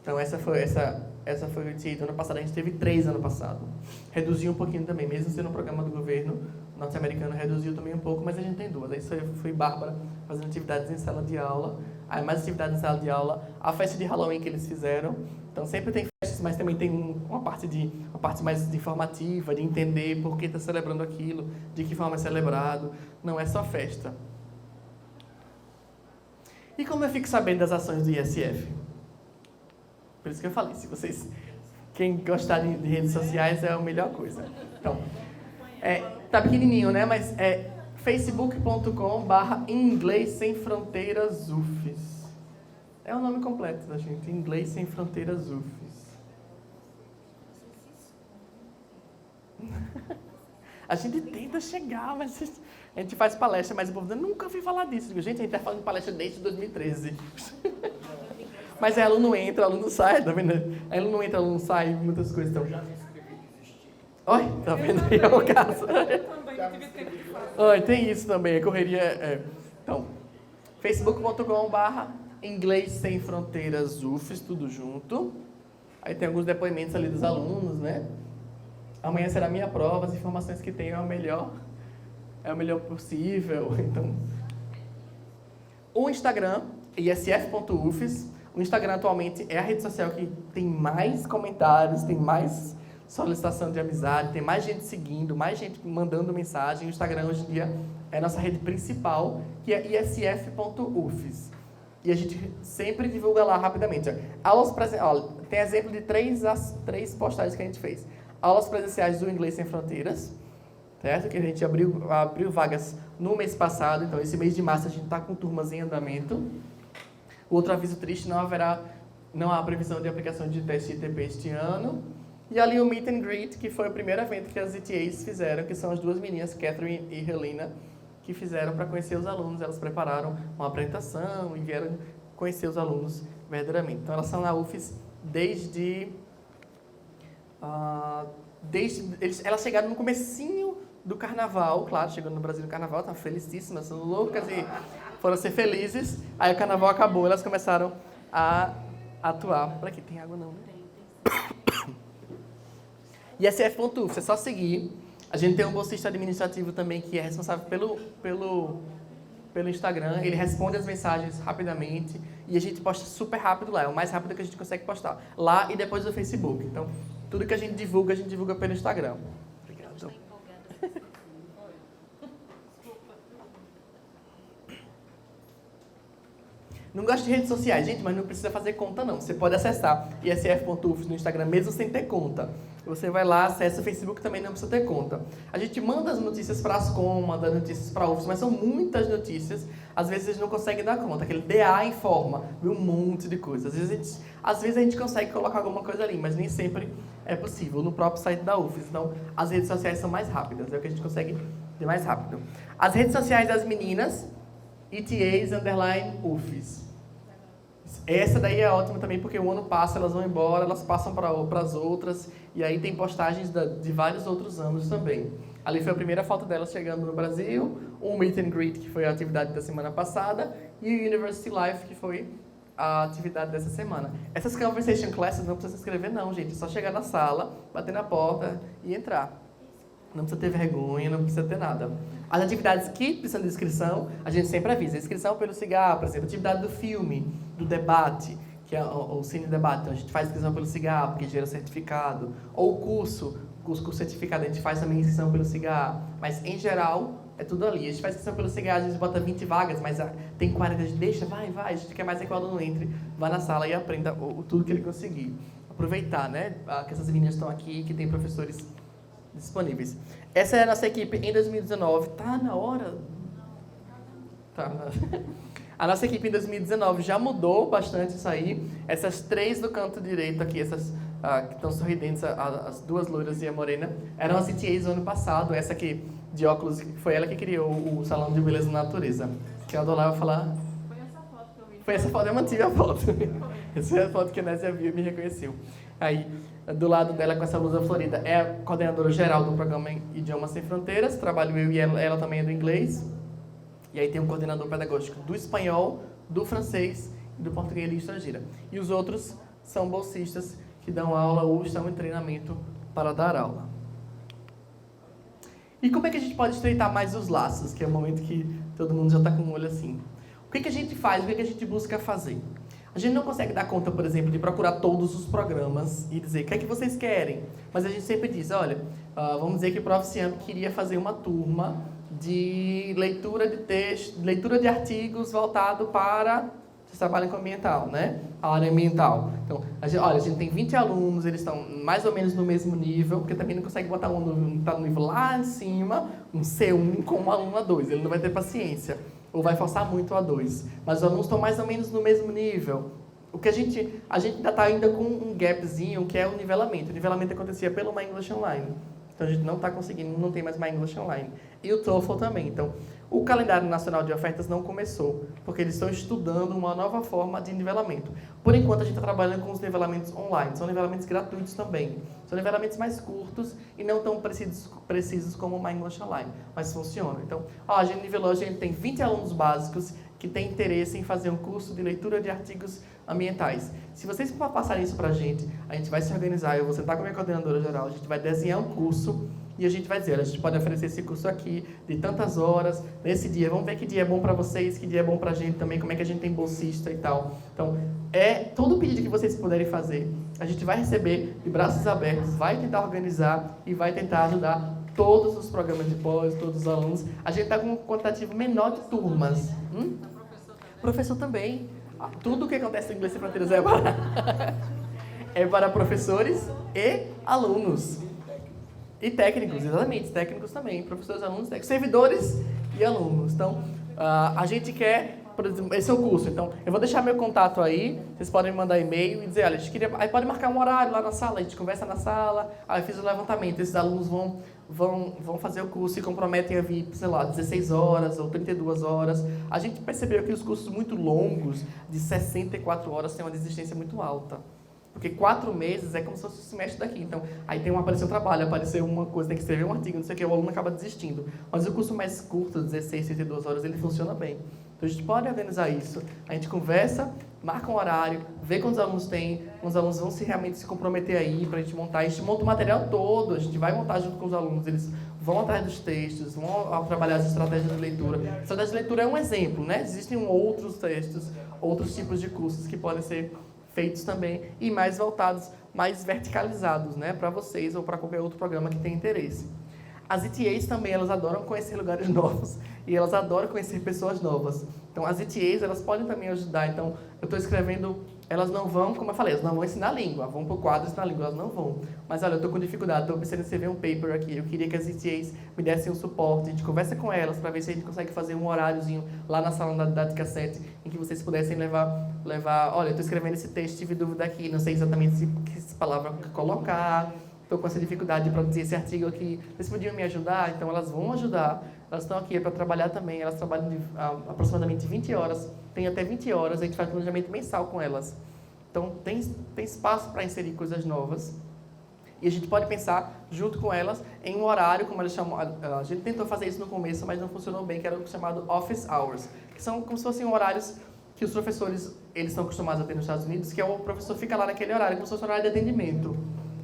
Então essa foi o ETA do ano passado. A gente teve 3 ano passado. Reduziu um pouquinho também, mesmo sendo um programa do governo norte-americano, reduziu também um pouco, mas a gente tem 2. Aí foi Bárbara fazendo atividades em sala de aula. Aí mais atividades em sala de aula. A festa de Halloween que eles fizeram. Então sempre tem festas, mas também tem uma parte mais informativa, de entender por que está celebrando aquilo, de que forma é celebrado. Não é só festa. E como eu fico sabendo das ações do ISF? Por isso que eu falei, quem gostar de redes sociais é a melhor coisa. Então, tá pequenininho, né? Mas é facebook.com/Inglês Sem Fronteiras UFES. É o nome completo da gente, Inglês Sem Fronteiras UFES. A gente tenta chegar, mas a gente faz palestra, mas o povo nunca ouvi falar disso. Digo, gente, a gente está fazendo palestra desde 2013. Mas aí aluno entra, aluno sai, tá vendo? Aí aluno entra, aluno sai, muitas coisas. Então... Já me inscrevi e desisti. Oi, tá vendo aí o caso? Eu também não tive tempo de fazer. Oi, tem isso também, a correria... Então, facebook.com/Inglês Sem Fronteiras UFES, tudo junto. Aí tem alguns depoimentos ali dos alunos, né? Amanhã será a minha prova, as informações que tenho é o melhor possível. Então, o Instagram, isf.ufes. O Instagram atualmente é a rede social que tem mais comentários, tem mais solicitação de amizade, tem mais gente seguindo, mais gente mandando mensagem. O Instagram hoje em dia é a nossa rede principal, que é isf.ufes. E a gente sempre divulga lá rapidamente. Tem exemplo de 3 postagens que a gente fez. Aulas presenciais do Inglês Sem Fronteiras, certo? Que a gente abriu vagas no mês passado, então esse mês de março a gente está com turmas em andamento. O outro aviso triste, não há previsão de aplicação de teste ITP este ano. E ali o Meet and Greet, que foi o primeiro evento que as ETAs fizeram, que são as 2 meninas, Catherine e Helena, que fizeram para conhecer os alunos. Elas prepararam uma apresentação e vieram conhecer os alunos verdadeiramente. Então elas são na UFES elas chegaram no comecinho do carnaval, claro, chegando no Brasil no carnaval, estavam felicíssimas, loucas e foram ser felizes. Aí o carnaval acabou, elas começaram a atuar. Por aqui, tem água não, né? ISF.UFES, é só seguir. A gente tem um bolsista administrativo também que é responsável pelo Instagram. Ele responde as mensagens rapidamente e a gente posta super rápido lá. É o mais rápido que a gente consegue postar. Lá e depois do Facebook. Então, tudo que a gente divulga pelo Instagram. Obrigado. Não gosto de redes sociais, gente, mas não precisa fazer conta, não. Você pode acessar isf.ufes no Instagram mesmo sem ter conta. Você vai lá, acessa o Facebook, também não precisa ter conta. A gente manda as notícias para a Ascom, manda as notícias para a UFES, mas são muitas notícias. Às vezes a gente não consegue dar conta. Aquele DA informa, viu, um monte de coisas. Às vezes a gente consegue colocar alguma coisa ali, mas nem sempre é possível no próprio site da UFES. Então, as redes sociais são mais rápidas, é o que a gente consegue ter mais rápido. As redes sociais das meninas, ETAs_UFES. Essa daí é ótima também, porque o ano passa, elas vão embora, elas passam para as outras, e aí tem postagens de vários outros anos também. Ali foi a primeira foto delas chegando no Brasil, o Meet and Greet, que foi a atividade da semana passada, e o University Life, que foi a atividade dessa semana. Essas conversation classes não precisa se inscrever não, gente, é só chegar na sala, bater na porta e entrar. Não precisa ter vergonha, não precisa ter nada. As atividades que precisam de inscrição, a gente sempre avisa. Inscrição pelo cigarro, por exemplo, atividade do filme, do debate, que é o cine debate. Então, a gente faz inscrição pelo cigarro, porque gera certificado. Ou o curso os cursos certificados, a gente faz também inscrição pelo SIGA, mas em geral é tudo ali. A gente faz inscrição pelo SIGA, às vezes bota 20 vagas, mas tem 40, a gente deixa, vai, a gente quer mais é que o aluno entre, vá na sala e aprenda tudo que ele conseguir. Aproveitar, né, que essas meninas estão aqui, que tem professores disponíveis. Essa é a nossa equipe em 2019. Tá na hora? Tá. A nossa equipe em 2019 já mudou bastante isso aí. Essas 3 do canto direito aqui, essas que estão sorridentes, as 2 loiras e a morena, eram as CTAs do ano passado. Essa aqui, de óculos, foi ela que criou o Salão de Beleza na Natureza. Que a Dolá vai falar... Foi essa foto que eu vi. Foi essa foto, eu mantive a foto. Essa é a foto que a Nésia viu e me reconheceu. Aí, do lado dela, com essa blusa florida, é a coordenadora geral do programa Idiomas Sem Fronteiras. Trabalho eu e ela também é do inglês. E aí tem um coordenador pedagógico do espanhol, do francês e do português e língua estrangeira. E os outros são bolsistas que dão aula ou estão em treinamento para dar aula. E como é que a gente pode estreitar mais os laços, que é o momento que todo mundo já está com o olho assim? O que a gente faz, o que a gente busca fazer? A gente não consegue dar conta, por exemplo, de procurar todos os programas e dizer o que é que vocês querem. Mas a gente sempre diz, olha, vamos dizer que o Prof. Ciamp queria fazer uma turma de leitura de texto, leitura de artigos voltado para... Vocês trabalham com ambiental, né? A área ambiental. Então, a gente tem 20 alunos, eles estão mais ou menos no mesmo nível, porque também não consegue botar um aluno que está no nível lá em cima, um C1 com um aluno A2. Ele não vai ter paciência. Ou vai forçar muito o A2. Mas os alunos estão mais ou menos no mesmo nível. O que a gente ainda está com um gapzinho, que é o nivelamento. O nivelamento acontecia pelo My English Online. Então, a gente não está conseguindo, não tem mais My English Online. E o TOEFL também. Então, o calendário nacional de ofertas não começou, porque eles estão estudando uma nova forma de nivelamento. Por enquanto, a gente está trabalhando com os nivelamentos online. São nivelamentos gratuitos também. São nivelamentos mais curtos e não tão precisos como o My English Online, mas funcionam. Então, a gente nivelou, a gente tem 20 alunos básicos que têm interesse em fazer um curso de leitura de artigos ambientais. Se vocês passarem isso para a gente vai se organizar, eu vou sentar com a minha coordenadora geral, a gente vai desenhar um curso e a gente vai dizer, olha, a gente pode oferecer esse curso aqui de tantas horas, nesse dia, vamos ver que dia é bom para vocês, que dia é bom para a gente também, como é que a gente tem bolsista e tal. Então, todo pedido que vocês puderem fazer, a gente vai receber de braços abertos, vai tentar organizar e vai tentar ajudar todos os programas de pós, todos os alunos. A gente está com um quantitativo menor de turmas. Professor também. Tudo o que acontece no Inglês Sem Fronteiras é para professores e alunos. E técnicos, exatamente. Técnicos também. Professores, alunos, técnicos, servidores e alunos. Então, a gente quer... Por exemplo, esse é o curso. Então, eu vou deixar meu contato aí. Vocês podem me mandar e-mail e dizer, olha, a gente queria... Aí pode marcar um horário lá na sala. A gente conversa na sala. Aí eu fiz o levantamento. Esses alunos vão fazer o curso e comprometem a vir, sei lá, 16 horas ou 32 horas. A gente percebeu que os cursos muito longos, de 64 horas, têm uma desistência muito alta. Porque 4 meses é como se fosse o semestre daqui. Então, aí apareceu um trabalho, apareceu uma coisa, tem que escrever um artigo, não sei o que, o aluno acaba desistindo. Mas o curso mais curto, 16, 32 horas, ele funciona bem. Então, a gente pode organizar isso. A gente conversa, marca um horário, vê quantos alunos tem, os alunos vão realmente se comprometer aí para a gente montar. A gente monta o material todo, a gente vai montar junto com os alunos, eles vão atrás dos textos, vão trabalhar as estratégias de leitura. A estratégia de leitura é um exemplo, né? Existem outros textos, outros tipos de cursos que podem ser feitos também e mais voltados, mais verticalizados, né, para vocês ou para qualquer outro programa que tenha interesse. As ETAs também, elas adoram conhecer lugares novos e elas adoram conhecer pessoas novas. Então, as ETAs, elas podem também ajudar. Então, eu estou escrevendo, elas não vão, como eu falei, elas não vão ensinar língua, vão para o quadro ensinar língua, elas não vão. Mas, olha, eu estou com dificuldade, estou pensando em escrever um paper aqui, eu queria que as ETAs me dessem um suporte, a gente conversa com elas para ver se a gente consegue fazer um horáriozinho lá na sala da Didática 7, em que vocês pudessem levar olha, eu estou escrevendo esse texto, tive dúvida aqui, não sei exatamente que palavra colocar, estou com essa dificuldade de produzir esse artigo aqui, vocês podiam me ajudar? Então, elas vão ajudar, elas estão aqui para trabalhar também, elas trabalham de aproximadamente 20 horas, tem até 20 horas, a gente faz planejamento mensal com elas. Então, tem espaço para inserir coisas novas. E a gente pode pensar, junto com elas, em um horário, como eles chamam... A gente tentou fazer isso no começo, mas não funcionou bem, que era o chamado Office Hours, que são como se fossem horários que os professores, eles estão acostumados a ter nos Estados Unidos, que é o professor fica lá naquele horário, como se fosse um horário de atendimento.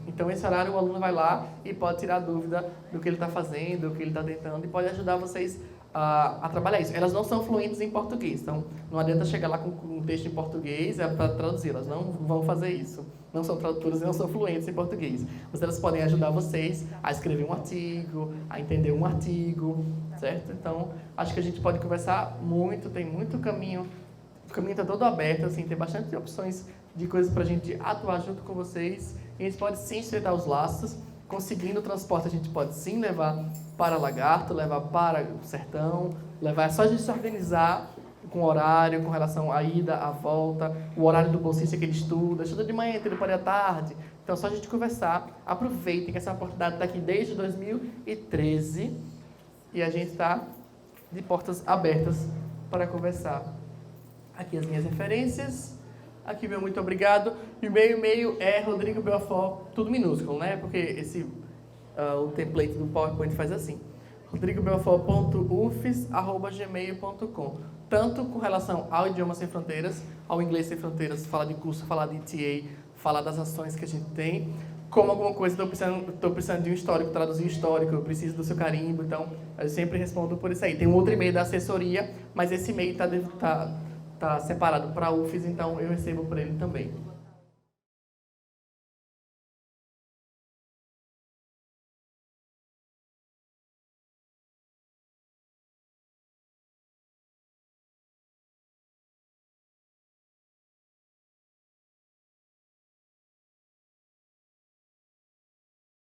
Então, esse horário, o aluno vai lá e pode tirar dúvida do que ele está fazendo, do que ele está tentando, e pode ajudar vocês a trabalhar isso. Elas não são fluentes em português, então não adianta chegar lá com um texto em português para traduzir, elas não vão fazer isso. Não são tradutoras e não são fluentes em português. Mas elas podem ajudar vocês a escrever um artigo, a entender um artigo, certo? Então, acho que a gente pode conversar muito, tem muito caminho, o caminho está todo aberto, assim, tem bastante opções de coisas para a gente atuar junto com vocês, e a gente pode sim estreitar os laços. Conseguindo o transporte, a gente pode sim levar para Lagarto, levar para o Sertão, levar, é só a gente se organizar com horário, com relação à ida, à volta, o horário do bolsista que ele estuda de manhã, ele pode ir à tarde. Então, é só a gente conversar. Aproveitem que essa oportunidade está aqui desde 2013 e a gente está de portas abertas para conversar. Aqui as minhas referências. Aqui meu muito obrigado. E o meu e-mail é Rodrigo Belfort, tudo minúsculo, né? Porque o template do PowerPoint faz assim. rodrigobelfort.ufs@gmail.com. Tanto com relação ao Idioma Sem Fronteiras, ao Inglês Sem Fronteiras, falar de curso, falar de ETA, falar das ações que a gente tem, como alguma coisa, estou precisando de um histórico, traduzir histórico, eu preciso do seu carimbo, então eu sempre respondo por isso aí. Tem um outro e-mail da assessoria, mas esse e-mail está separado para a UFES, então eu recebo por ele também.